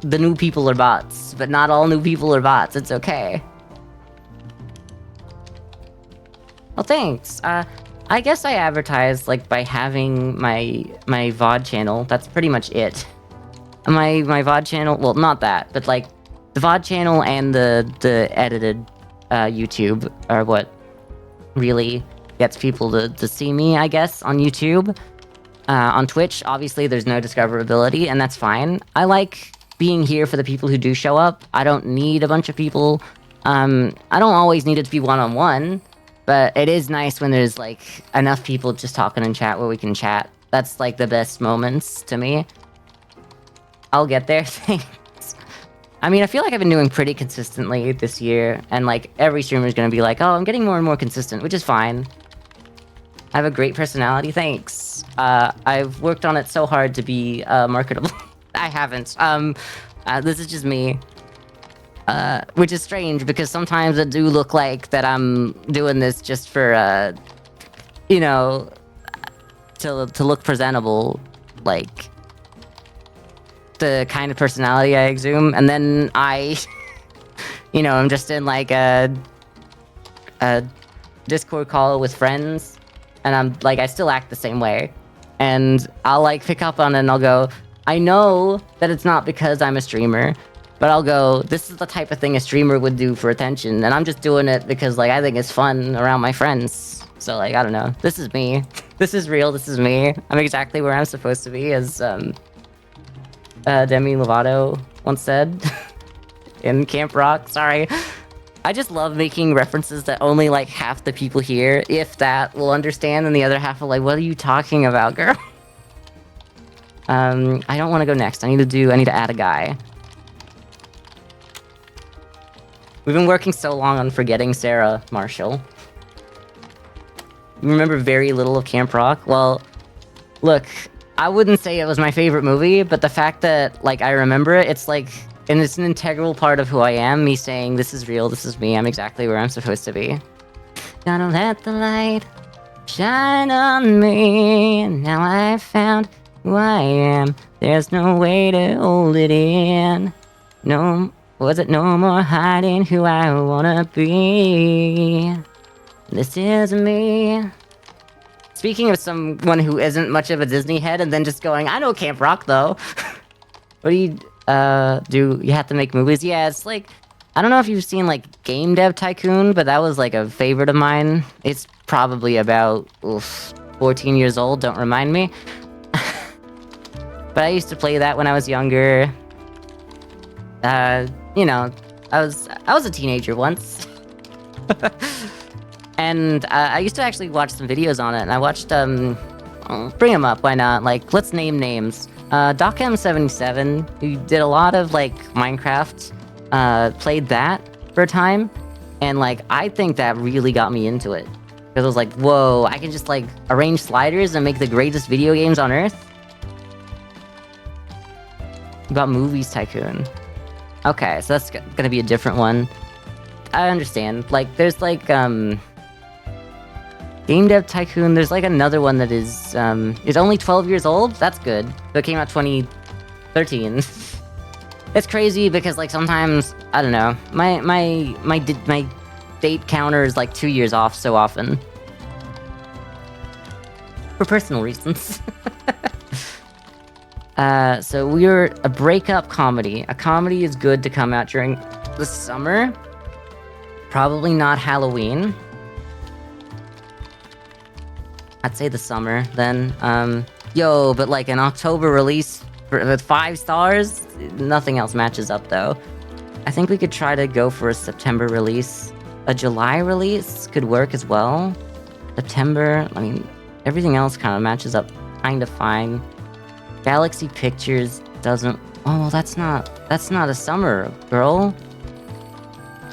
Speaker 1: the new people are bots, but not all new people are bots. It's okay. Well, thanks. I guess I advertise, like, by having my VOD channel. That's pretty much it. My VOD channel, well, not that, but, like, the VOD channel and the edited YouTube are what really gets people to see me, I guess, on YouTube. On Twitch, obviously, there's no discoverability, and that's fine. I like being here for the people who do show up. I don't need a bunch of people. I don't always need it to be one-on-one, but it is nice when there's, like, enough people just talking in chat where we can chat. That's, like, the best moments to me. I'll get there, thanks. I mean, I feel like I've been doing pretty consistently this year, and, like, every streamer's gonna be like, oh, I'm getting more and more consistent, which is fine. I have a great personality, thanks. I've worked on it so hard to be marketable. I haven't. This is just me. Which is strange because sometimes it do look like that I'm doing this just for, you know, to look presentable, like the kind of personality I exude, and then I, you know, I'm just in like a Discord call with friends. And I'm, like, I still act the same way. And I'll, like, pick up on it and I'll go, I know that it's not because I'm a streamer, but I'll go, this is the type of thing a streamer would do for attention. And I'm just doing it because, like, I think it's fun around my friends. So, like, I don't know. This is me. This is real. This is me. I'm exactly where I'm supposed to be, as, Demi Lovato once said. In Camp Rock. Sorry. I just love making references that only, like, half the people here, if that, will understand, and the other half are like, what are you talking about, girl? I don't want to go next. I need to add a guy. We've been working so long on forgetting Sarah Marshall. You remember very little of Camp Rock? Well, look, I wouldn't say it was my favorite movie, but the fact that, like, I remember it, it's like... And it's an integral part of who I am, me saying, this is real, this is me, I'm exactly where I'm supposed to be. Gotta let the light shine on me, and now I've found who I am. There's no way to hold it in. No more hiding who I wanna be. This is me. Speaking of someone who isn't much of a Disney head, and then just going, I know Camp Rock, though. What do you... do you have to make movies? Yeah, it's like, I don't know if you've seen, like, Game Dev Tycoon, but that was, like, a favorite of mine. It's probably about, 14 years old, don't remind me. But I used to play that when I was younger. You know, I was a teenager once. And, I used to actually watch some videos on it, and I watched, I'll bring them up, why not? Like, let's name names. DocM77, who did a lot of, like, Minecraft, played that for a time, and, like, I think that really got me into it. Because I was like, whoa, I can just, like, arrange sliders and make the greatest video games on Earth? About Movies Tycoon. Okay, so that's gonna be a different one. I understand. Like, there's, like, Game Dev Tycoon, there's like another one that is only 12 years old? That's good. But it came out 2013. It's crazy because, like, sometimes, I don't know, my date counter is like 2 years off so often. For personal reasons. So we're a breakup comedy. A comedy is good to come out during the summer. Probably not Halloween. I'd say the summer, then. Yo, but like an October release with 5 stars? Nothing else matches up, though. I think we could try to go for a September release. A July release could work as well. September, I mean, everything else kind of matches up kind of fine. Galaxy Pictures doesn't Oh, well, that's not a summer, girl.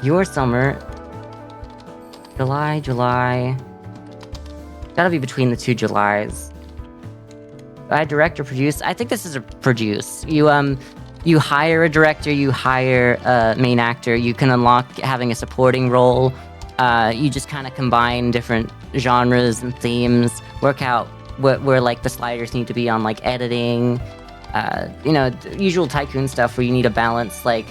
Speaker 1: Your summer. July. Gotta be between the 2 Julys. I direct or produce? I think this is a produce. You hire a director, you hire a main actor, you can unlock having a supporting role. You just kind of combine different genres and themes, work out where like the sliders need to be on like editing, you know, the usual Tycoon stuff where you need to balance like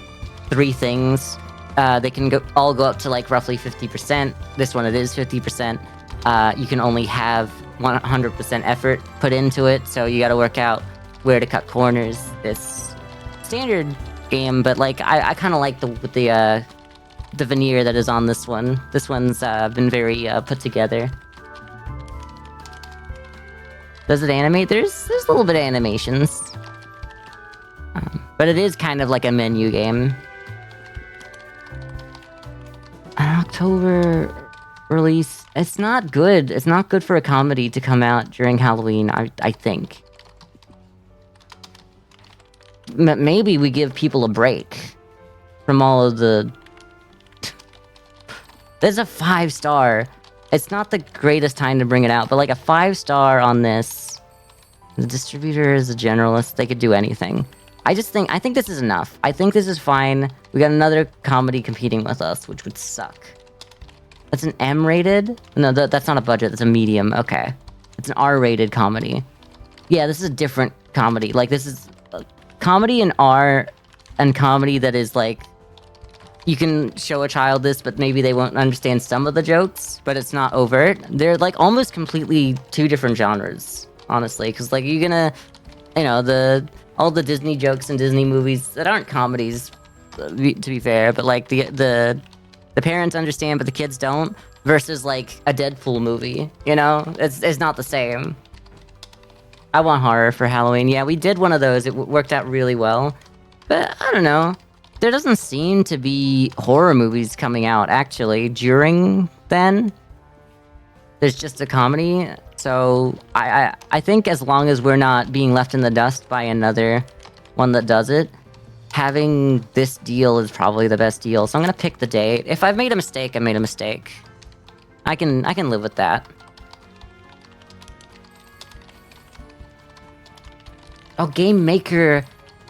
Speaker 1: 3 things. They can all go up to like roughly 50%. This one it is 50%. You can only have 100% effort put into it, so you got to work out where to cut corners. This standard game, but like I kind of like the veneer that is on this one. This one's been very put together. Does it animate? There's a little bit of animations, but it is kind of like a menu game. October release. It's not good. It's not good for a comedy to come out during Halloween, I think. Maybe we give people a break from all of the... There's a 5-star. It's not the greatest time to bring it out, but like a 5-star on this. The distributor is a generalist. They could do anything. I think this is enough. I think this is fine. We got another comedy competing with us, which would suck. That's an M-rated? No, that's not a budget. That's a medium. Okay. It's an R-rated comedy. Yeah, this is a different comedy. Like, this is comedy in R and comedy that is, like... You can show a child this, but maybe they won't understand some of the jokes, but it's not overt. They're, like, almost completely 2 different genres, honestly. Because, like, you're gonna... You know, all the Disney jokes and Disney movies that aren't comedies, to be fair, but, like, the parents understand, but the kids don't, versus, like, a Deadpool movie, you know? It's not the same. I want horror for Halloween. Yeah, we did one of those. It worked out really well. But, I don't know. There doesn't seem to be horror movies coming out, actually, during then. There's just a comedy. So, I think as long as we're not being left in the dust by another one that does it, having this deal is probably the best deal. So I'm gonna pick the date. If I've made a mistake, I made a mistake. I can live with that. Oh, Game Maker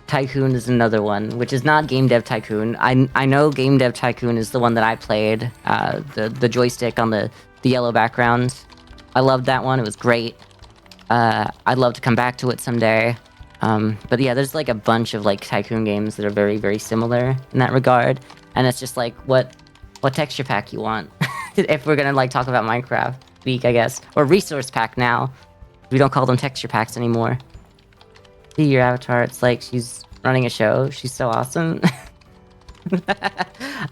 Speaker 1: Tycoon is another one, which is not Game Dev Tycoon. I know Game Dev Tycoon is the one that I played. The joystick on the yellow background. I loved that one. It was great. I'd love to come back to it someday. But yeah, there's like a bunch of like Tycoon games that are very, very similar in that regard. And it's just like, what texture pack you want? If we're gonna like talk about Minecraft week, I guess. Or resource pack now. We don't call them texture packs anymore. See your avatar, it's like she's running a show. She's so awesome.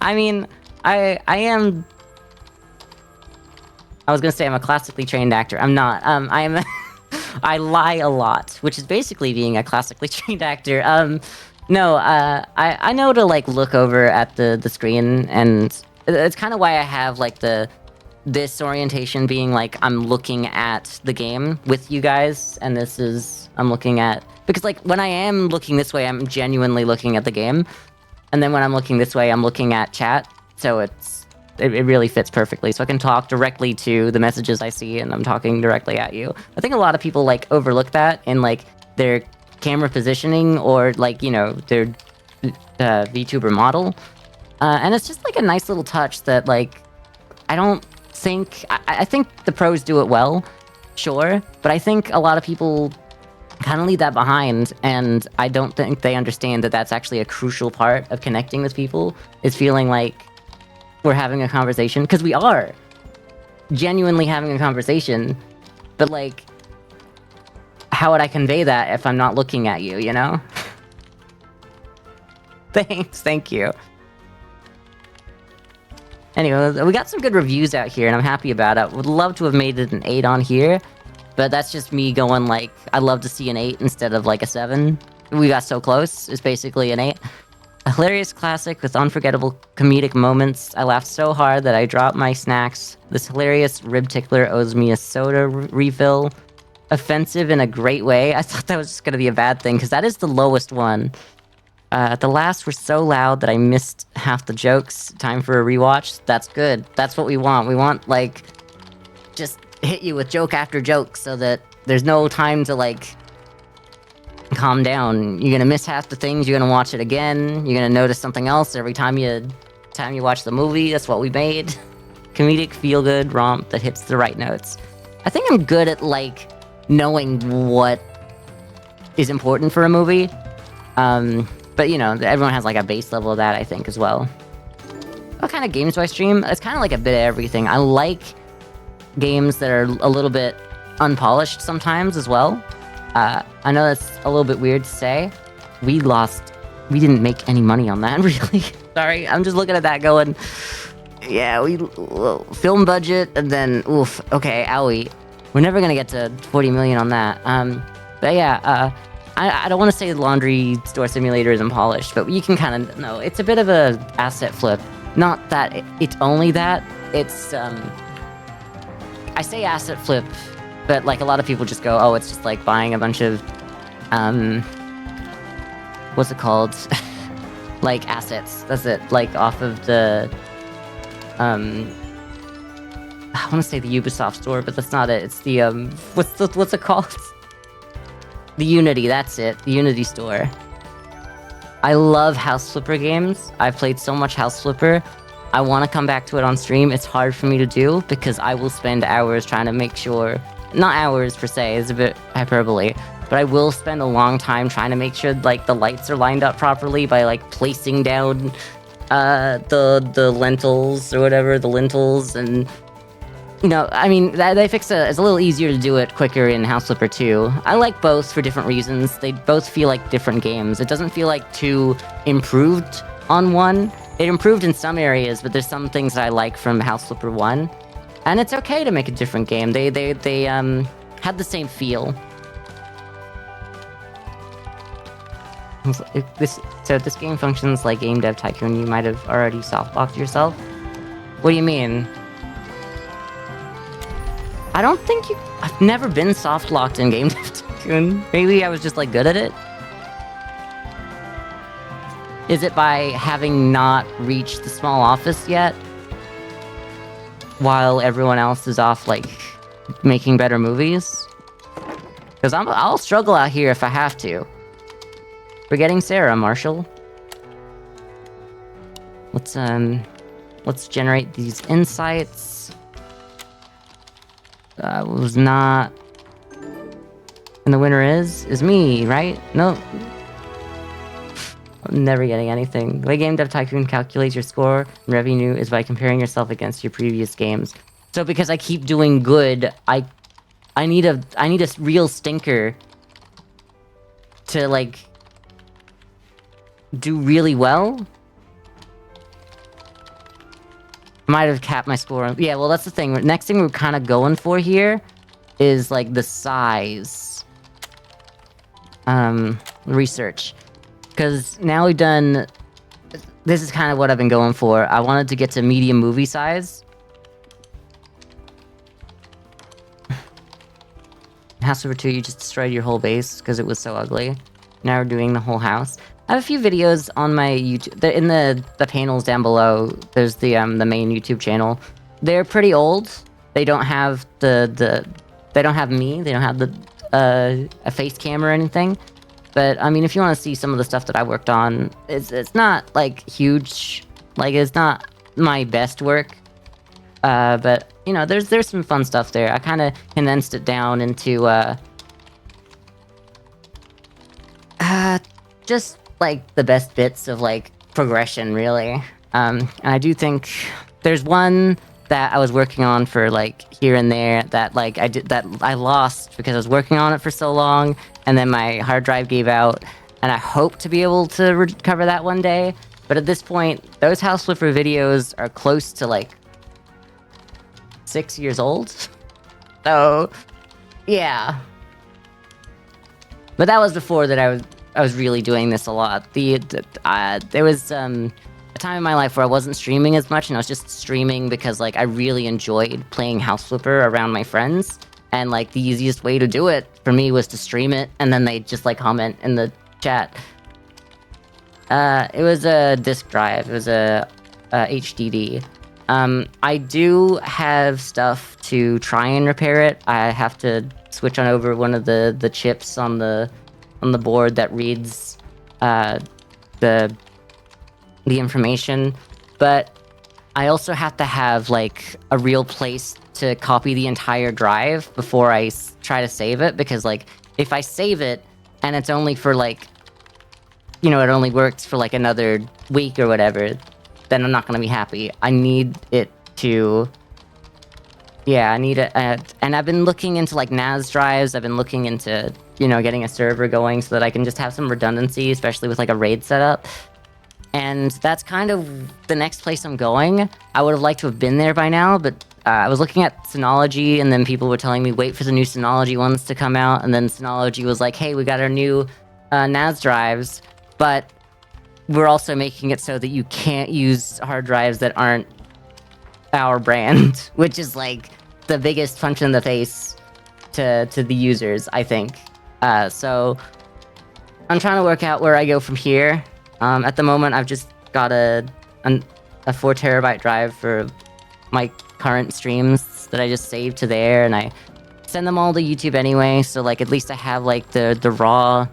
Speaker 1: I mean, I was gonna say I'm a classically trained actor. I'm not. I lie a lot, which is basically being a classically trained actor. No, I know to like look over at the screen, and it's kind of why I have like this orientation being like I'm looking at the game with you guys, and this is I'm looking at, because like when I am looking this way, I'm genuinely looking at the game, and then when I'm looking this way, I'm looking at chat. So it really fits perfectly. So I can talk directly to the messages I see, and I'm talking directly at you. I think a lot of people like overlook that in like their camera positioning or like, you know, their VTuber model. And it's just like a nice little touch that like, I think the pros do it well, sure. But I think a lot of people kind of leave that behind, and I don't think they understand that that's actually a crucial part of connecting with people, is feeling like we're having a conversation, because we are genuinely having a conversation, but like, how would I convey that if I'm not looking at you, you know? Thank you. Anyway, we got some good reviews out here, and I'm happy about it. Would love to have made it an 8 on here, but that's just me going like, I'd love to see an 8 instead of like a 7. We got so close, it's basically an 8. A hilarious classic with unforgettable comedic moments. I laughed so hard that I dropped my snacks. This hilarious rib tickler owes me a soda refill. Offensive in a great way. I thought that was just gonna be a bad thing, because that is the lowest one. The last were so loud that I missed half the jokes. Time for a rewatch. That's good. That's what we want. We want, like, just hit you with joke after joke so that there's no time to, like, calm down. You're gonna miss half the things, you're gonna watch it again, you're gonna notice something else every time you watch the movie. That's what we made. Comedic, feel-good romp that hits the right notes. I think I'm good at, like, knowing what is important for a movie. But, you know, everyone has, like, a base level of that, I think, as well. What kind of games do I stream? It's kind of like a bit of everything. I like games that are a little bit unpolished sometimes as well. I know that's a little bit weird to say. We didn't make any money on that, really. Sorry, I'm just looking at that going, yeah, film budget, and then, oof, okay, owie. We're never gonna get to 40 million on that. But yeah, I don't want to say Laundry Store Simulator is unpolished, but you can kind of know. It's a bit of a asset flip. Not that it's only that. It's, I say asset flip, but, like, a lot of people just go, oh, it's just, like, buying a bunch of, what's it called? Like, assets. That's it. Like, off of the, I want to say the Ubisoft store, but that's not it. It's the, what's it called? The Unity, that's it. The Unity store. I love House Flipper games. I've played so much House Flipper. I want to come back to it on stream. It's hard for me to do because I will spend hours trying to make sure... Not hours, per se, it's a bit hyperbole. But I will spend a long time trying to make sure, like, the lights are lined up properly by, like, placing down the lentils or whatever, the lintels, and... You know, I mean, they fixed it. It's a little easier to do it quicker in House Flipper 2. I like both for different reasons. They both feel like different games. It doesn't feel like 2 improved on 1. It improved in some areas, but there's some things that I like from House Flipper 1. And it's okay to make a different game. They had the same feel. So if this game functions like Game Dev Tycoon, you might have already softlocked yourself? What do you mean? I don't think I've never been soft-locked in Game Dev Tycoon. Maybe I was just, like, good at it? Is it by having not reached the small office yet? While everyone else is off, like, making better movies? Because I'll struggle out here if I have to. Forgetting Sarah, Marshall. Let's generate these insights. Was not... And the winner is me, right? No. I'm never getting anything. The way Game Dev Tycoon calculates your score and revenue is by comparing yourself against your previous games. So because I keep doing good, I need a real stinker to, like, do really well. Might have capped my score. Yeah, well, that's the thing. Next thing we're kind of going for here is, like, the size. Research. Because now we've done... This is kind of what I've been going for. I wanted to get to medium movie size. House Flipper 2, you just destroyed your whole base because it was so ugly. Now we're doing the whole house. I have a few videos on my YouTube. In the panels down below, there's the main YouTube channel. They're pretty old. They don't have they don't have me. They don't have a face cam or anything. But I mean, if you want to see some of the stuff that I worked on, it's not like huge. Like, it's not my best work. But you know, there's some fun stuff there. I kind of condensed it down into just like the best bits of, like, progression, really. And I do think there's one that I was working on for, like, here and there that, like, I lost because I was working on it for so long, and then my hard drive gave out, and I hope to be able to recover that one day. But at this point, those House Flipper videos are close to, like, 6 years old. So, yeah. But that was before that I was really doing this a lot. There was a time in my life where I wasn't streaming as much, and I was just streaming because, like, I really enjoyed playing House Flipper around my friends, and, like, the easiest way to do it for me was to stream it, and then they just, like, comment in the chat. It was a disk drive. It was a HDD. I do have stuff to try and repair it. I have to switch on over one of the chips on the board that reads the information, but I also have to have like a real place to copy the entire drive before I try to save it, because like if I save it and it's only for like, you know, it only works for like another week or whatever, then I'm not gonna be happy. I need it to... Yeah, I need it, and I've been looking into like NAS drives. I've been looking into, you know, getting a server going so that I can just have some redundancy, especially with like a RAID setup. And that's kind of the next place I'm going. I would have liked to have been there by now, but I was looking at Synology, and then people were telling me wait for the new Synology ones to come out, and then Synology was like, hey, we got our new NAS drives, but we're also making it so that you can't use hard drives that aren't our brand, which is like the biggest punch in the face to the users, I think. So I'm trying to work out where I go from here. At the moment, I've just got a 4 terabyte drive for my current streams that I just saved to there, and I send them all to YouTube anyway, so like at least I have like the raw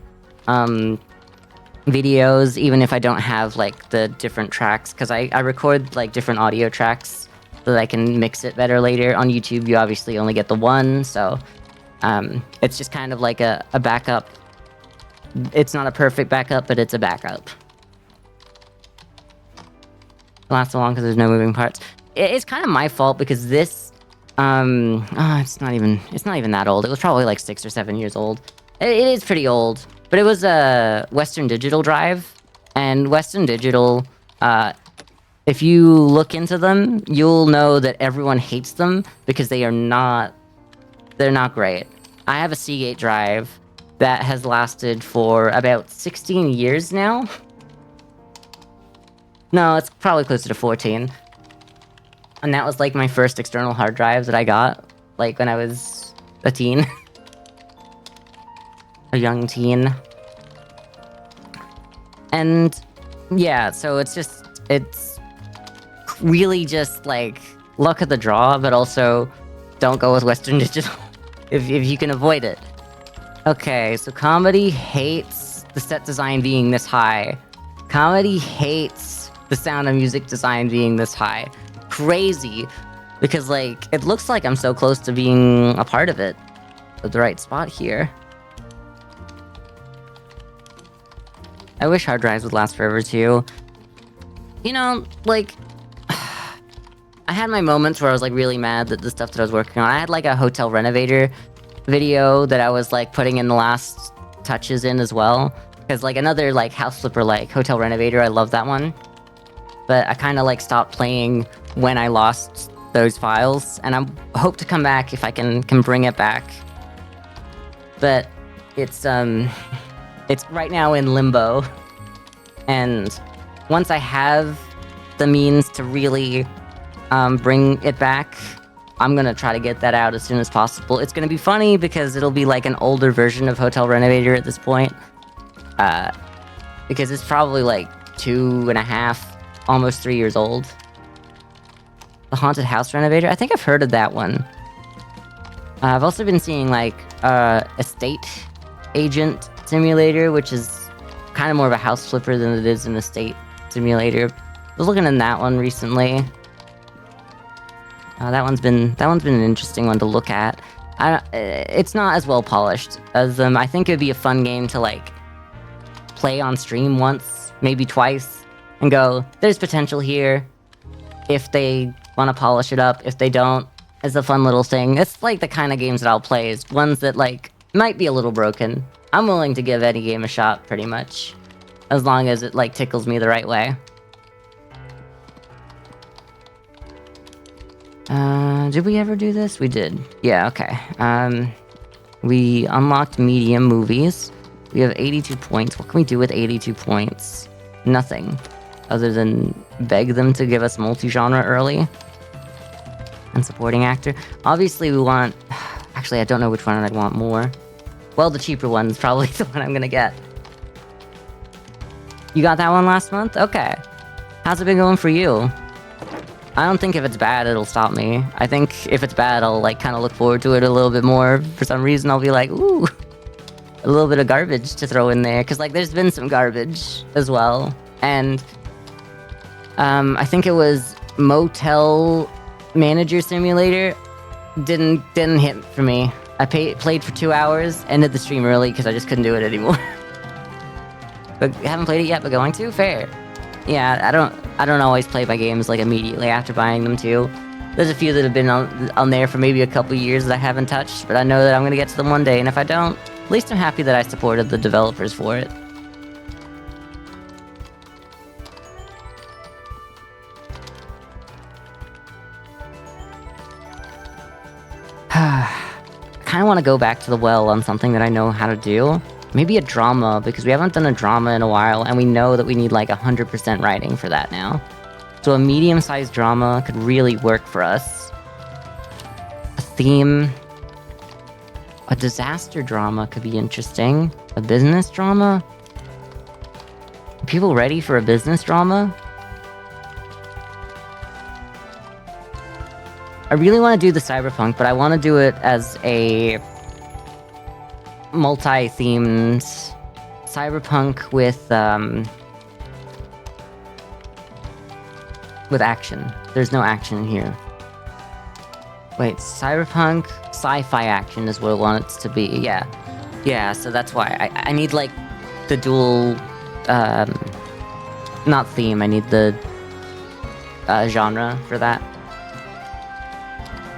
Speaker 1: videos, even if I don't have like the different tracks, because I record like different audio tracks so that I can mix it better later. On YouTube, you obviously only get the one, so it's just kind of like a backup. It's not a perfect backup, but it's a backup. It lasts so long because there's no moving parts. It's kind of my fault because this, it's not even that old. It was probably like 6 or 7 years old. It is pretty old, but it was a Western Digital drive, and Western Digital, if you look into them, you'll know that everyone hates them because they're not great. I have a Seagate drive that has lasted for about 16 years now. No, it's probably closer to 14. And that was like my first external hard drive that I got, like when I was a teen. A young teen. And yeah, so it's really just like luck of the draw, but also don't go with Western Digital if you can avoid it. Okay, so comedy hates the set design being this high. Comedy hates the sound and music design being this high. Crazy, because like it looks like I'm so close to being a part of it at the right spot here. I wish hard drives would last forever too. You know, like I had my moments where I was like really mad that the stuff that I was working on. I had like a hotel renovator video that I was like putting in the last touches in as well, because like another like house flipper like hotel renovator, I love that one. But I kind of like stopped playing when I lost those files, and I hope to come back if I can bring it back. But it's right now in limbo, and once I have the means to really bring it back, I'm gonna try to get that out as soon as possible. It's gonna be funny because it'll be like an older version of Hotel Renovator at this point, because it's probably like 2.5, almost 3 years old. The Haunted House Renovator? I think I've heard of that one. I've also been seeing like Estate Agent Simulator, which is kind of more of a house flipper than it is an estate simulator. I was looking in that one recently. That one's been an interesting one to look at. It's not as well polished as I think it'd be a fun game to like play on stream once, maybe twice, and go, there's potential here. If they want to polish it up, if they don't, it's a fun little thing. It's like the kind of games that I'll play, is ones that like might be a little broken. I'm willing to give any game a shot, pretty much, as long as it like tickles me the right way. Did we ever do this? We did. Yeah, okay. We unlocked medium movies. We have 82 points. What can we do with 82 points? Nothing. Other than beg them to give us multi-genre early. And supporting actor. Obviously we want... Actually, I don't know which one I'd want more. Well, the cheaper one's probably the one I'm gonna get. You got that one last month? Okay. How's it been going for you? I don't think if it's bad, it'll stop me. I think if it's bad, I'll, like, kind of look forward to it a little bit more. For some reason, I'll be like, ooh, a little bit of garbage to throw in there. Because, like, there's been some garbage as well. And, I think it was Motel Manager Simulator. Didn't hit for me. I played for 2 hours, ended the stream early because I just couldn't do it anymore. But haven't played it yet, but going to? Fair. Yeah, I don't always play my games like immediately after buying them too. There's a few that have been on there for maybe a couple years that I haven't touched, but I know that I'm gonna get to them one day, and if I don't, at least I'm happy that I supported the developers for it. I kinda wanna go back to the well on something that I know how to do. Maybe a drama, because we haven't done a drama in a while, and we know that we need like 100% writing for that now. So a medium-sized drama could really work for us. A theme... A disaster drama could be interesting. A business drama? Are people ready for a business drama? I really want to do the cyberpunk, but I want to do it as a... multi-themed cyberpunk with action. There's no action here. Wait, cyberpunk sci-fi action is what I want it to be. Yeah, so that's why I need like the dual not theme, I need the genre for that.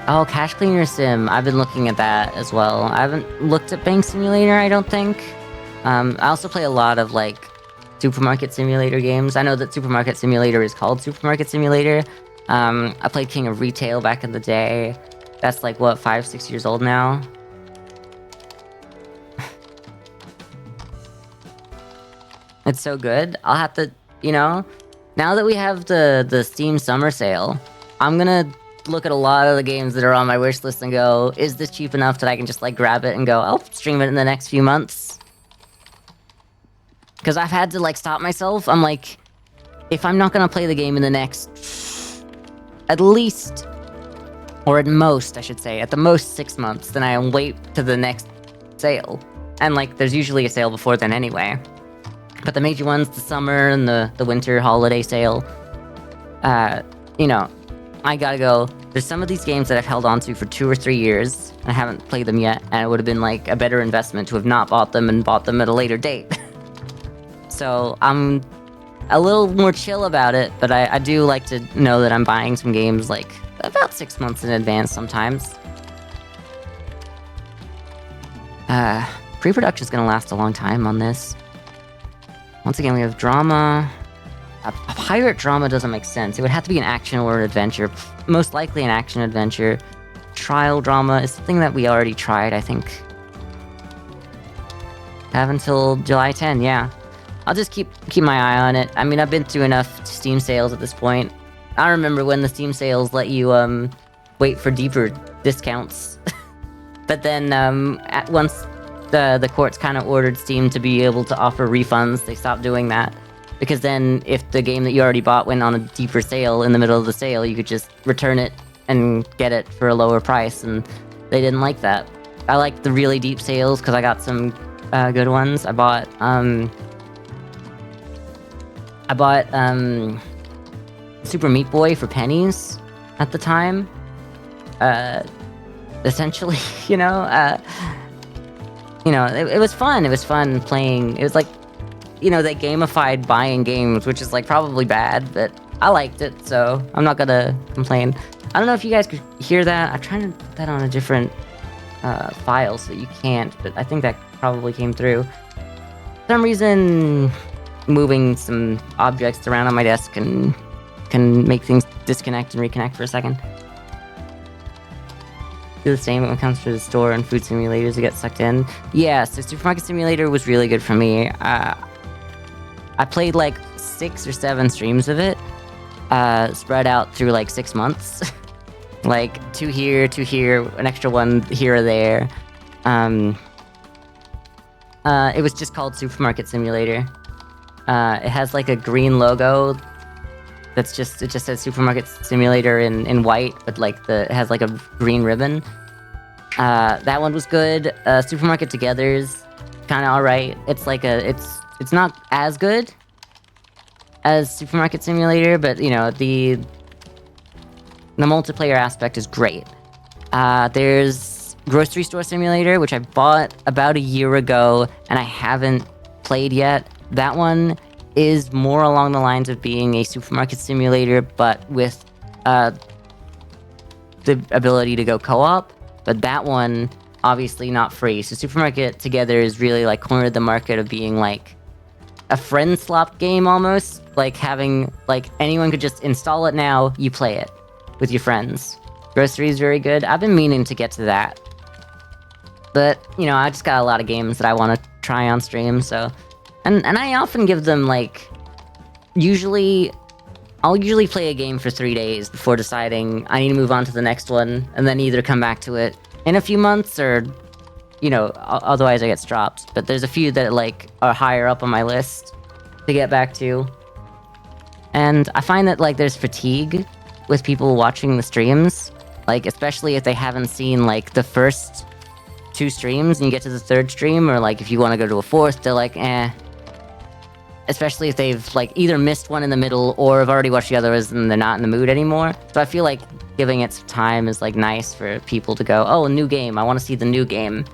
Speaker 1: Oh, Cash Cleaner Sim. I've been looking at that as well. I haven't looked at Bank Simulator, I don't think. I also play a lot of, like, Supermarket Simulator games. I know that Supermarket Simulator is called Supermarket Simulator. I played King of Retail back in the day. That's, like, what, 5-6 years old now? It's so good. I'll have to, you know, now that we have the Steam Summer Sale, I'm gonna look at a lot of the games that are on my wish list and go, is this cheap enough that I can just like grab it and go, I'll stream it in the next few months? Because I've had to like stop myself. I'm like, if I'm not gonna play the game in the next, at least, or at most, I should say, at the most 6 months, then I wait to the next sale. And like, there's usually a sale before then anyway. But the major ones, the summer and the winter holiday sale, you know, I gotta go. There's some of these games that I've held on to for 2 or 3 years, and I haven't played them yet, and it would have been like a better investment to have not bought them and bought them at a later date. So I'm a little more chill about it, but I do like to know that I'm buying some games like about 6 months in advance sometimes. Pre-production's gonna last a long time on this. Once again, we have drama. A pirate drama doesn't make sense. It would have to be an action or an adventure. Most likely an action adventure. Trial drama is something that we already tried, I think. Have until July 10, yeah. I'll just keep my eye on it. I mean, I've been through enough Steam sales at this point. I remember when the Steam sales let you, wait for deeper discounts. But then, once the courts kind of ordered Steam to be able to offer refunds, they stopped doing that. Because then, if the game that you already bought went on a deeper sale in the middle of the sale, you could just return it and get it for a lower price, and they didn't like that. I like the really deep sales, because I got some good ones. I bought Super Meat Boy for pennies at the time. Essentially, you know, it was fun. It was fun playing. It was like, you know, they gamified buying games, which is like probably bad, but I liked it, so I'm not gonna complain. I don't know if you guys could hear that. I'm trying to put that on a different file so you can't, but I think that probably came through. For some reason, moving some objects around on my desk can make things disconnect and reconnect for a second. Do the same when it comes to the store and food simulators to get sucked in. Yeah, so Supermarket Simulator was really good for me. I played like 6 or 7 streams of it, spread out through like 6 months. Like 2 here, 2 here, an extra 1 here or there. It was just called Supermarket Simulator. It has like a green logo. It just says Supermarket Simulator in white, but like it has like a green ribbon. That one was good. Supermarket Together's kind of alright. It's like it's not as good as Supermarket Simulator, but you know, the multiplayer aspect is great. There's Grocery Store Simulator, which I bought about a year ago, and I haven't played yet. That one is more along the lines of being a supermarket simulator, but with the ability to go co-op. But that one, obviously not free. So Supermarket Together is really like cornered the market of being like a friend slop game almost. Like having, like anyone could just install it now, you play it with your friends. Grocery is very good. I've been meaning to get to that. But, you know, I just got a lot of games that I want to try on stream, so... And I often give them, like... I'll usually play a game for 3 days before deciding I need to move on to the next one, and then either come back to it in a few months, or... You know, otherwise I get dropped. But there's a few that, like, are higher up on my list to get back to. And I find that, like, there's fatigue with people watching the streams. Like, especially if they haven't seen, like, the first 2 streams and you get to the 3rd stream, or, like, if you want to go to a 4th, they're like, eh. Especially if they've, like, either missed one in the middle or have already watched the others and they're not in the mood anymore. So I feel like giving it some time is, like, nice for people to go, oh, a new game, I want to see the new game.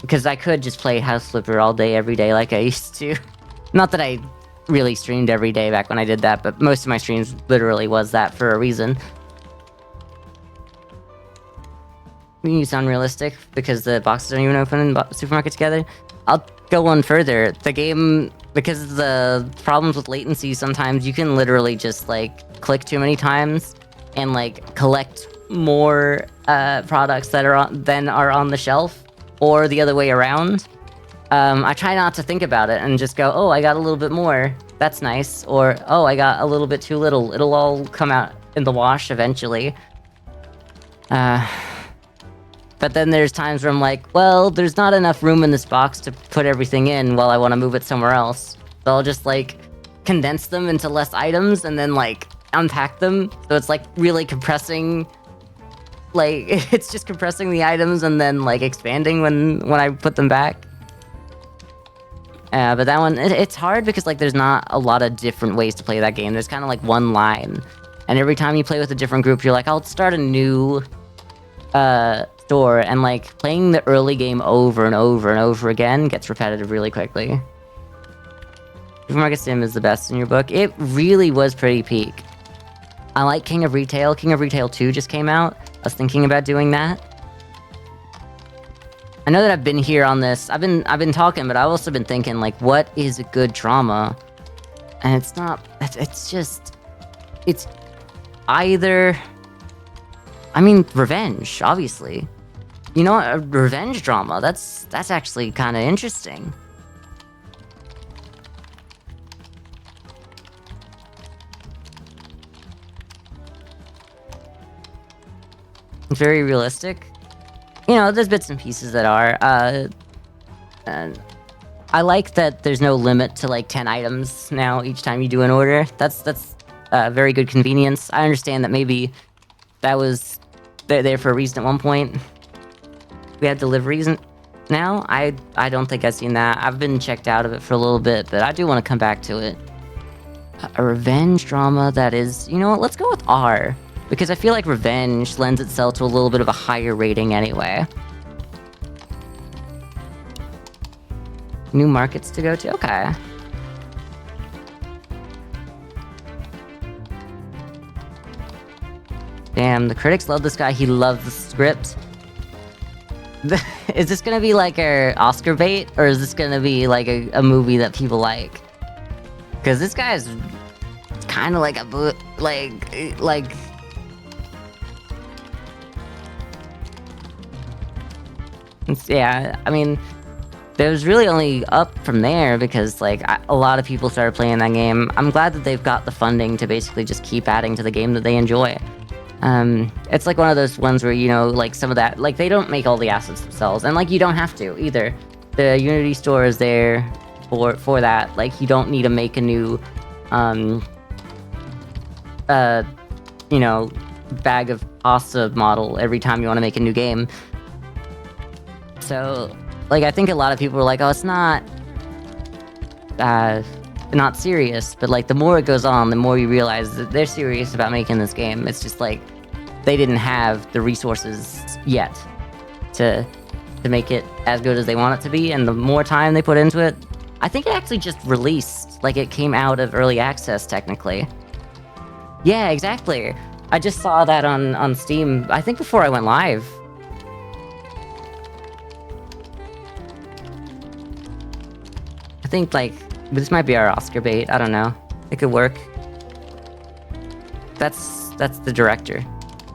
Speaker 1: Because I could just play House Flipper all day, every day, like I used to. Not that I really streamed every day back when I did that, but most of my streams literally was that for a reason. You sound realistic because the boxes don't even open in Supermarket Together. I'll go one further. The game, because of the problems with latency, sometimes you can literally just like click too many times and like collect more products that are on the shelf, or the other way around. I try not to think about it and just go, oh, I got a little bit more. That's nice. Or, oh, I got a little bit too little. It'll all come out in the wash eventually. But then there's times where I'm like, well, there's not enough room in this box to put everything in while I want to move it somewhere else. So I'll just, like, condense them into less items and then, like, unpack them. So it's, like, really compressing... Like, it's just compressing the items and then, like, expanding when I put them back. But that one, it's hard because, like, there's not a lot of different ways to play that game. There's kind of, like, one line. And every time you play with a different group, you're like, I'll start a new... store, and like playing the early game over and over and over again gets repetitive really quickly. Supermarket Sim is the best in your book. It really was pretty peak. I like King of Retail. King of Retail 2 just came out. I was thinking about doing that. I know that I've been here on this. I've been talking, but I've also been thinking, like, what is a good drama? And it's not. It's just. It's either. I mean, revenge, obviously. You know, a revenge drama, that's actually kind of interesting. It's very realistic. You know, there's bits and pieces that are. And I like that there's no limit to, like, 10 items now each time you do an order. That's very good convenience. I understand that maybe that was there for a reason at one point. We had deliveries now. I don't think I've seen that. I've been checked out of it for a little bit, but I do want to come back to it. A revenge drama that is, you know what, let's go with R. Because I feel like revenge lends itself to a little bit of a higher rating anyway. New markets to go to? Okay. Damn, the critics love this guy. He loves the script. Is this gonna be like a Oscar bait, or is this gonna be like a movie that people like? Because this guy's kind of like a like. Yeah, I mean, there's really only up from there because like a lot of people started playing that game. I'm glad that they've got the funding to basically just keep adding to the game that they enjoy. It's like one of those ones where, you know, like some of that, like they don't make all the assets themselves, and like you don't have to either. The Unity store is there for that. Like, you don't need to make a new, you know, bag of pasta model every time you want to make a new game. So, like, I think a lot of people are like, oh, it's not serious, but like, the more it goes on, the more you realize that they're serious about making this game. It's just like, they didn't have the resources yet to make it as good as they want it to be, and the more time they put into it, I think it actually just released, like, it came out of early access, technically. Yeah, exactly. I just saw that on Steam, I think before I went live. I think, like, this might be our Oscar bait, I don't know. It could work. That's the director.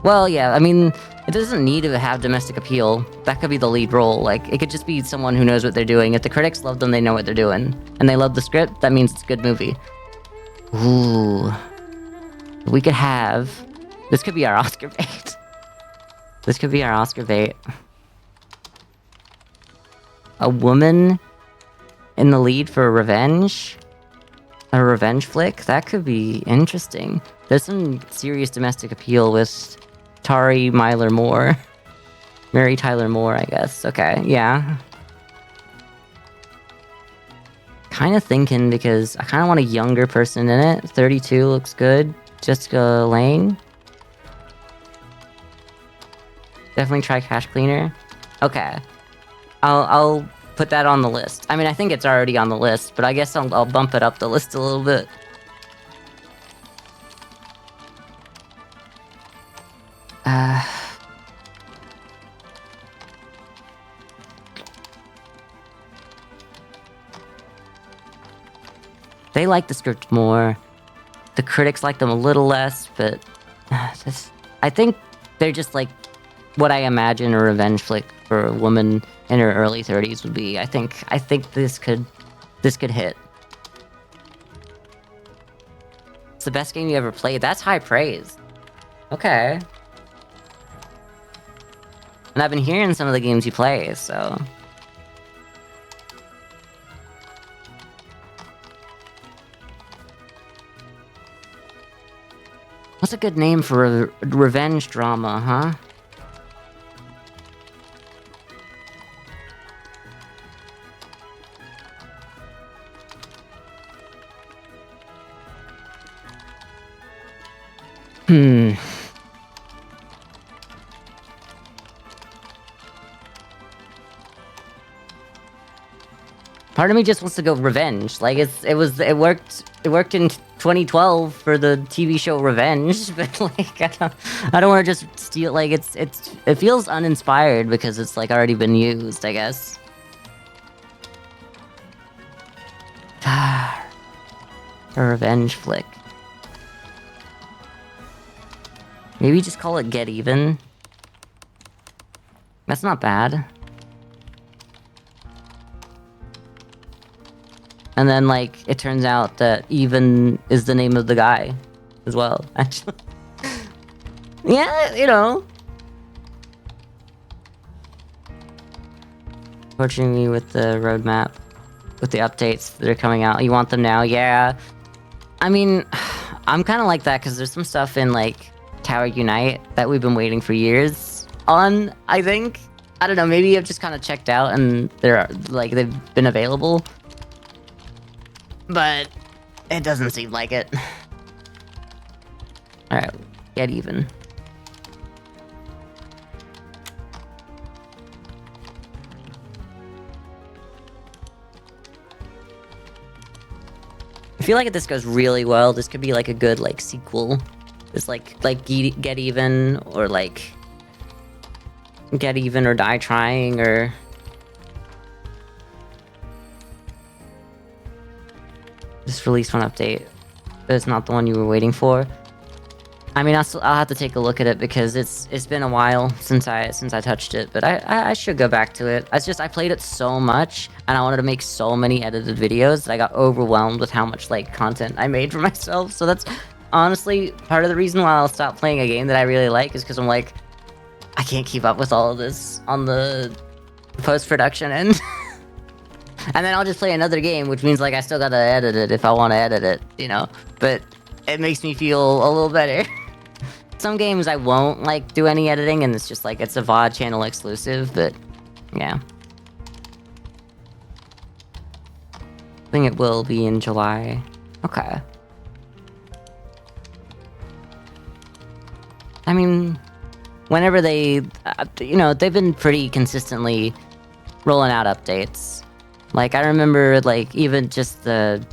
Speaker 1: Well, yeah, I mean, it doesn't need to have domestic appeal. That could be the lead role. Like, it could just be someone who knows what they're doing. If the critics love them, they know what they're doing. And they love the script, that means it's a good movie. Ooh. We could have... This could be our Oscar bait. This could be our Oscar bait. A woman in the lead for Revenge? A revenge flick? That could be interesting. There's some serious domestic appeal with Tari Myler Moore. Mary Tyler Moore, I guess. Okay, yeah. Kind of thinking, because I kind of want a younger person in it. 32 looks good. Jessica Lange. Definitely try Cash Cleaner. Okay. I'll put that on the list. I mean, I think it's already on the list, but I guess I'll bump it up the list a little bit. They like the script more. The critics like them a little less, but I think they're just like what I imagine a revenge flick for a woman in her early 30s would be. I think this could hit. It's the best game you ever played. That's high praise. Okay. And I've been hearing some of the games you play, so... What's a good name for a revenge drama, huh? Part of me just wants to go revenge. Like, it worked in 2012 for the TV show Revenge, but like I don't want to just steal. Like, it feels uninspired because it's like already been used, I guess. A revenge flick. Maybe just call it Get Even. That's not bad. And then, like, it turns out that Even is the name of the guy as well, actually. Yeah, you know. Torturing me with the roadmap, with the updates that are coming out. You want them now? Yeah. I mean, I'm kind of like that because there's some stuff in, like, Tower Unite that we've been waiting for years on, I think. I don't know, maybe I've just kind of checked out and they're, like, they've been available. But it doesn't seem like it. Alright, Get Even. I feel like if this goes really well, this could be like a good like sequel. It's like Get Even, or like Get Even or Die Trying, or just release one update, but it's not the one you were waiting for. I mean, I'll have to take a look at it because it's been a while since I touched it, but I should go back to it. I played it so much, and I wanted to make so many edited videos that I got overwhelmed with how much like content I made for myself. So that's honestly part of the reason why I'll stop playing a game that I really like, is because I'm like, I can't keep up with all of this on the post-production end. And then I'll just play another game, which means like I still gotta edit it if I want to edit it, you know? But it makes me feel a little better. Some games I won't like do any editing, and it's just like it's a VOD channel exclusive, but yeah. I think it will be in July. Okay. I mean, whenever they, you know, they've been pretty consistently rolling out updates. Like, I remember, like, even just the...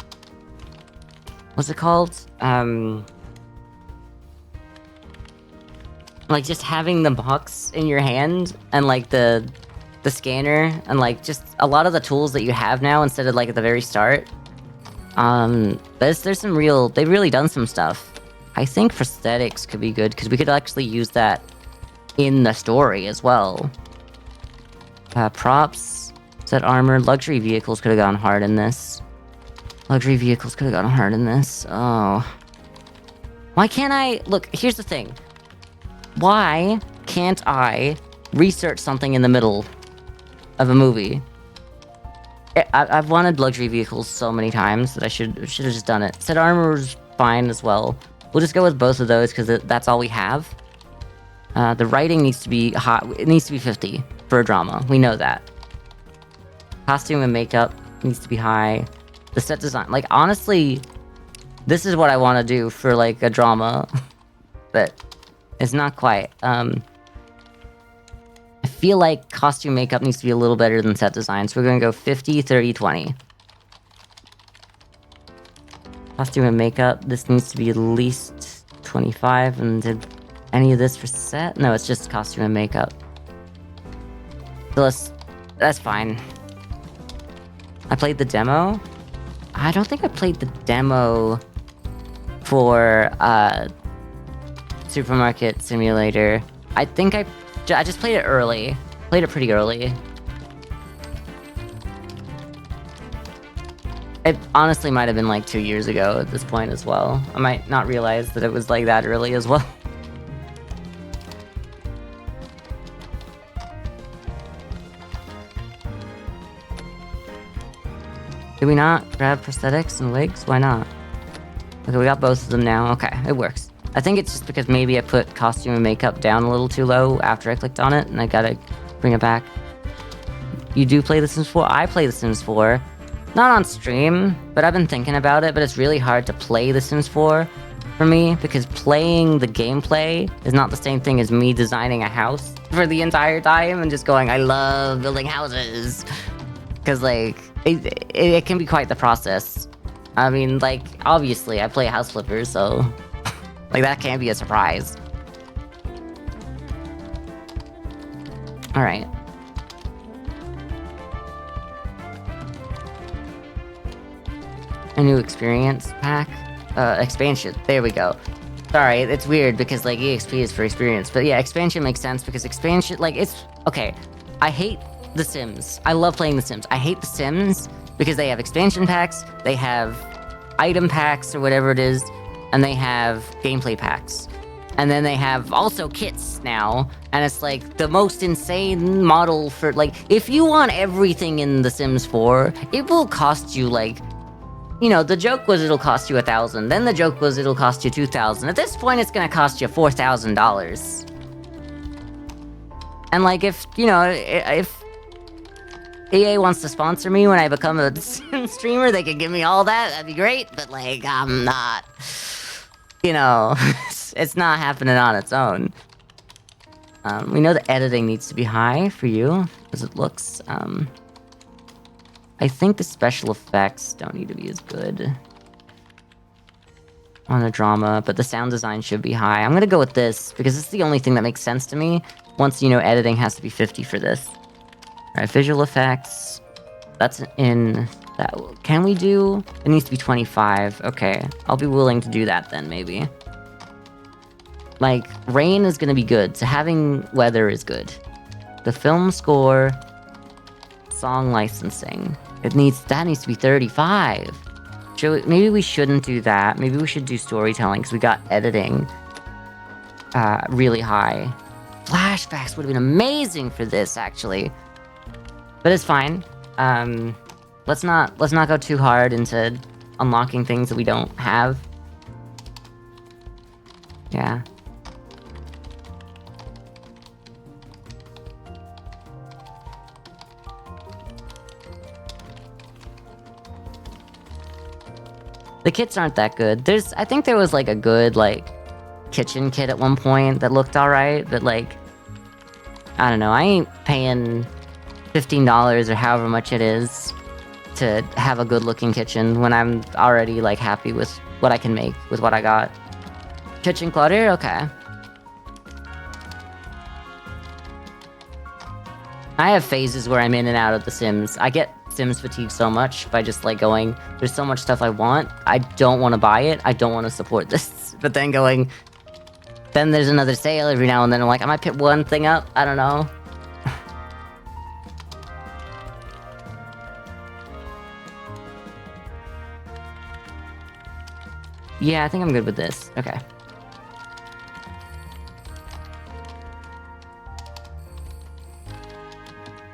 Speaker 1: What's it called? Like, just having the box in your hand, and, like, the scanner, and, like, just a lot of the tools that you have now instead of, like, at the very start. There's some real... They've really done some stuff. I think prosthetics could be good, because we could actually use that in the story as well. Props, set armor, luxury vehicles could have gone hard in this. Luxury vehicles could have gone hard in this. Oh. Why can't I... Look, here's the thing. Why can't I research something in the middle of a movie? I've wanted luxury vehicles so many times that I should have just done it. Set armor's fine as well. We'll just go with both of those because that's all we have. The writing needs to be hot. It needs to be 50 for a drama. We know that. Costume and makeup needs to be high. The set design, like, honestly, this is what I want to do for, like, a drama. But it's not quite. I feel like costume makeup needs to be a little better than set design, so we're going to go 50, 30, 20. Costume and makeup, this needs to be at least 25, and did any of this for set? No, it's just costume and makeup. So that's fine. I played the demo. I don't think I played the demo for, Supermarket Simulator. I think I just played it early. Played it pretty early. It honestly might have been like 2 years ago at this point as well. I might not realize that it was like that early as well. Did we not grab prosthetics and wigs? Why not? Okay, we got both of them now. Okay, it works. I think it's just because maybe I put costume and makeup down a little too low after I clicked on it, and I gotta bring it back. You do play The Sims 4? I play The Sims 4. Not on stream, but I've been thinking about it, but it's really hard to play The Sims 4 for me, because playing the gameplay is not the same thing as me designing a house for the entire time and just going, I love building houses. Because, like, it can be quite the process. I mean, like, obviously, I play House Flippers, so... like, that can't be a surprise. Alright. A new experience pack? Expansion. There we go. Sorry, it's weird because, like, EXP is for experience. But yeah, expansion makes sense because expansion, like, it's... Okay, I hate The Sims. I love playing The Sims. I hate The Sims because they have expansion packs, they have item packs or whatever it is, and they have gameplay packs. And then they have also kits now, and it's like the most insane model for, like, if you want everything in The Sims 4, it will cost you, like, you know, the joke was it'll cost you $1,000, then the joke was it'll cost you $2,000. At this point, it's gonna cost you $4,000. And, like, if, you know, if EA wants to sponsor me when I become a streamer, they could give me all that, that'd be great, but, like, I'm not, you know, it's not happening on its own. We know the editing needs to be high for you, as it looks. I think the special effects don't need to be as good on the drama, but the sound design should be high. I'm gonna go with this, because it's the only thing that makes sense to me, once, you know, editing has to be 50 for this. Alright, visual effects. That's in... that. Can we do... It needs to be 25. Okay, I'll be willing to do that then, maybe. Like, rain is gonna be good, so having weather is good. The film score... Song licensing. That needs to be 35. Maybe we shouldn't do that. Maybe we should do storytelling, because we got editing really high. Flashbacks would have been amazing for this, actually. But it's fine. let's not go too hard into unlocking things that we don't have. Yeah. The kits aren't that good. I think there was like a good like kitchen kit at one point that looked alright, but like, I don't know, I ain't paying $15 or however much it is to have a good looking kitchen when I'm already like happy with what I can make with what I got. Kitchen clutter? Okay. I have phases where I'm in and out of The Sims. I get Sims fatigue so much by just like going, there's so much stuff I want, I don't want to buy it, I don't want to support this. But then going, then there's another sale every now and then, I'm like, I might pick one thing up, I don't know. Yeah, I think I'm good with this. Okay.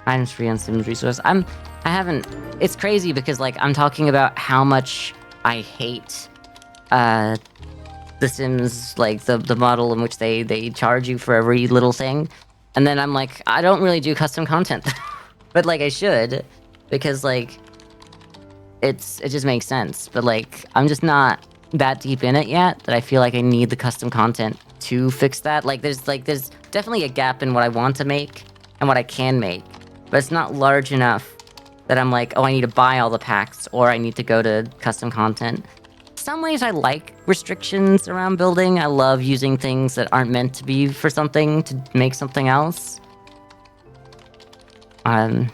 Speaker 1: Items free on Sims resource. It's crazy because like I'm talking about how much I hate The Sims, like the model in which they charge you for every little thing. And then I'm like, I don't really do custom content. But like I should, because like it just makes sense. But like I'm just not that deep in it yet that I feel like I need the custom content to fix that. Like there's definitely a gap in what I want to make and what I can make. But it's not large enough that I'm like, oh, I need to buy all the packs, or I need to go to custom content. Some ways I like restrictions around building. I love using things that aren't meant to be for something to make something else. I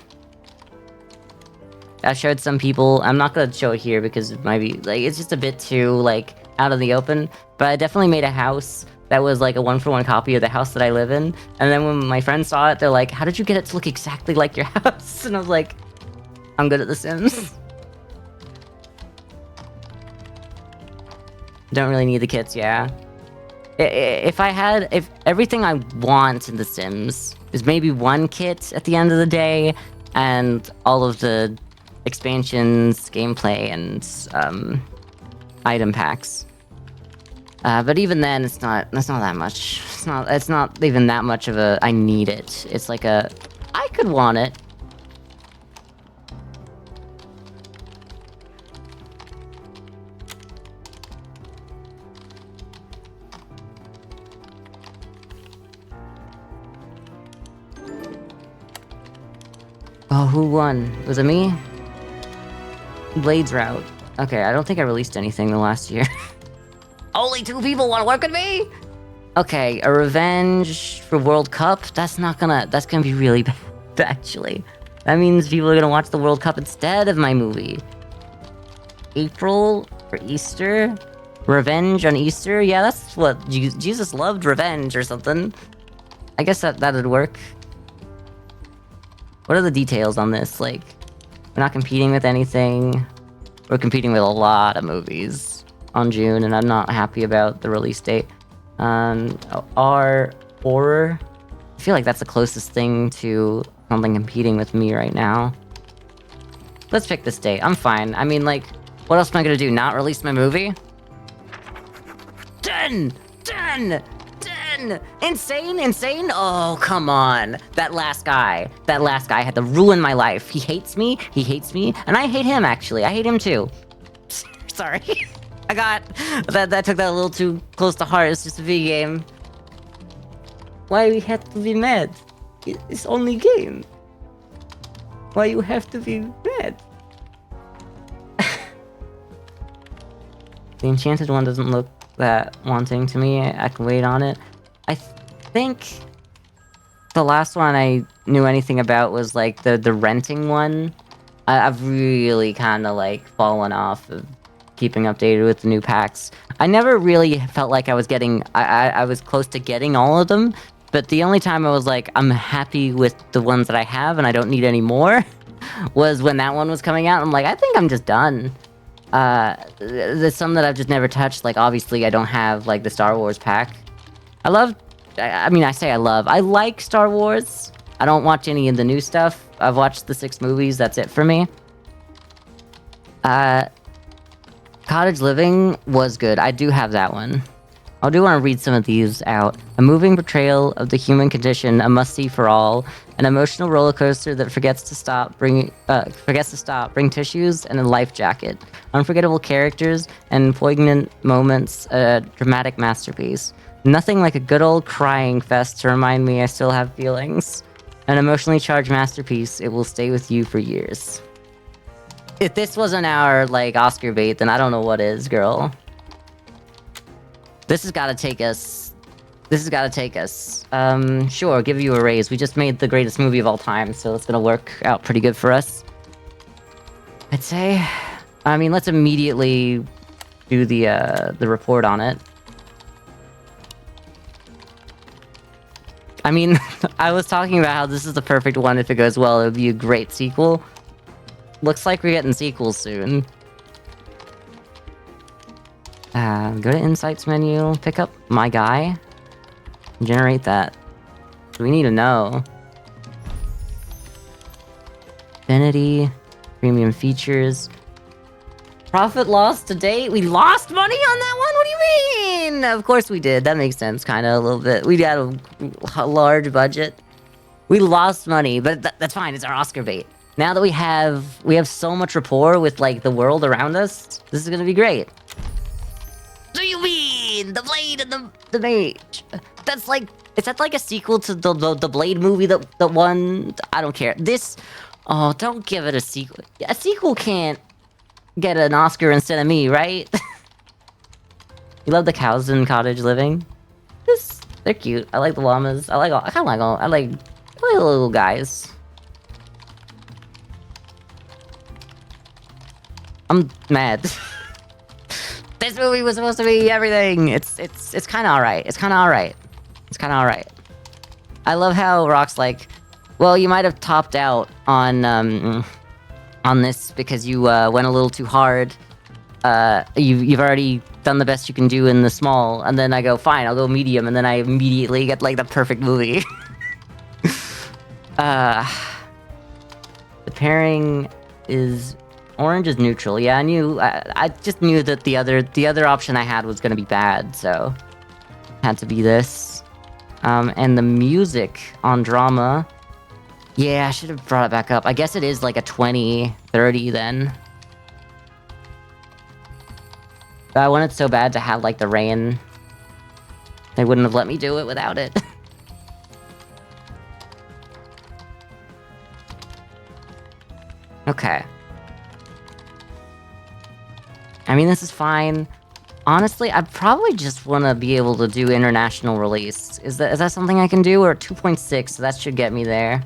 Speaker 1: showed some people, I'm not gonna show it here because it might be, like, it's just a bit too, like, out of the open, but I definitely made a house that was like a one-for-one copy of the house that I live in. And then when my friends saw it, they're like, how did you get it to look exactly like your house? And I was like, I'm good at The Sims. Don't really need the kits, yeah. If everything I want in The Sims is maybe one kit at the end of the day, and all of the expansions, gameplay, and item packs. But even then, it's not that much. It's not even that much of a, I need it. It's like a, I could want it. Oh, who won? Was it me? Blades route. Okay, I don't think I released anything the last year. Only 2 people want to work with me? Okay, a revenge for World Cup? That's gonna be really bad, actually. That means people are gonna watch the World Cup instead of my movie. April for Easter? Revenge on Easter? Yeah, that's what, Jesus loved revenge or something. I guess that'd work. What are the details on this? Like, we're not competing with anything. We're competing with a lot of movies on June, and I'm not happy about the release date. Our horror, I feel like that's the closest thing to something competing with me right now. Let's pick this date. I'm fine. I mean, like, what else am I gonna do? Not release my movie? 10! 10! 10! Insane? Oh, come on. That last guy had to ruin my life. He hates me, and I hate him, actually. I hate him too. Sorry. That took that a little too close to heart. It's just a V game. Why we have to be mad? It's only game. Why you have to be mad? The enchanted one doesn't look that wanting to me. I can wait on it. I think the last one I knew anything about was like the renting one. I've really kind of like fallen off of keeping updated with the new packs. I never really felt like I was getting, I was close to getting all of them, but the only time I was like, I'm happy with the ones that I have and I don't need any more, was when that one was coming out. I'm like, I think I'm just done. There's some that I've just never touched, like obviously I don't have like the Star Wars pack. I like Star Wars. I don't watch any of the new stuff. I've watched the 6 movies, that's it for me. Cottage Living was good. I do have that one. I do want to read some of these out. A moving portrayal of the human condition, a must-see for all. An emotional roller coaster that forgets to stop. Bring tissues and a life jacket. Unforgettable characters and poignant moments. A dramatic masterpiece. Nothing like a good old crying fest to remind me I still have feelings. An emotionally charged masterpiece. It will stay with you for years. If this wasn't our, like, Oscar bait, then I don't know what is, girl. This has gotta take us. This has gotta take us. Sure, give you a raise. We just made the greatest movie of all time, so it's gonna work out pretty good for us. I'd say. I mean, let's immediately do the report on it. I mean, I was talking about how this is the perfect one. If it goes well, it would be a great sequel. Looks like we're getting sequels soon. Go to Insights menu, pick up My Guy, generate that. We need to know. Affinity, premium features. Profit loss to date? We lost money on that one? What do you mean? Of course we did. That makes sense, kind of, a little bit. We had a large budget. We lost money, but that's fine. It's our Oscar bait. Now that we have so much rapport with, like, the world around us, this is gonna be great. Do you mean the Blade and the Mage? That's like, is that like a sequel to the Blade movie that won? I don't care. This, oh, don't give it a sequel. A sequel can't get an Oscar instead of me, right? You love the cows in Cottage Living? They're cute. I like the llamas. I kind of like all. I like the little guys. I'm mad. This movie was supposed to be everything. It's kind of alright. It's kind of alright. It's kind of alright. I love how Rock's like, well, you might have topped out on this because you went a little too hard. You've already done the best you can do in the small, and then I go, fine, I'll go medium, and then I immediately get like the perfect movie. The pairing is. Orange is neutral. Yeah, I just knew that the other option I had was gonna be bad, so had to be this. And the music on drama. Yeah, I should have brought it back up. I guess it is like a 20-30 then. But I wanted so bad to have like the rain. They wouldn't have let me do it without it. Okay. I mean, this is fine. Honestly, I probably just want to be able to do international release. Is that something I can do? We're at 2.6, so that should get me there.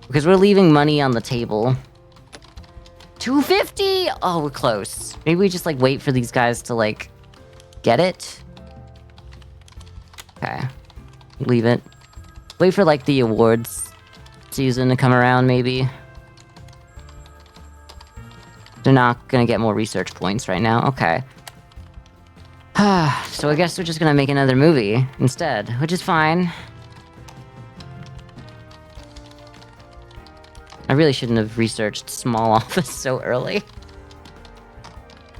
Speaker 1: Because we're leaving money on the table. 250? Oh, we're close. Maybe we just, like, wait for these guys to, like, get it? Okay. Leave it. Wait for, like, the awards season to come around, maybe. They're not gonna get more research points right now. Okay. So I guess we're just gonna make another movie instead, which is fine. I really shouldn't have researched small office so early.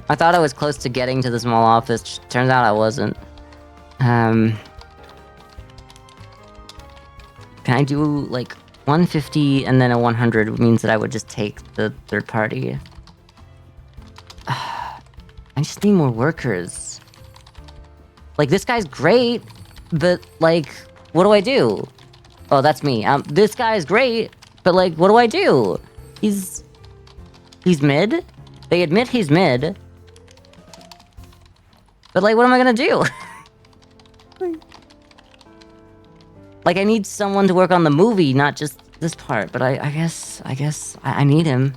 Speaker 1: I thought I was close to getting to the small office. Turns out I wasn't. Can I do, like, 150 and then a 100 means that I would just take the third party. I just need more workers. Like, this guy's great, but, like, what do I do? Oh, that's me. This guy's great, but, like, what do I do? He's mid? They admit he's mid. But, like, what am I gonna do? Like, I need someone to work on the movie, not just this part, but I guess I need him.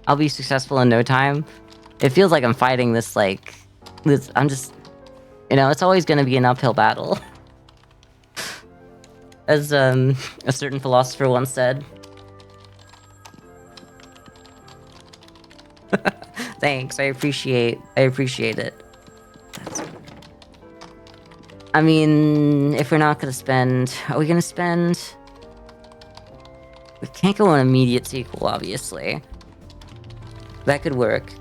Speaker 1: I'll be successful in no time. It feels like I'm fighting this, like, I'm just, you know, it's always gonna be an uphill battle. As, a certain philosopher once said. Thanks, I appreciate it. I mean, if we're not gonna spend, are we gonna spend? We can't go on immediate sequel, obviously. That could work.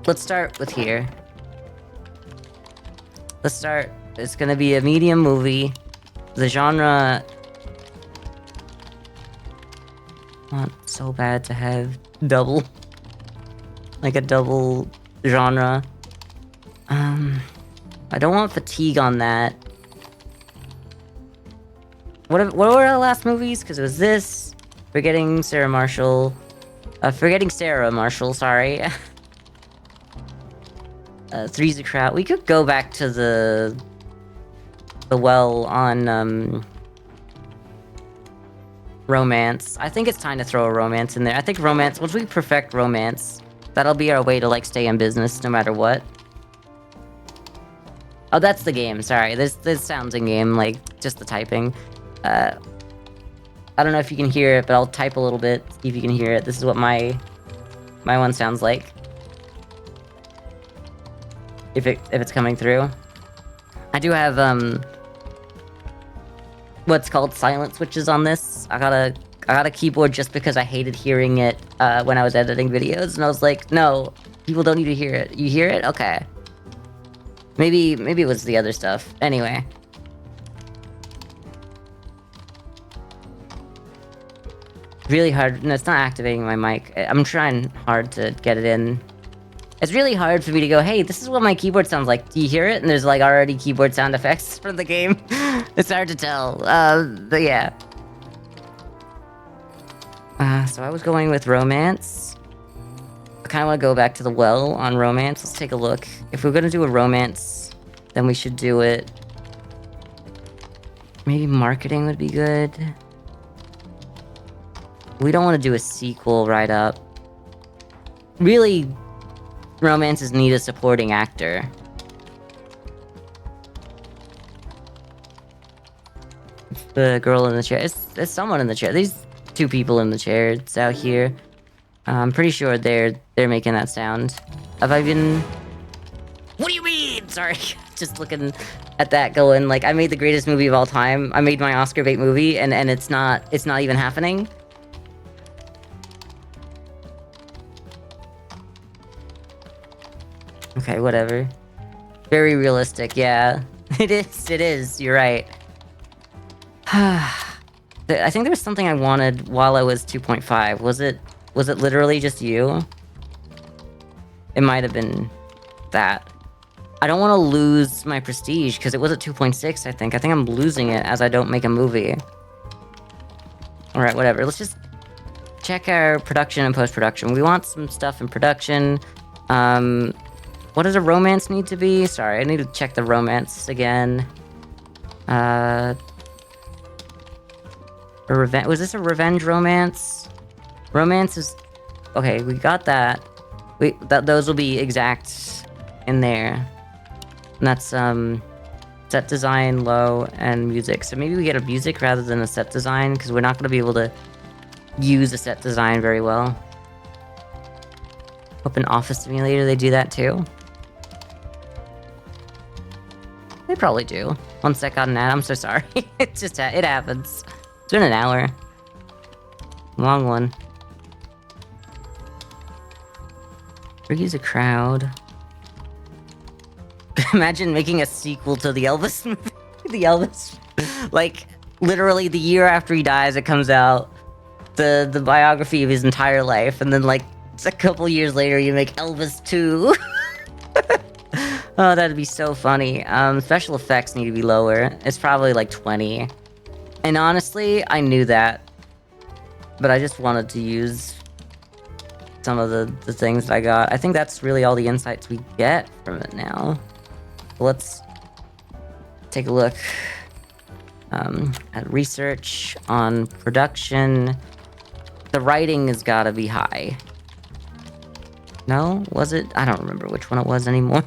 Speaker 1: Let's start with here. Let's start. It's gonna be a medium movie. The genre... Not so bad to have double. Like a double genre. I don't want fatigue on that. What were our last movies? Because it was this. Forgetting Sarah Marshall. Forgetting Sarah Marshall, sorry. Three's a Crowd. We could go back to the well on, romance. I think it's time to throw a romance in there. I think romance, once we perfect romance, that'll be our way to, like, stay in business no matter what. Oh, that's the game, sorry. This sounds in game, like, just the typing. I don't know if you can hear it, but I'll type a little bit, see if you can hear it. This is what my one sounds like. If it's coming through. I do have, what's called silent switches on this. I got a keyboard just because I hated hearing it when I was editing videos, and I was like, no, people don't need to hear it. You hear it? Okay. Maybe it was the other stuff. Anyway. Really hard. No, it's not activating my mic. I'm trying hard to get it in. It's really hard for me to go, hey, this is what my keyboard sounds like. Do you hear it? And there's, like, already keyboard sound effects from the game. It's hard to tell. But yeah. So I was going with romance. I kind of want to go back to the well on romance. Let's take a look. If we're going to do a romance, then we should do it. Maybe marketing would be good. We don't want to do a sequel right up. Really... romances need a supporting actor. The girl in the chair. It's someone in the chair. These two people in the chair. It's out here. I'm pretty sure they're making that sound. Have I been... What do you mean? Sorry. Just looking at that going, like, I made the greatest movie of all time. I made my Oscar bait movie, and it's not even happening. Okay, whatever. Very realistic, yeah. It is, you're right. I think there was something I wanted while I was 2.5. Was it literally just you? It might have been that. I don't want to lose my prestige, because it was at 2.6, I think. I think I'm losing it as I don't make a movie. Alright, whatever. Let's just check our production and post-production. We want some stuff in production. What does a romance need to be? Sorry, I need to check the romance again. A revenge... Was this a revenge romance? Romance is... Okay, we got that. Those will be exact in there. And that's, set design, low, and music. So maybe we get a music rather than a set design, because we're not going to be able to use a set design very well. Open Office Simulator, they do that too. They probably do. One sec got an ad, I'm so sorry. It happens. It's been an hour. Long one. Freeze a crowd. Imagine making a sequel to the Elvis movie. The Elvis. Like, literally the year after he dies, it comes out. The biography of his entire life, and then, like, a couple years later, you make Elvis 2. Oh, that'd be so funny. Special effects need to be lower. It's probably like 20. And honestly, I knew that. But I just wanted to use some of the things that I got. I think that's really all the insights we get from it now. Let's take a look at research on production. The writing has got to be high. No? Was it? I don't remember which one it was anymore.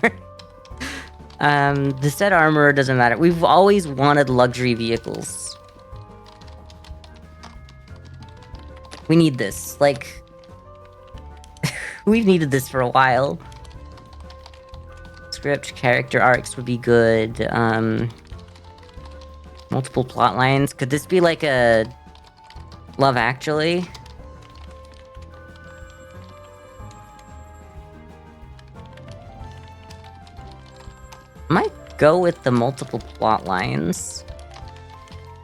Speaker 1: The set armor doesn't matter. We've always wanted luxury vehicles. We need this. Like, we've needed this for a while. Script, character arcs would be good. Multiple plot lines. Could this be like a... Love Actually. Might go with the multiple plot lines.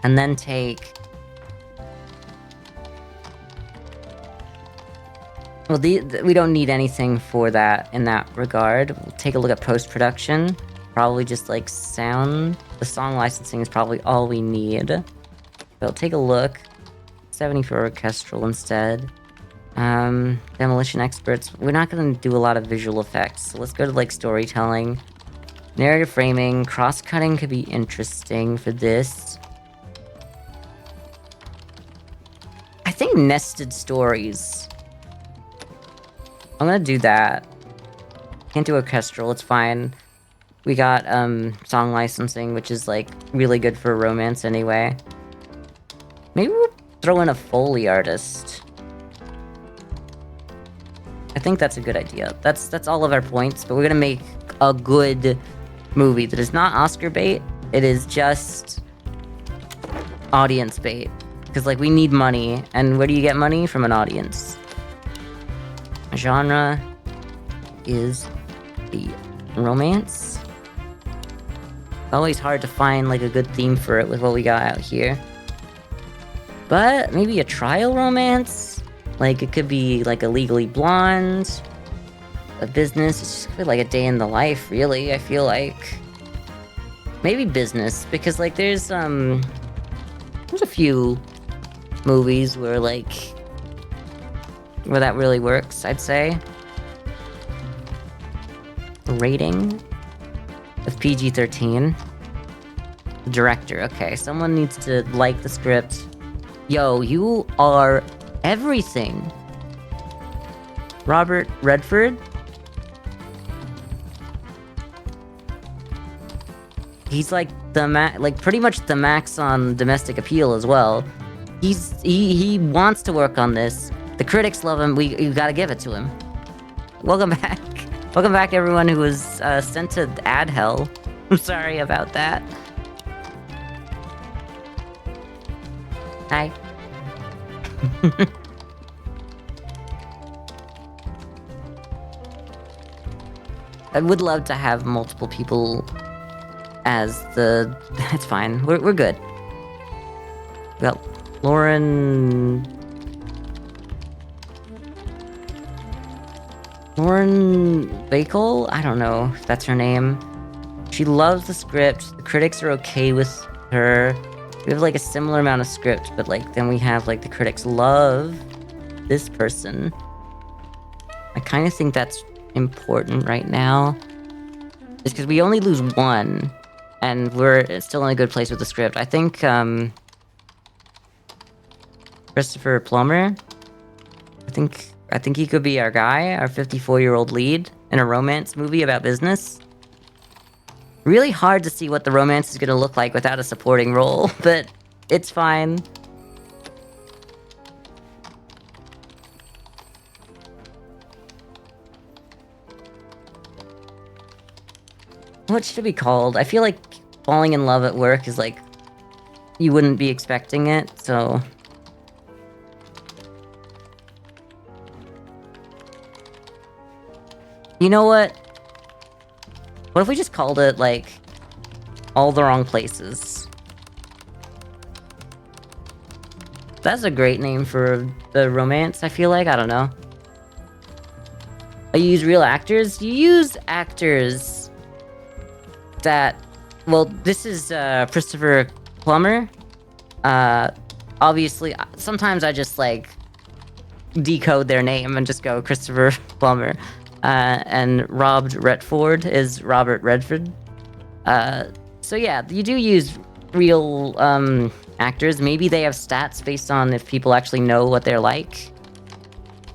Speaker 1: And then take... Well, we don't need anything for that in that regard. We'll take a look at post-production. Probably just like sound. The song licensing is probably all we need. So take a look. 70 for orchestral instead. Demolition experts. We're not gonna do a lot of visual effects. So let's go to like storytelling. Narrative framing. Cross-cutting could be interesting for this. I think nested stories. I'm gonna do that. Can't do orchestral, it's fine. We got, song licensing, which is, like, really good for romance anyway. Maybe we'll throw in a Foley artist. I think that's a good idea. That's all of our points, but we're gonna make a good movie that is not Oscar bait. It is just audience bait. Because, like, we need money, and where do you get money? From an audience. Genre is the romance. Always hard to find like a good theme for it with what we got out here. But maybe a trial romance? Like it could be like a Legally Blonde, a business. It's just like a day in the life, really. I feel like maybe business because like there's a few movies where that really works, I'd say. Rating of PG-13. Director, okay, someone needs to like the script. Yo, you are everything. Robert Redford? He's like pretty much the max on domestic appeal as well. He wants to work on this. The critics love him. You gotta give it to him. Welcome back. Welcome back, everyone who was sent to ad hell. I'm sorry about that. Hi. I would love to have multiple people as the... It's fine. We're good. We got Lauren Bacall? I don't know if that's her name. She loves the script. The critics are okay with her. We have like a similar amount of script, but like then we have like the critics love this person. I kind of think that's important right now. It's because we only lose one, and we're still in a good place with the script. I think Christopher Plummer. I think he could be our guy, our 54-year-old lead in a romance movie about business. Really hard to see what the romance is going to look like without a supporting role, but it's fine. What should it be called? I feel like falling in love at work is like, you wouldn't be expecting it, so... You know what? What if we just called it, like, All the Wrong Places? That's a great name for the romance, I feel like. I don't know. You use real actors? You use actors that... Well, this is Christopher Plummer. Obviously, sometimes I just, like, decode their name and just go Christopher Plummer. And Rob Redford is Robert Redford. So yeah, you do use real actors. Maybe they have stats based on if people actually know what they're like.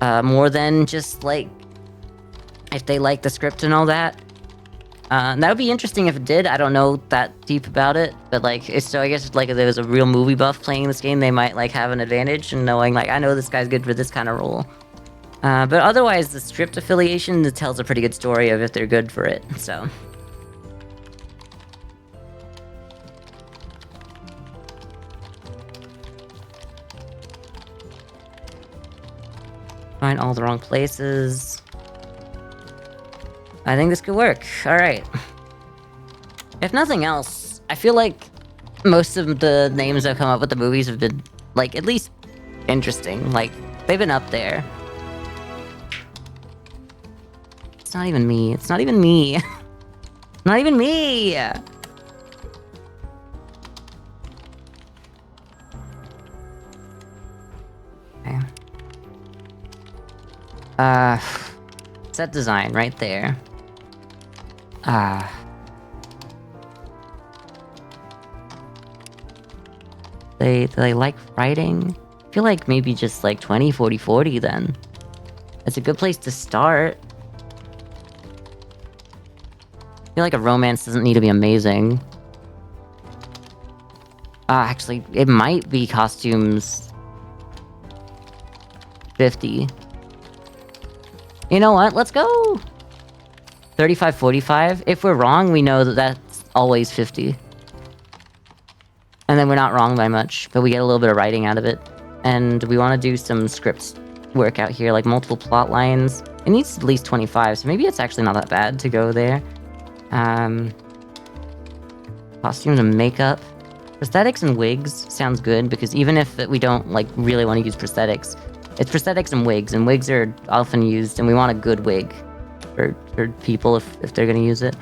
Speaker 1: More than just like if they like the script and all that. That would be interesting if it did. I don't know that deep about it, but like, so I guess like if there was a real movie buff playing this game, they might like have an advantage in knowing like I know this guy's good for this kind of role. But otherwise, the script affiliation tells a pretty good story of if they're good for it, so... Find all the wrong places. I think this could work. Alright. If nothing else, I feel like most of the names I've come up with the movies have been, like, at least interesting. Like, they've been up there. It's not even me. It's not even me. Not even me! Okay. Set design right there. They like writing? I feel like maybe just like 20, 40, 40 then. That's a good place to start. I feel like a romance doesn't need to be amazing. Actually, it might be costumes 50. You know what? Let's go 35, 45. If we're wrong, we know that that's always 50. And then we're not wrong by much, but we get a little bit of writing out of it. And we want to do some script work out here, like multiple plot lines. It needs at least 25, so maybe it's actually not that bad to go there. Costumes and makeup. Prosthetics and wigs sounds good, because even if we don't, like, really want to use prosthetics, it's prosthetics and wigs are often used, and we want a good wig for people if they're gonna use it.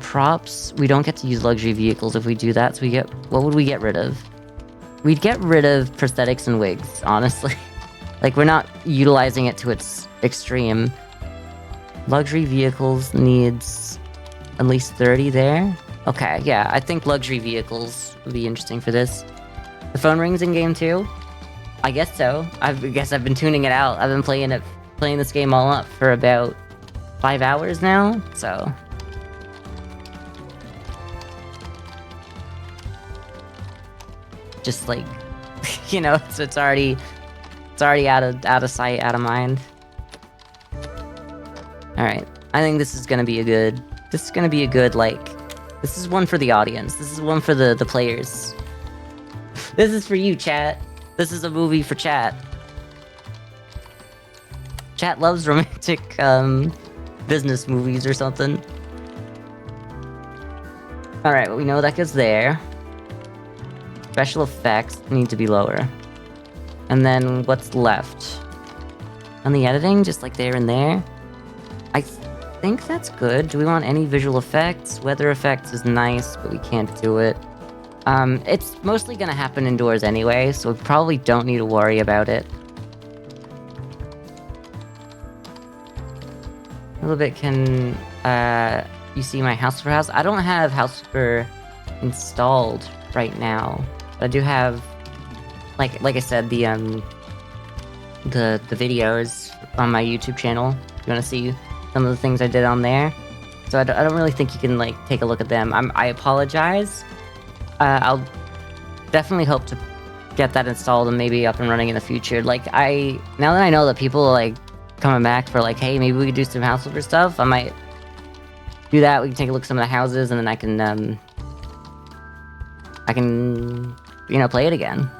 Speaker 1: Props, we don't get to use luxury vehicles if we do that, so we get... What would we get rid of? We'd get rid of prosthetics and wigs, honestly. Like, we're not utilizing it to its extreme. Luxury vehicles needs at least 30 there. Okay, yeah, I think luxury vehicles would be interesting for this. The phone rings in game 2? I guess so. I guess I've been tuning it out. I've been playing this game all up for about 5 hours now, so... Just like, you know, so it's already out of sight, out of mind. Alright, I think this is gonna be a good, like, this is one for the audience. This is one for the players. This is for you, chat. This is a movie for chat. Chat loves romantic, business movies or something. Alright, well, we know that goes there. Special effects need to be lower. And then what's left? On the editing, just like there and there. I think that's good. Do we want any visual effects? Weather effects is nice, but we can't do it. It's mostly gonna happen indoors anyway, so we probably don't need to worry about it. A little bit can, you see my House for House? I don't have House for installed right now. But I do have, like I said, the videos on my YouTube channel. If you want to see some of the things I did on there. So I don't really think you can, like, take a look at them. I apologize. I'll definitely hope to get that installed and maybe up and running in the future. Like, now that I know that people are, like, coming back for, like, hey, maybe we could do some House Flipper stuff, I might do that. We can take a look at some of the houses, and then I can, you know, play it again.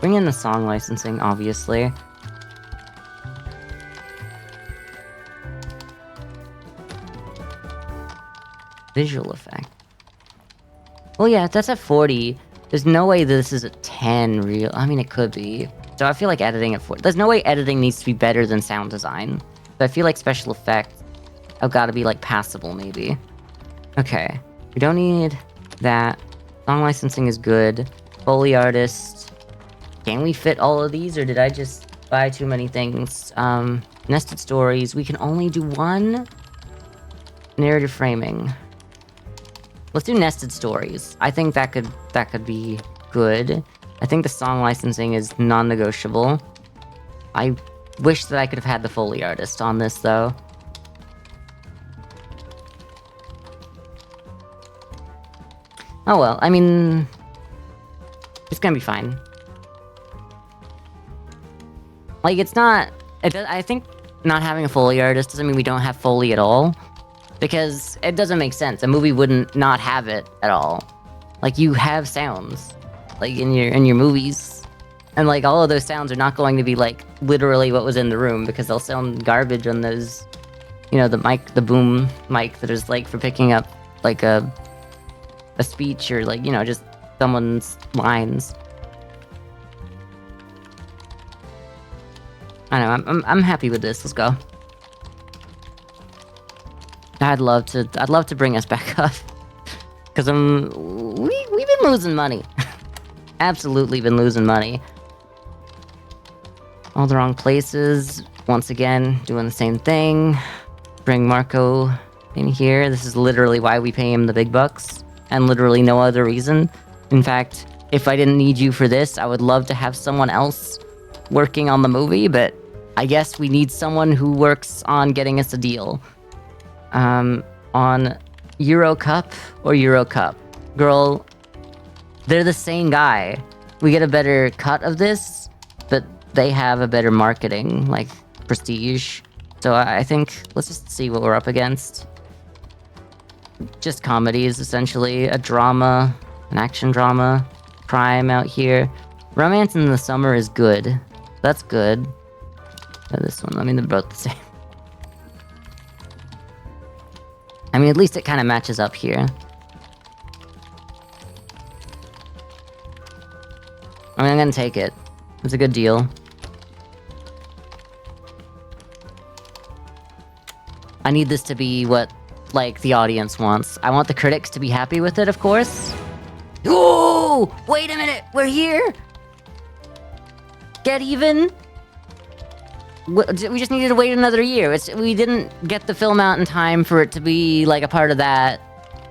Speaker 1: Bring in the song licensing, obviously. Visual effect. Well, yeah, that's at 40. There's no way this is a 10 real. I mean, it could be. So I feel like editing at 40. There's no way editing needs to be better than sound design. But I feel like special effects have got to be, like, passable, maybe. Okay. We don't need that. Song licensing is good. Foley artist. Can we fit all of these, or did I just buy too many things? Nested stories. We can only do one. Narrative framing. Let's do nested stories. I think that could be good. I think the song licensing is non-negotiable. I wish that I could have had the Foley artist on this, though. Oh well, I mean... It's gonna be fine. Like, it's not... I think not having a Foley artist doesn't mean we don't have Foley at all. Because it doesn't make sense. A movie wouldn't not have it at all. Like, you have sounds. Like, in your movies. And like all of those sounds are not going to be like literally what was in the room, because they'll sound garbage on those, you know, the boom mic that is like for picking up like a speech or like, you know, just someone's lines. I don't know, I'm happy with this. Let's go. I'd love to bring us back up. Cause we've been losing money. Absolutely been losing money. All the wrong places. Once again, doing the same thing. Bring Marco in here. This is literally why we pay him the big bucks. And literally no other reason. In fact, if I didn't need you for this, I would love to have someone else working on the movie, but I guess we need someone who works on getting us a deal. On Euro Cup or Euro Cup. Girl, they're the same guy. We get a better cut of this, but they have a better marketing, like, prestige. So I think, let's just see what we're up against. Just comedies, essentially. A drama, an action drama, crime out here. Romance in the Summer is good. That's good. This one, I mean, they're both the same. I mean, at least it kind of matches up here. I mean, I'm gonna take it. It's a good deal. I need this to be what, like, the audience wants. I want the critics to be happy with it, of course. Ooh! Wait a minute! We're here! Get even? We just needed to wait another year. We didn't get the film out in time for it to be, like, a part of that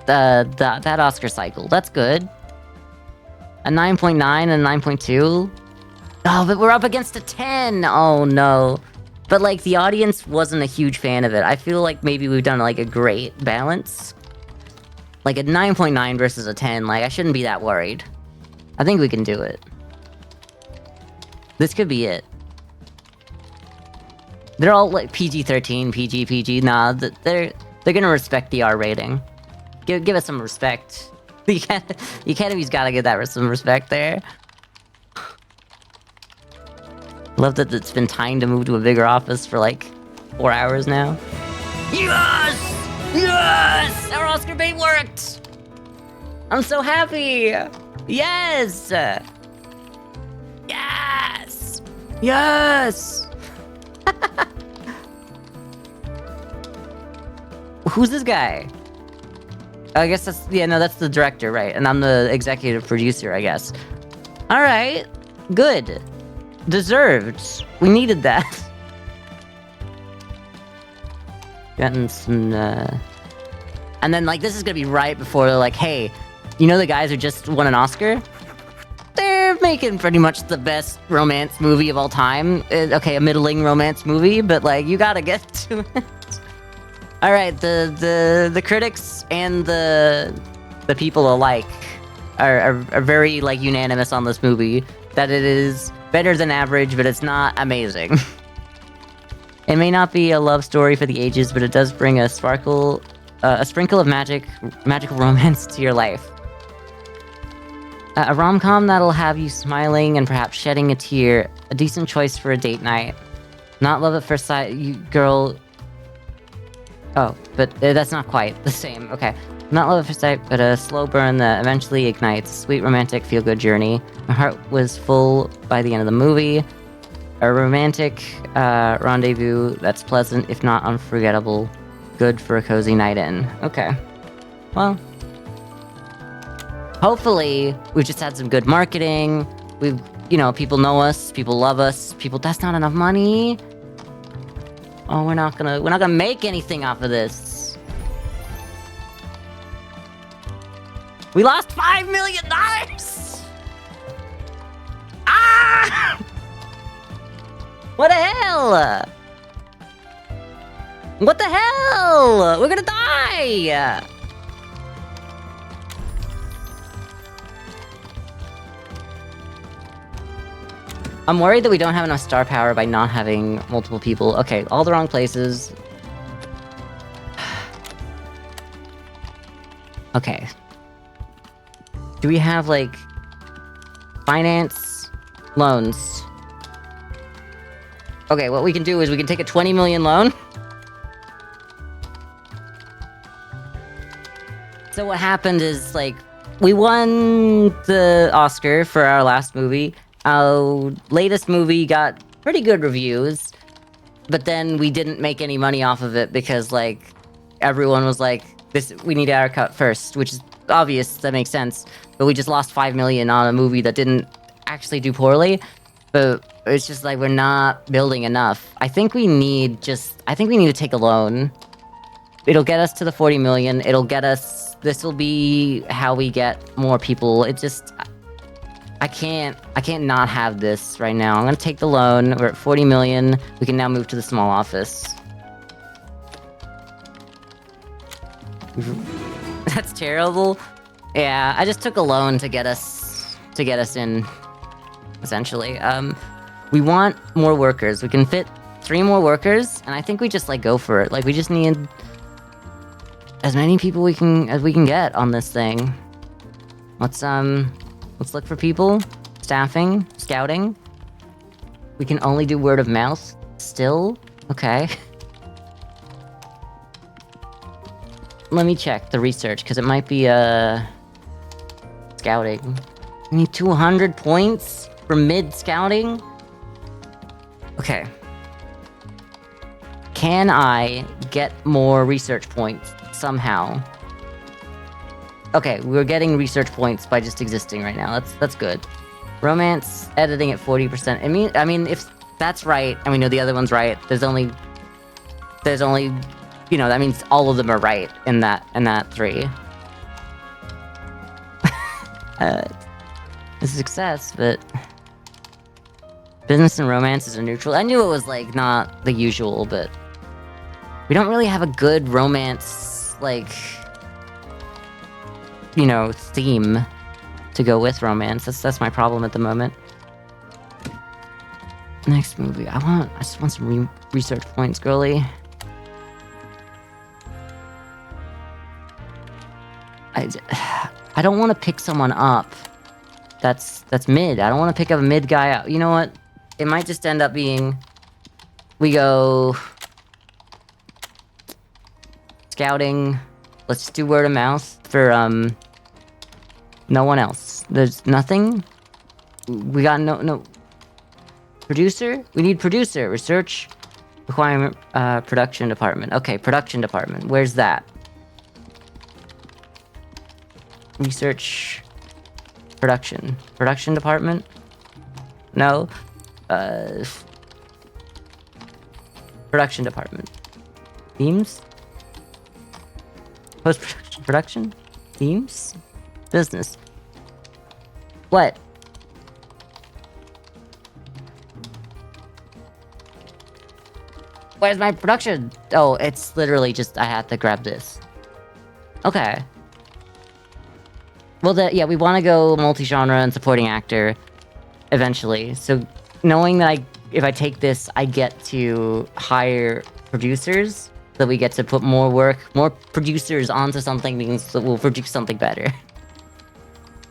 Speaker 1: Oscar cycle. That's good. A 9.9 and a 9.2? Oh, but we're up against a 10! Oh, no. But, like, the audience wasn't a huge fan of it. I feel like maybe we've done, like, a great balance. Like, a 9.9 versus a 10, like, I shouldn't be that worried. I think we can do it. This could be it. They're all, like, PG-13, PG. Nah, they're gonna respect the R rating. Give us some respect. The Academy's gotta give that some respect there. Love that it's been time to move to a bigger office for like 4 hours now. Yes! Yes! Our Oscar bait worked! I'm so happy! Yes! Yes! Yes! Who's this guy? I guess that's, yeah, no, that's the director, right? And I'm the executive producer, I guess. Alright. Good. Deserved. We needed that. Getting some, And then, like, this is gonna be right before they're like, hey, you know the guys who just won an Oscar? They're making pretty much the best romance movie of all time. Okay, a middling romance movie, but, like, you gotta get to it. Alright, the critics and the people alike are very, like, unanimous on this movie. That it is better than average, but it's not amazing. It may not be a love story for the ages, but it does bring a sprinkle of magical romance to your life. A rom-com that'll have you smiling and perhaps shedding a tear. A decent choice for a date night. Not love at first sight, you girl... Oh, but that's not quite the same. Okay. Not love at first sight, but a slow burn that eventually ignites. Sweet, romantic, feel-good journey. My heart was full by the end of the movie. A romantic rendezvous that's pleasant, if not unforgettable. Good for a cozy night in. Okay. Well. Hopefully, we've just had some good marketing. We've, you know, people know us. People love us. People, that's not enough money. Oh, we're not gonna make anything off of this. We lost $5 million! Ah! What the hell? What the hell? We're gonna die! I'm worried that we don't have enough star power by not having multiple people. Okay, all the wrong places. Okay. Do we have, like, finance? Loans. Okay, what we can do is we can take a 20 million loan. So what happened is, like, we won the Oscar for our last movie. Our latest movie got pretty good reviews, but then we didn't make any money off of it because, like, everyone was like, we need our cut first, which is obvious, that makes sense. But we just lost 5 million on a movie that didn't actually do poorly. But it's just like, we're not building enough. I think we need to take a loan. It'll get us to the 40 million. It'll get us, this will be how we get more people. It just, I can't not have this right now. I'm gonna take the loan. We're at 40 million. We can now move to the small office. That's terrible. Yeah, I just took a loan to get us in, essentially. We want more workers. We can fit 3 more workers, and I think we just, like, go for it. Like, we just need as many people as we can get on this thing. Let's look for people. Staffing, scouting. We can only do word of mouth still. Okay. Let me check the research, because it might be scouting. We need 200 points for mid scouting. Okay. Can I get more research points somehow? Okay, we're getting research points by just existing right now. That's good. Romance editing at 40%. I mean, if that's right, and we know the other one's right, there's only, you know, that means all of them are right in that 3. It's a success, but business and romances are neutral. I knew it was, like, not the usual, but we don't really have a good romance, like, you know, theme to go with romance. That's my problem at the moment. Next movie. I just want some research points, girly. I don't want to pick someone up that's mid. I don't want to pick up a mid guy out. You know what? It might just end up being, we go scouting. Let's just do word of mouth for no one else. There's nothing. We got no producer. We need producer. Research requirement. Production department. Okay, production department. Where's that? Research. Production department? No. Production department. Themes? Post-production? Themes? Business. What? Where's my production? Oh, it's literally just, I have to grab this. Okay. Well, yeah, we want to go multi-genre and supporting actor eventually. So knowing that if I take this, I get to hire producers, that we get to put more producers onto something means that we'll produce something better.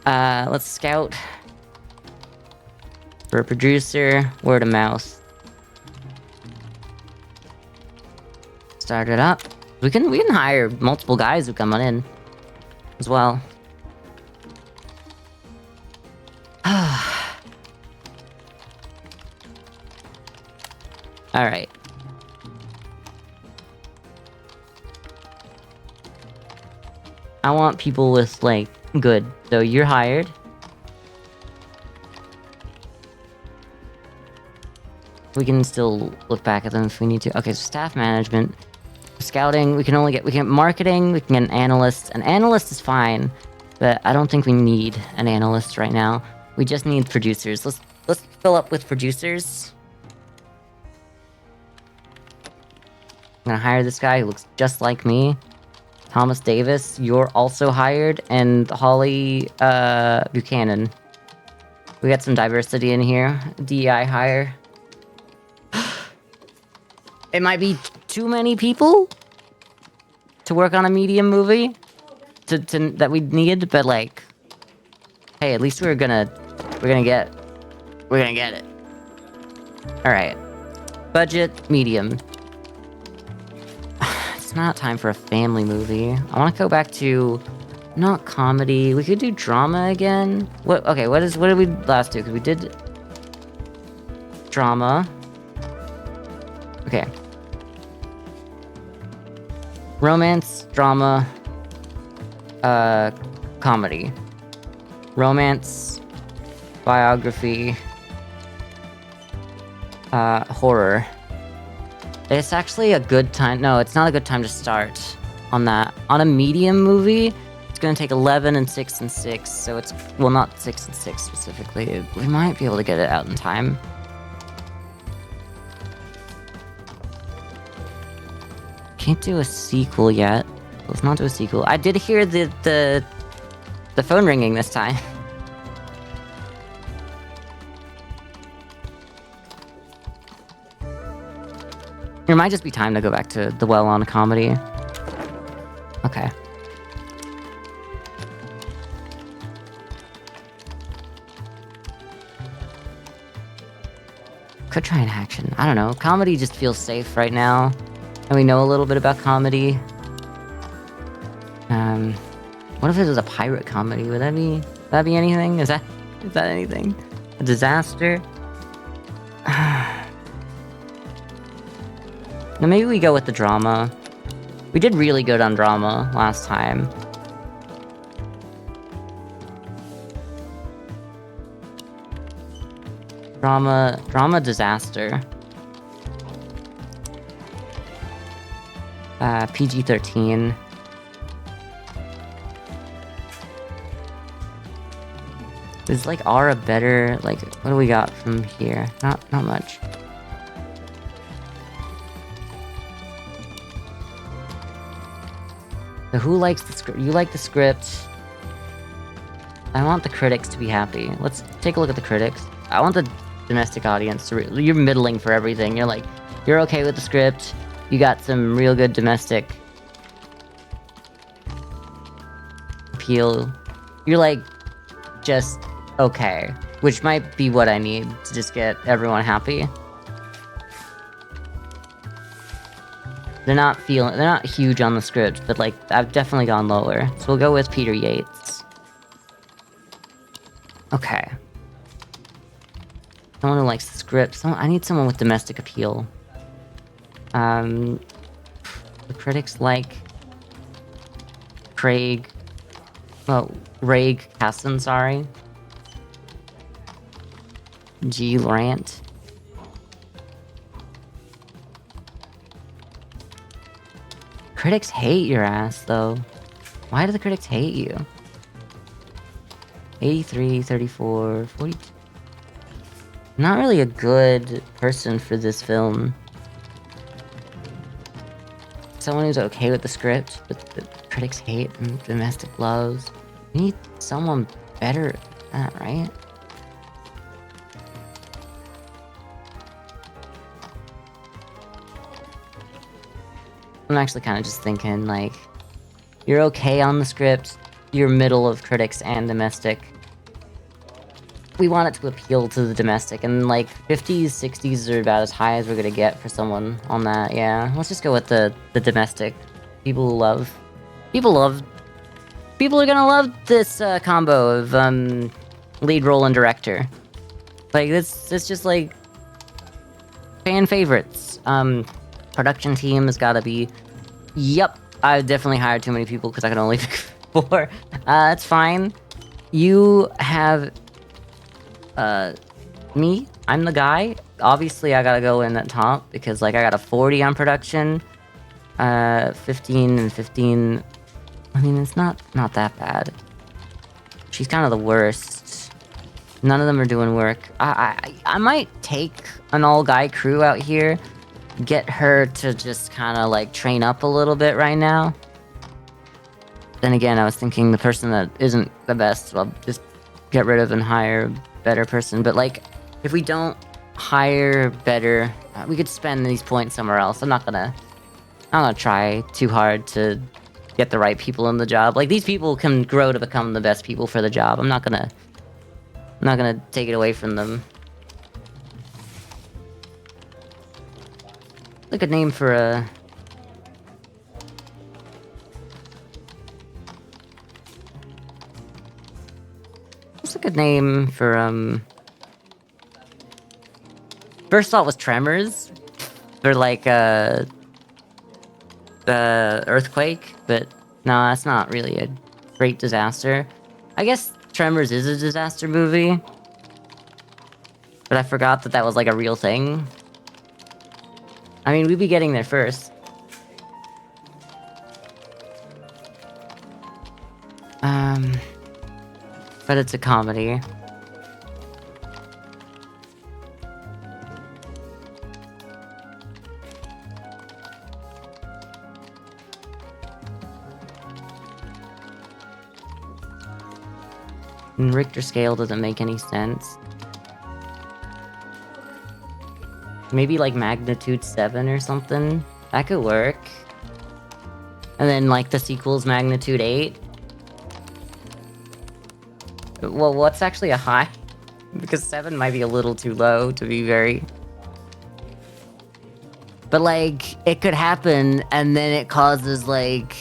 Speaker 1: Let's scout for a producer, word of mouth. Start it up. We can hire multiple guys who come on in as well. Alright. I want people with, like, good. So you're hired. We can still look back at them if we need to. Okay, so staff management. Scouting, we can get marketing, we can get an analyst. An analyst is fine, but I don't think we need an analyst right now. We just need producers. Let's fill up with producers. I'm gonna hire this guy who looks just like me. Thomas Davis, you're also hired, and Holly Buchanan. We got some diversity in here. DEI hire. It might be too many people to work on a medium movie that we need, but, like, hey, at least we're gonna get We're gonna get it. Alright. Budget, medium. It's not time for a family movie. I want to go back to... Not comedy. We could do drama again. What? Okay, what did we last do? Because we did... Drama. Okay. Romance, drama, comedy. Romance, biography, horror. It's actually a good time. No, it's not a good time to start on that. On a medium movie, it's gonna take 11 and 6 and 6, so it's, well, not 6 and 6 specifically. We might be able to get it out in time. Can't do a sequel yet. Let's not do a sequel. I did hear the phone ringing this time. It might just be time to go back to the well on comedy. Okay. Could try an action. I don't know. Comedy just feels safe right now. And we know a little bit about comedy. What if it was a pirate comedy? Would that be anything? Is that anything? A disaster? Now maybe we go with the drama. We did really good on drama last time. Drama disaster. PG-13. Is like R a better, like, what do we got from here? Not much. So who likes the script? You like the script. I want the critics to be happy. Let's take a look at the critics. I want the domestic audience to you're middling for everything. You're like, you're okay with the script. You got some real good domestic appeal. You're like, just okay. Which might be what I need to just get everyone happy. They're not huge on the script, but like, I've definitely gone lower. So we'll go with Peter Yates. Okay. Someone who likes the script. I need someone with domestic appeal. The critics like Raig Casson, sorry. G. Laurent. Critics hate your ass, though. Why do the critics hate you? 83, 34, 42. Not really a good person for this film. Someone who's okay with the script, but the critics hate and domestic loves. We need someone better than that, right? I'm actually kind of just thinking, like, you're okay on the script, you're middle of critics and domestic. We want it to appeal to the domestic, and like 50s, 60s are about as high as we're gonna get for someone on that. Yeah, let's just go with the domestic. People are gonna love this combo of lead role and director. Like it's just like fan favorites. Production team has got to be. Yep, I definitely hired too many people because I can only pick 4. That's fine. You have. Me, I'm the guy. Obviously, I gotta go in at top because, like, I got a 40 on production, 15 and 15. I mean, it's not that bad. She's kind of the worst. None of them are doing work. I might take an all-guy crew out here, get her to just kind of, like, train up a little bit right now. Then again, I was thinking the person that isn't the best, well, just get rid of and hire better person. But like, if we don't hire better, we could spend these points somewhere else. I'm not gonna try too hard to get the right people in the job. Like, these people can grow to become the best people for the job. I'm not gonna take it away from them. Like a name for a... What's a good name for, First thought was Tremors. For, like, the earthquake, but no, that's not really a great disaster. I guess Tremors is a disaster movie. But I forgot that that was, like, a real thing. I mean, we'd be getting there first. But it's a comedy. And Richter scale doesn't make any sense. Maybe like magnitude 7 or something? That could work. And then like the sequel's magnitude 8. Well, what's actually a high? Because 7 might be a little too low to be very... But like, it could happen and then it causes like...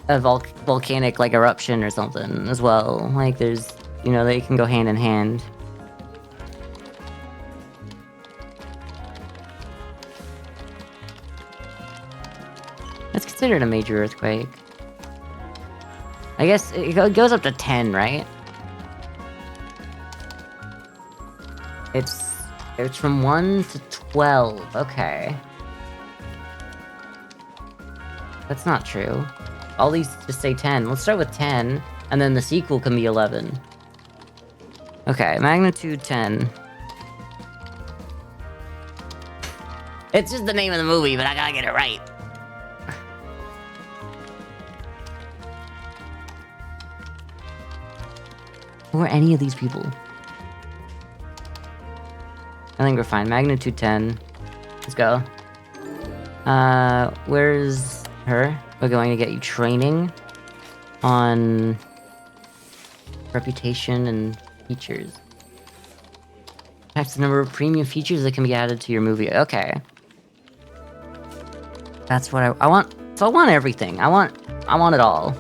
Speaker 1: a volcanic like eruption or something as well. Like there's, you know, they can go hand in hand. It's considered a major earthquake. I guess it goes up to 10, right? It's from 1 to 12, okay. That's not true. All these just say 10. Let's start with 10, and then the sequel can be 11. Okay, magnitude 10. It's just the name of the movie, but I gotta get it right. Who are any of these people? I think we're fine. Magnitude 10. Let's go. Where's her? We're going to get you training on reputation and features. That's the number of premium features that can be added to your movie. Okay. That's what I want. So I want everything. I want it all.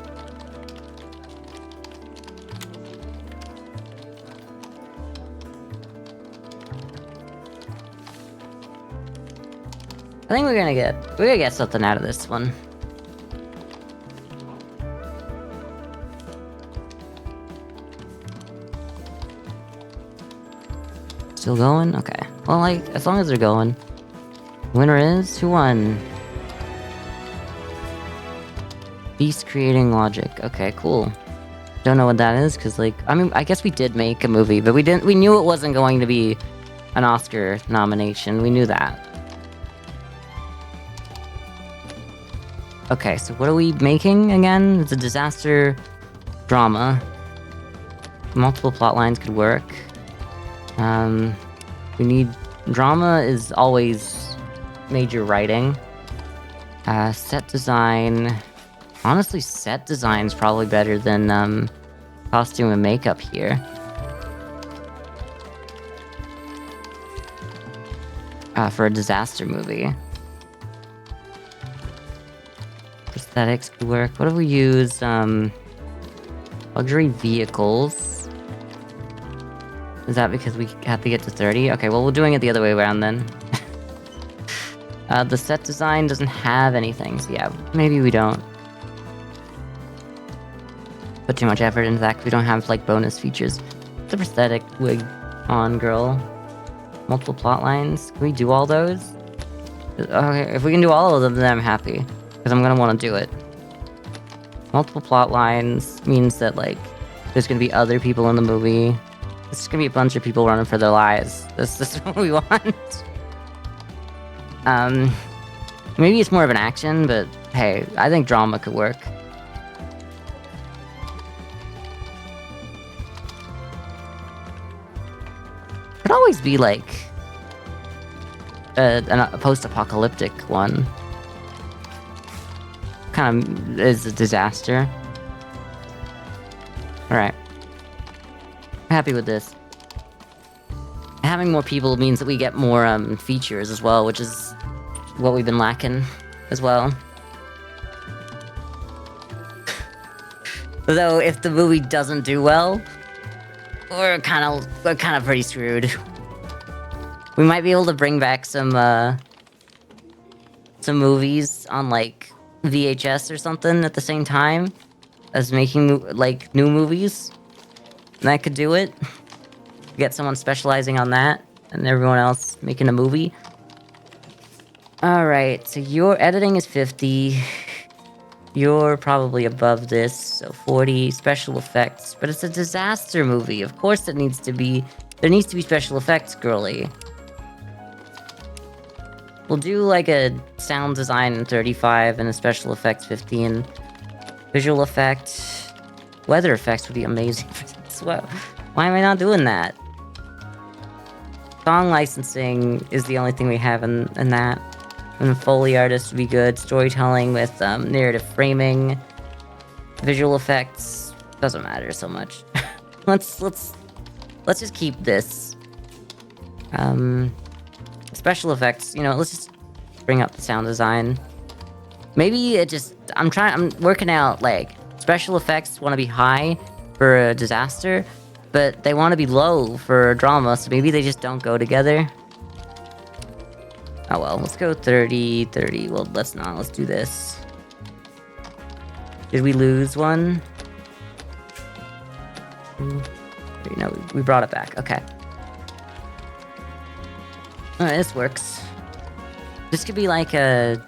Speaker 1: I think we're gonna get something out of this one. Still going? Okay. Well, like, as long as they're going. Winner is? Who won? Beast creating logic. Okay, cool. Don't know what that is, because, like, I mean, I guess we did make a movie, but we knew it wasn't going to be an Oscar nomination. We knew that. Okay, so what are we making again? It's a disaster drama. Multiple plot lines could work. We need... Drama is always major writing. Set design... Honestly, set design's probably better than, costume and makeup here. For a disaster movie. Aesthetics could work. What do we use? Luxury vehicles. Is that because we have to get to 30? Okay, well, we're doing it the other way around then. The set design doesn't have anything, so yeah, maybe we don't put too much effort into that, because we don't have, like, bonus features. The prosthetic wig on, girl. Multiple plot lines. Can we do all those? Okay, if we can do all of them, then I'm happy. Because I'm gonna want to do it. Multiple plot lines means that, like, there's gonna be other people in the movie. There's gonna be a bunch of people running for their lives. This is what we want. Maybe it's more of an action, but hey, I think drama could work. Could always be, like, a post-apocalyptic one. Kind of is a disaster. Alright. Happy with this. Having more people means that we get more features as well, which is what we've been lacking as well. Though if the movie doesn't do well, we're kind of pretty screwed. We might be able to bring back some movies on like VHS or something at the same time as making like new movies. And that could do it. Get someone specializing on that, and everyone else making a movie. Alright, so your editing is 50. You're probably above this, so 40. Special effects. But it's a disaster movie. Of course it needs to be... There needs to be special effects, girly. We'll do like a sound design 35 and a special effects 15. Visual effect... Weather effects would be amazing for this. Why am I not doing that? Song licensing is the only thing we have in that. And Foley artist would be good. Storytelling with narrative framing. Visual effects doesn't matter so much. let's just keep this. Special effects, you know, let's just bring up the sound design. Maybe it just I'm working out like special effects want to be high for a disaster, but they want to be low for a drama, so maybe they just don't go together. Oh well, let's go 30, 30. Well, let's not. Let's do this. Did we lose one? No, we brought it back. Okay. Alright, this works. This could be like a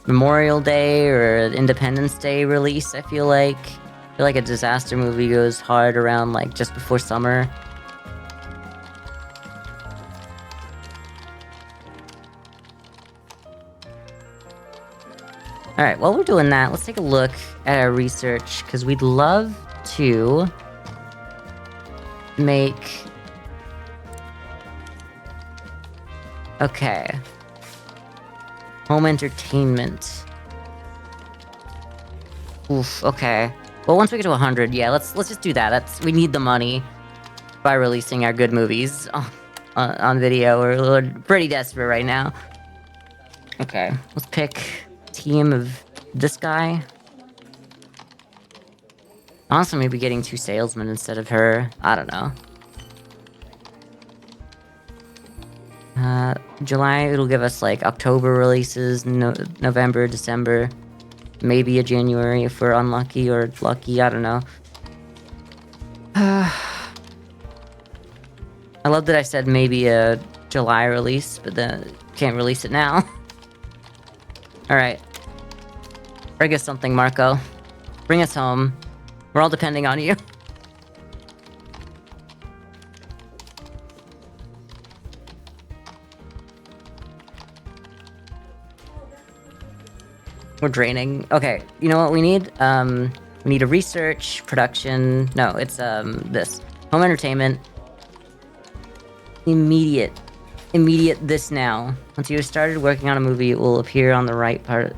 Speaker 1: Memorial Day or an Independence Day release, I feel like. I feel like a disaster movie goes hard around like just before summer. Alright, while we're doing that, let's take a look at our research, because we'd love to make... Okay. Home entertainment. Oof, okay. Well, once we get to 100, yeah, let's just do that. We need the money by releasing our good movies on video. We're pretty desperate right now. Okay, let's pick a team of this guy. Honestly, maybe getting 2 salesmen instead of her. I don't know. July, it'll give us like October releases, November, December. Maybe a January if we're unlucky or lucky, I don't know. I love that I said maybe a July release, but then can't release it now. Alright. Bring us something, Marco. Bring us home. We're all depending on you. We're draining. Okay, you know what we need? We need a research, production... No, it's, this. Home entertainment. Immediate this now. Once you have started working on a movie, it will appear on the right part of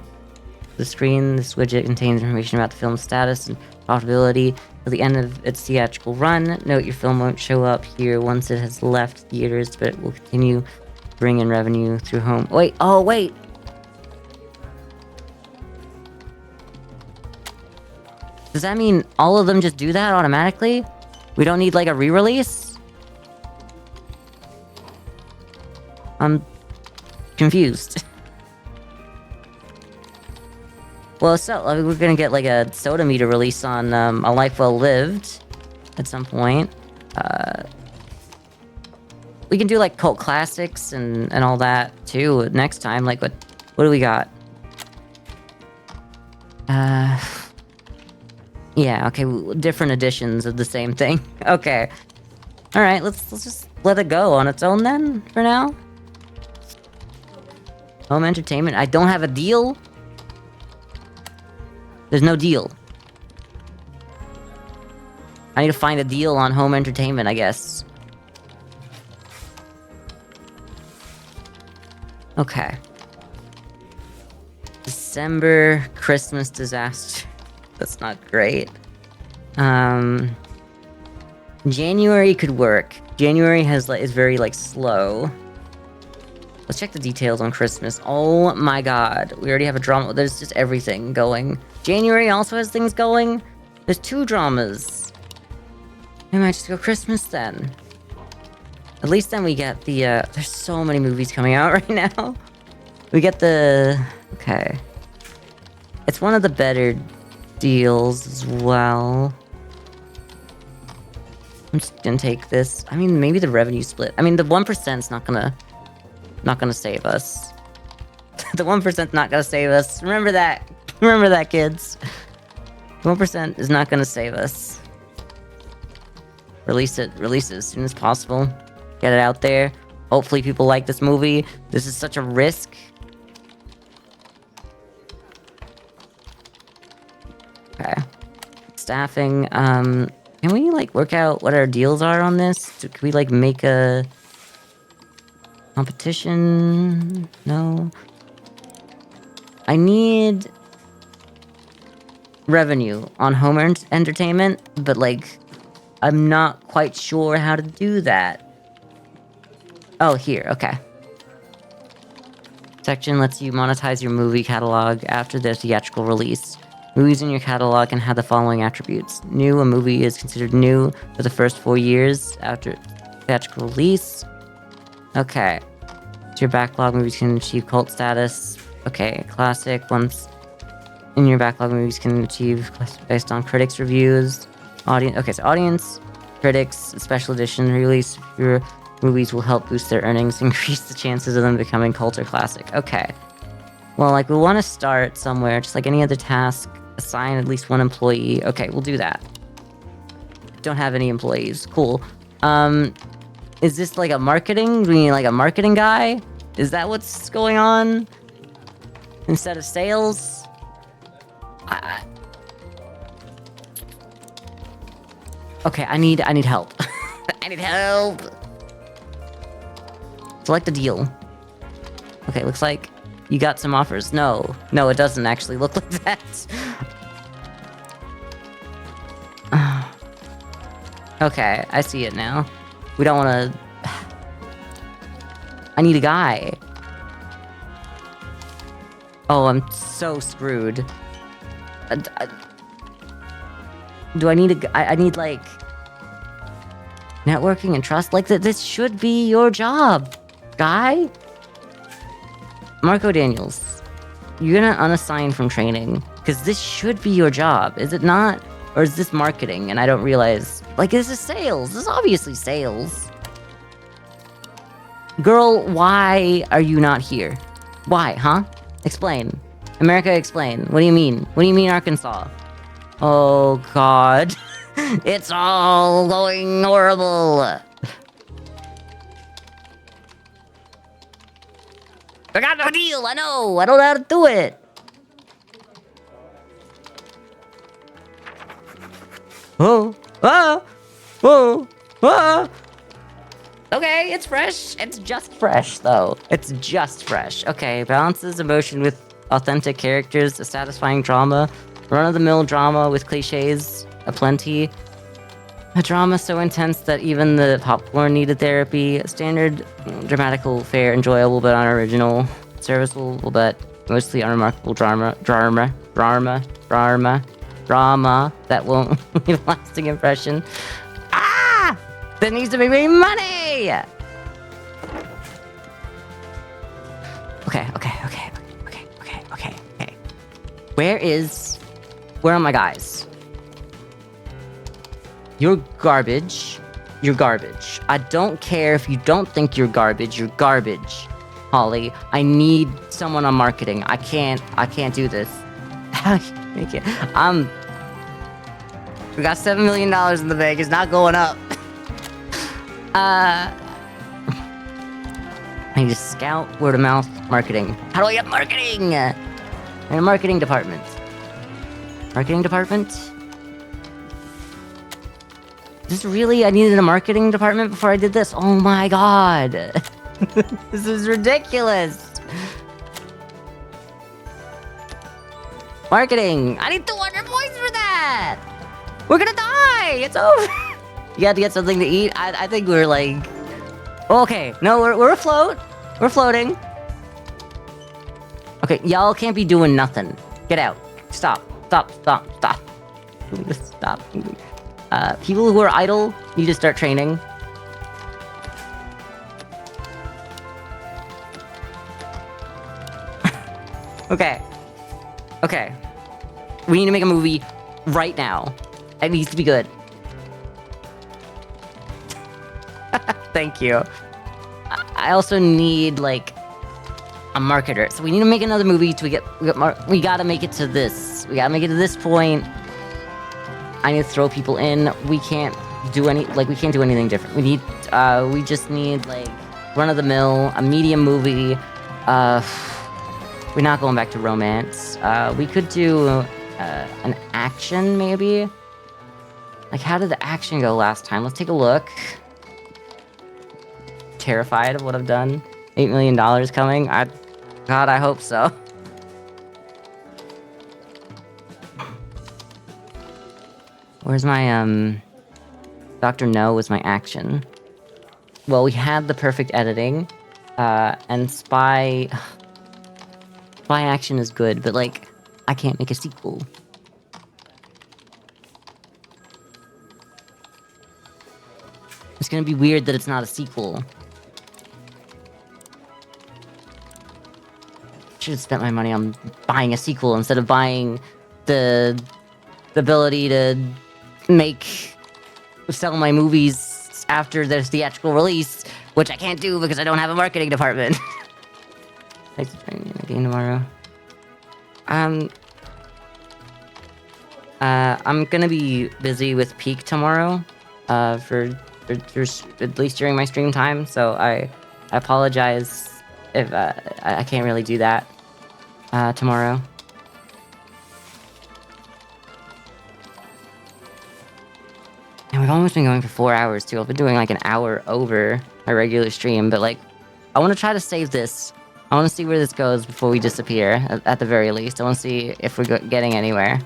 Speaker 1: the screen. This widget contains information about the film's status and profitability at the end of its theatrical run. Note your film won't show up here once it has left theaters, but it will continue to bring in revenue through home... Wait, oh wait! Does that mean all of them just do that automatically? We don't need, like, a re-release? I'm confused. Well, so we're gonna get, like, a soda meter release on A Life Well Lived at some point. We can do, like, cult classics and all that, too, next time. Like, what do we got? Yeah, okay, different editions of the same thing. Okay. Alright, let's just let it go on its own then, for now. Home entertainment. I don't have a deal. There's no deal. I need to find a deal on home entertainment, I guess. Okay. December Christmas disaster. That's not great. January could work. January is very like slow. Let's check the details on Christmas. Oh my god. We already have a drama. There's just everything going. January also has things going. There's 2 dramas. We might just go Christmas then. At least then we get the, there's so many movies coming out right now. We get the... Okay. It's one of the better deals as well. I'm just gonna take this. I mean, maybe the revenue split. I mean, the 1%'s not gonna save us. The 1%'s not gonna save us. Remember that. Remember that, kids. 1% is not gonna save us. Release it as soon as possible. Get it out there. Hopefully people like this movie. This is such a risk. Okay. Staffing. Can we, like, work out what our deals are on this? Can we, like, make a... competition? No. I need... revenue on home entertainment, but, like... I'm not quite sure how to do that. Oh, here, okay. Section lets you monetize your movie catalog after the theatrical release. Movies in your catalog can have the following attributes. New, a movie is considered new for the first 4 years after theatrical release. Okay. So your backlog movies can achieve cult status. Okay, classic. Once in your backlog movies can achieve based on critics' reviews. Audience. Okay, so audience, critics, special edition release. Your movies will help boost their earnings, increase the chances of them becoming cult or classic. Okay. Well, like, we want to start somewhere, just like any other task. Assign at least 1 employee. Okay, we'll do that. Don't have any employees. Cool. Is this like a marketing? Do we need like a marketing guy? Is that what's going on? Instead of sales? Okay, I need help. I need help! Select a deal. Okay, looks like you got some offers. No, it doesn't actually look like that. Okay, I see it now. We don't want to... I need a guy. Oh, I'm so screwed. Do I need I need, like... networking and trust? Like, this should be your job, guy. Marco Daniels, you're gonna unassign from training, because this should be your job, is it not? Or is this marketing and I don't realize? Like, this is sales. This is obviously sales. Girl, why are you not here? Why, huh? Explain. America, explain. What do you mean? What do you mean, Arkansas? Oh, God. It's all going horrible. I got no deal, I know. I don't know how to do it. Oh, okay, it's fresh. It's just fresh, though. It's just fresh. Okay, balances emotion with authentic characters, a satisfying drama, run-of-the-mill drama with cliches aplenty. A drama so intense that even the popcorn needed therapy. Standard, dramatical fare, enjoyable but unoriginal. Serviceable but mostly unremarkable drama that won't leave a lasting impression. Ah! That needs to make me money! Okay. Where are my guys? You're garbage. You're garbage. I don't care if you don't think you're garbage. You're garbage. Holly, I need someone on marketing. I can't do this. We got $7 million in the bank. It's not going up. I need to scout word of mouth marketing. How do I get marketing? In a marketing department. Marketing department? Just really, I needed a marketing department before I did this. Oh my god. This is ridiculous. Marketing. I need 200 points for that. We're gonna die. It's over. You had to get something to eat? I think we're like... Okay, no, we're afloat. We're floating. Okay, y'all can't be doing nothing. Get out. Stop. Stop. Stop. Stop. Stop. People who are idle need to start training. Okay. Okay. We need to make a movie right now. It needs to be good. Thank you. I also need, like, a marketer. So we need to make another movie to we gotta make it to this. We gotta make it to this point. I need to throw people in. We can't do anything different. We just need, like, run-of-the-mill, a medium movie. We're not going back to romance. We could do an action, maybe? Like, how did the action go last time? Let's take a look. Terrified of what I've done. $8 million coming? God, I hope so. Where's my, Dr. No was my action. Well, we had the perfect editing, and Spy action is good, but, like, I can't make a sequel. It's gonna be weird that it's not a sequel. Should have spent my money on buying a sequel instead of buying the ability to sell my movies after their theatrical release, which I can't do because I don't have a marketing department. Thanks for training in the game tomorrow. I'm gonna be busy with Peak tomorrow, for at least during my stream time, so I apologize if I can't really do that tomorrow. And we've almost been going for 4 hours too. I've been doing like an hour over my regular stream, but like, I want to try to save this. I want to see where this goes before we disappear, at the very least. I want to see if we're getting anywhere.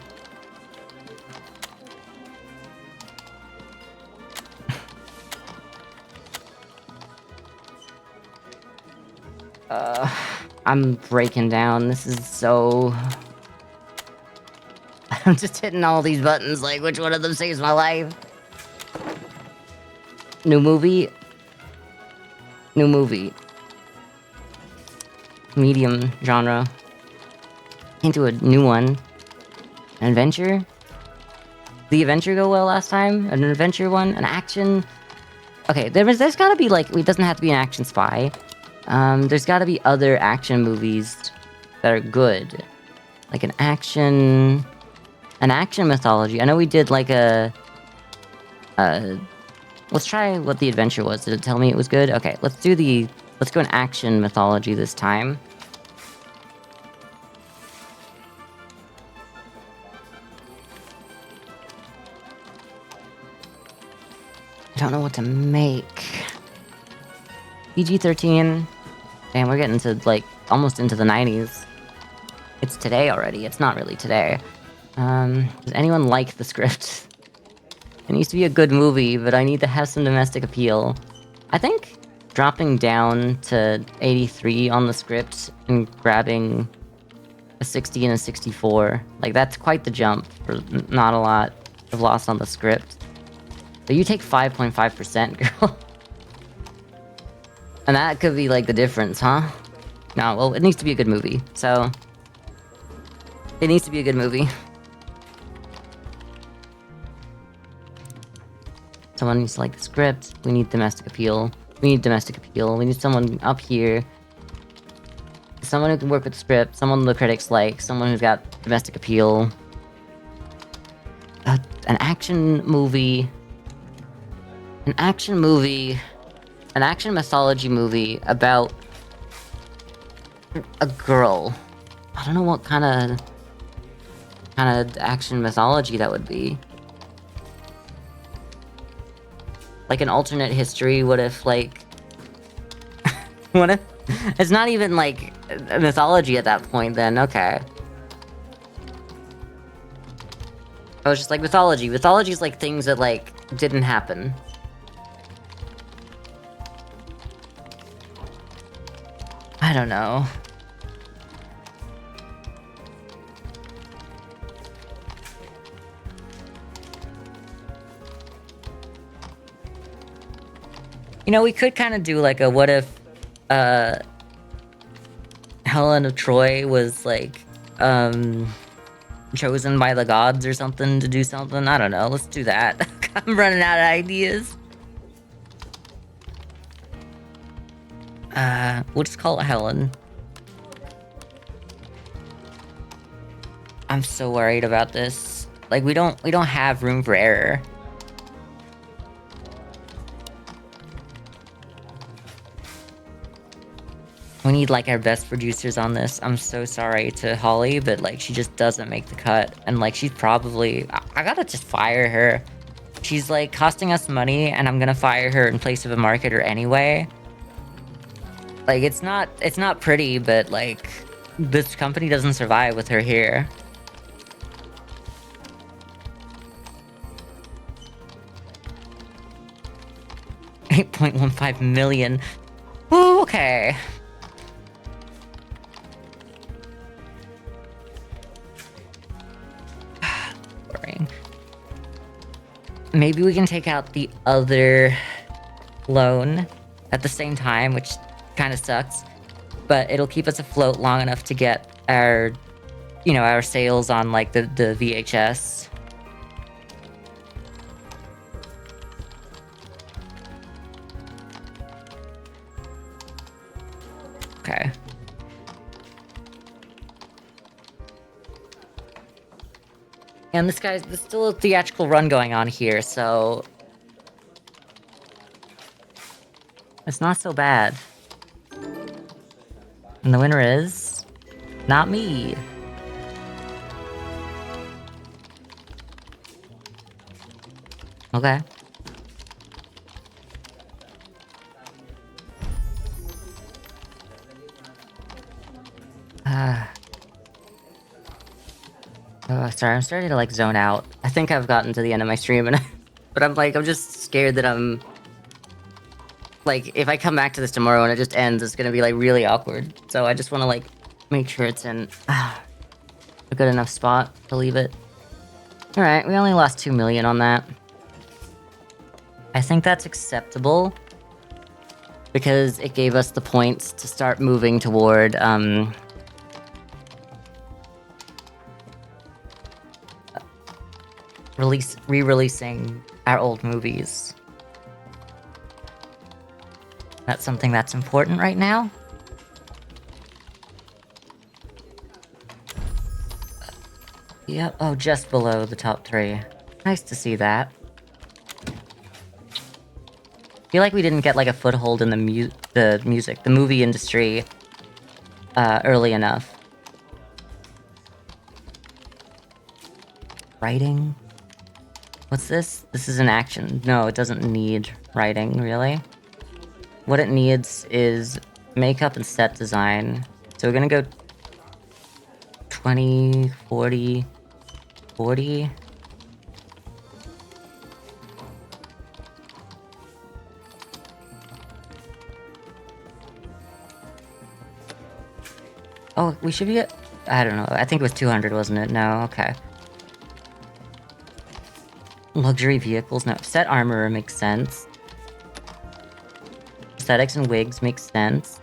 Speaker 1: I'm breaking down. This is so... I'm just hitting all these buttons, like, which one of them saves my life? New movie? New movie. Medium genre. Can't do a new one. An adventure? Did the adventure go well last time? An adventure one? An action? Okay, there's gotta be, like, it doesn't have to be an action spy. There's gotta be other action movies that are good. Like an action mythology. I know we did like let's try what the adventure was. Did it tell me it was good? Okay, let's go an action mythology this time. I don't know what to make. PG-13. Damn, we're getting to, like, almost into the 90s. It's today already. It's not really today. Does anyone like the script? It needs to be a good movie, but I need to have some domestic appeal. I think dropping down to 83 on the script and grabbing a 60 and a 64, like, that's quite the jump for not a lot of loss on the script. But you take 5.5%, girl. And that could be, like, the difference, huh? No, well, it needs to be a good movie, so... It needs to be a good movie. Someone needs to like the script. We need domestic appeal. We need someone up here. Someone who can work with the script. Someone the critics like. Someone who's got domestic appeal. An action movie. An action mythology movie about a girl. I don't know what kind of action mythology that would be. Like an alternate history. What if, like... what if... It's not even, like, a mythology at that point, then. Okay. I was just like, mythology. Mythology is, like, things that, like, didn't happen. I don't know. You know, we could kind of do like a what if Helen of Troy was like chosen by the gods or something to do something. I don't know. Let's do that. I'm running out of ideas. We'll just call it Helen. I'm so worried about this. Like, we don't have room for error. We need, like, our best producers on this. I'm so sorry to Holly, but, like, she just doesn't make the cut. And, like, she's probably... I gotta just fire her. She's, like, costing us money, and I'm gonna fire her in place of a marketer anyway. Like, it's not pretty, but, like, this company doesn't survive with her here. $8.15 million. Ooh, okay. Boring. Maybe we can take out the other loan at the same time, which kind of sucks, but it'll keep us afloat long enough to get our, you know, our sales on, like, the VHS. Okay. And there's still a theatrical run going on here, so it's not so bad. And the winner is not me. Okay. Oh, sorry, I'm starting to, like, zone out. I think I've gotten to the end of my stream, and but I'm just scared that I'm... Like, if I come back to this tomorrow and it just ends, it's gonna be, like, really awkward. So I just want to, like, make sure it's in a good enough spot to leave it. Alright, we only lost 2 million on that. I think that's acceptable, because it gave us the points to start moving toward, re-releasing our old movies. That's something that's important right now. Yep, oh, just below the top 3. Nice to see that. Feel like we didn't get, like, a foothold in the movie industry, early enough. Writing? What's this? This is an action. No, it doesn't need writing, really. What it needs is makeup and set design. So we're gonna go 20, 40, 40. Oh, we should be at... I don't know. I think it was 200, wasn't it? No, okay. Luxury vehicles? No. Set armor makes sense. Aesthetics and wigs makes sense.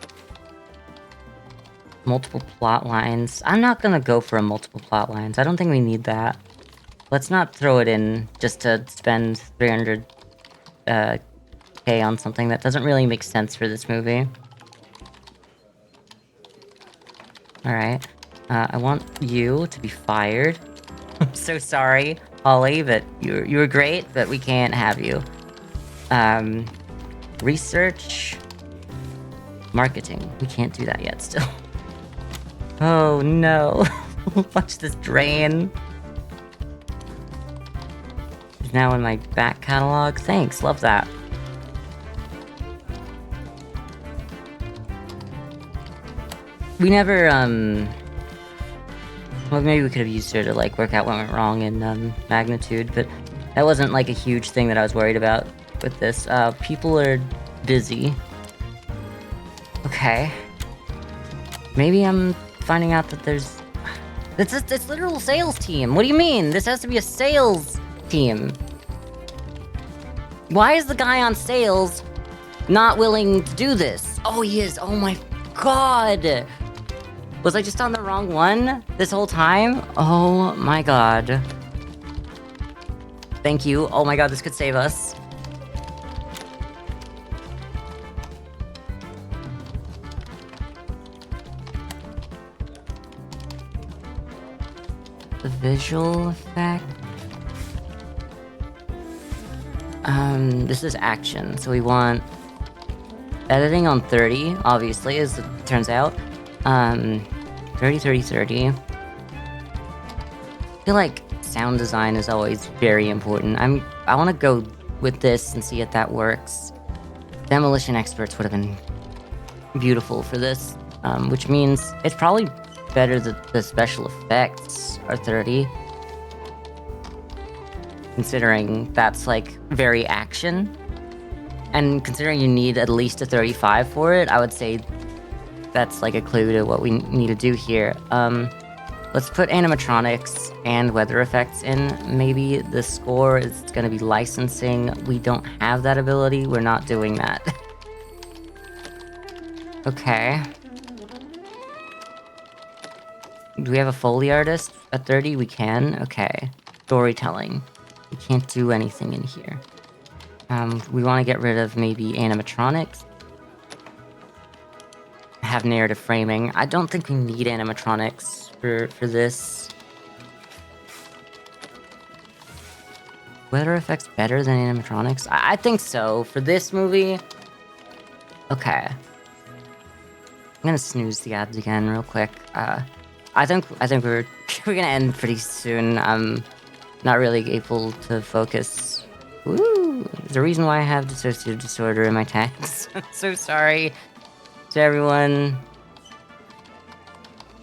Speaker 1: Multiple plot lines. I'm not gonna go for a multiple plot lines. I don't think we need that. Let's not throw it in just to spend 300 K on something that doesn't really make sense for this movie. Alright. I want you to be fired. I'm so sorry, Holly, but you were great, but we can't have you. Research. Marketing. We can't do that yet still. Oh no. Watch this drain. It's now in my back catalog. Thanks, love that. We never, well, maybe we could have used her to, like, work out what went wrong in, Magnitude, but That wasn't like a huge thing that I was worried about with this. People are busy. Okay. Maybe I'm finding out that there's... It's literal sales team. What do you mean? This has to be a sales team. Why is the guy on sales not willing to do this? Oh, he is. Oh my god. Was I just on the wrong one this whole time? Oh my god. Thank you. Oh my god, this could save us. The visual effect. This is action, so we want editing on 30, obviously, as it turns out. 30, 30, 30. I feel like sound design is always very important. I want to go with this and see if that works. Demolition experts would have been beautiful for this, which means it's probably better that the special effects are 30. Considering that's like very action. And considering you need at least a 35 for it, I would say that's like a clue to what we need to do here. Let's put animatronics and weather effects in. Maybe the score is gonna be licensing. We don't have that ability. We're not doing that. Okay. Do we have a Foley artist at 30? We can? Okay. Storytelling. We can't do anything in here. We want to get rid of maybe animatronics. Have narrative framing. I don't think we need animatronics for this. Weather effects better than animatronics? I think so. For this movie... Okay. I'm gonna snooze the ads again real quick. I think we're gonna end pretty soon. I'm not really able to focus. Ooh, there's a reason why I have dissociative disorder in my tags. I'm so sorry to everyone.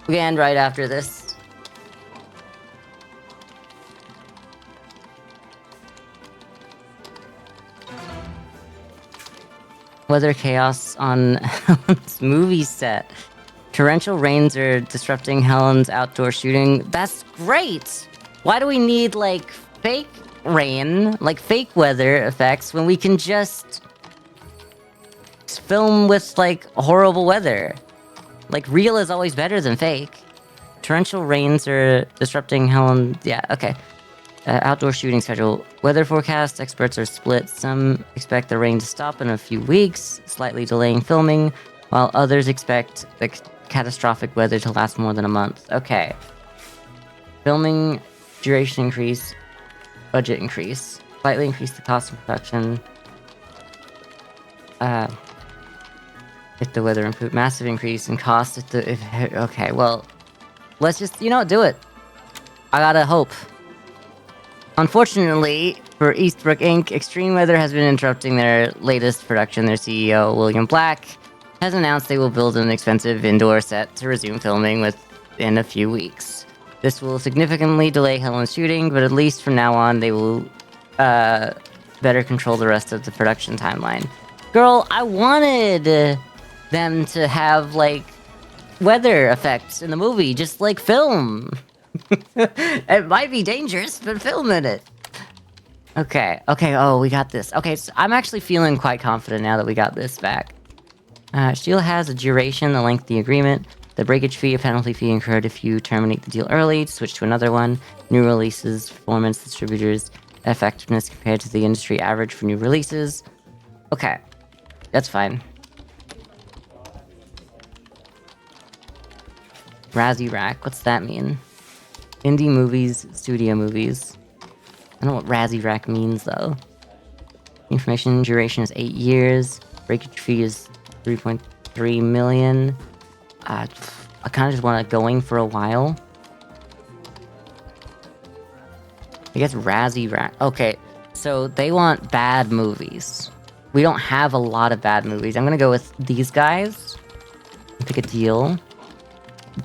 Speaker 1: We end right after this. Weather chaos on Helen's movie set. Torrential rains are disrupting Helen's outdoor shooting. That's great! Why do we need, like, fake rain, like fake weather effects, when we can just film with, like, horrible weather? Like, real is always better than fake. Torrential rains are disrupting Helen... Yeah, okay. Outdoor shooting schedule. Weather forecast, experts are split. Some expect the rain to stop in a few weeks, slightly delaying filming, while others expect the catastrophic weather to last more than a month. Okay. Filming duration increase, budget increase. Slightly increase the cost of production. If the weather improve, massive increase in cost okay, well, let's just, you know, do it. I gotta hope. Unfortunately, for Eastbrook Inc., extreme weather has been interrupting their latest production. Their CEO, William Black, has announced they will build an expensive indoor set to resume filming within a few weeks. This will significantly delay Helen's shooting, but at least from now on, they will better control the rest of the production timeline. Girl, I wanted them to have, like, weather effects in the movie, just like film. It might be dangerous, but film in it. Okay, oh, we got this. Okay, so I'm actually feeling quite confident now that we got this back. Deal has a duration, the length of the agreement, the breakage fee, a penalty fee incurred if you terminate the deal early, switch to another one, new releases, performance, distributors, effectiveness compared to the industry average for new releases. Okay, that's fine. Razzie Rack, what's that mean? Indie movies, studio movies. I don't know what Razzie Rack means, though. Information duration is 8 years. Breakage fee is 3.3 million. I kind of just want it going for a while. I guess Razzie Rack. Okay, so they want bad movies. We don't have a lot of bad movies. I'm gonna go with these guys. Pick a deal.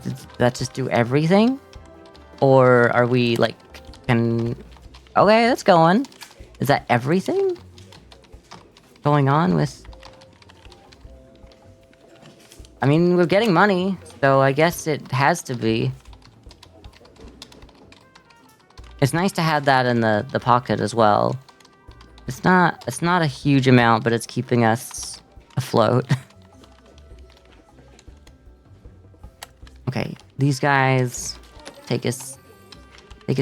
Speaker 1: Does that just do everything? Or are we, like, Okay, that's going. Is that everything going on with... I mean, we're getting money, so I guess it has to be. It's nice to have that in the pocket as well. It's not a huge amount, but it's keeping us afloat. Okay, these guys take us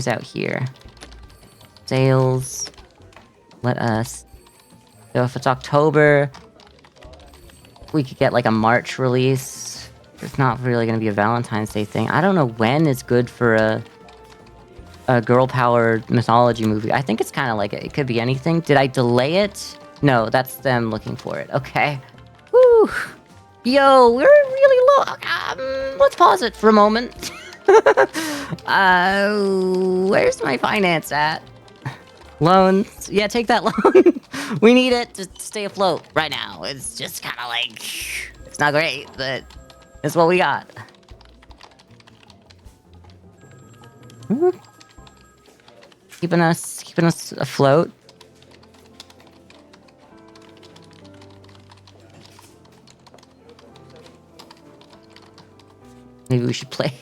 Speaker 1: out here. Sales. Let us. So if it's October, we could get like a March release. It's not really gonna be a Valentine's Day thing. I don't know when is good for a girl power mythology movie. I think it's kind of like it could be anything. Did I delay it? No, that's them looking for it. Okay. Woo. Yo, we're really low. Let's pause it for a moment. Where's my finance at? Loans. Yeah, take that loan. We need it to stay afloat right now. It's just kind of like, it's not great, but it's what we got. Keeping us afloat. Maybe we should play.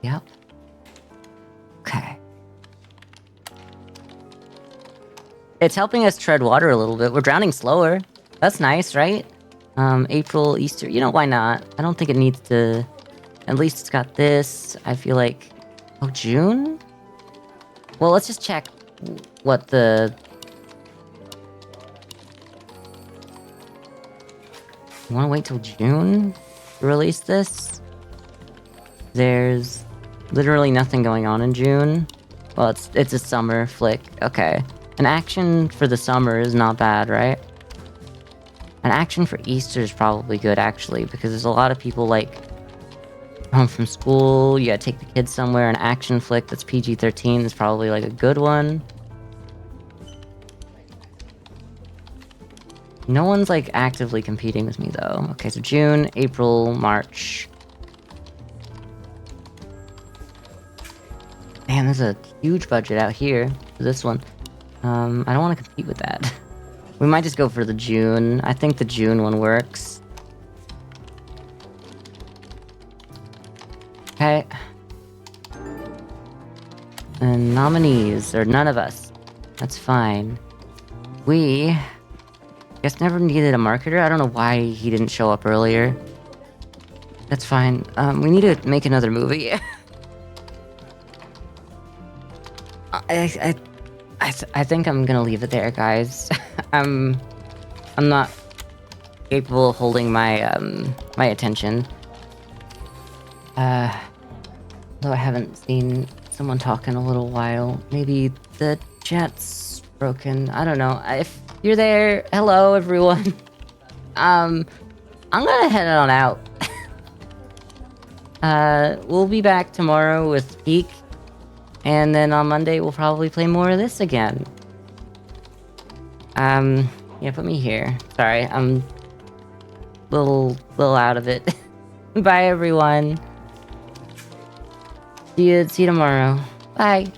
Speaker 1: Yep. Okay. It's helping us tread water a little bit. We're drowning slower. That's nice, right? April, Easter. You know, why not? I don't think it needs to... At least it's got this. I feel like... Oh, June? Well, let's just check what the... You wanna wait till June to release this? There's literally nothing going on in June. Well, it's a summer flick. Okay. An action for the summer is not bad, right? An action for Easter is probably good, actually, because there's a lot of people, like, home from school, you gotta take the kids somewhere. An action flick that's PG-13 is probably, like, a good one. No one's, like, actively competing with me, though. Okay, so June, April, March. Man, there's a huge budget out here for this one. I don't want to compete with that. We might just go for the June. I think the June one works. Okay. And nominees, or none of us. That's fine. We... guess never needed a marketer. I don't know why he didn't show up earlier. That's fine. We need to make another movie. I think I'm gonna leave it there, guys. I'm not capable of holding my my attention. Though I haven't seen someone talk in a little while. Maybe the chat's broken. I don't know. If you're there, hello everyone. I'm gonna head on out. We'll be back tomorrow with Peak. And then on Monday, we'll probably play more of this again. Yeah, put me here. Sorry, I'm a little out of it. Bye, everyone. See you tomorrow. Bye.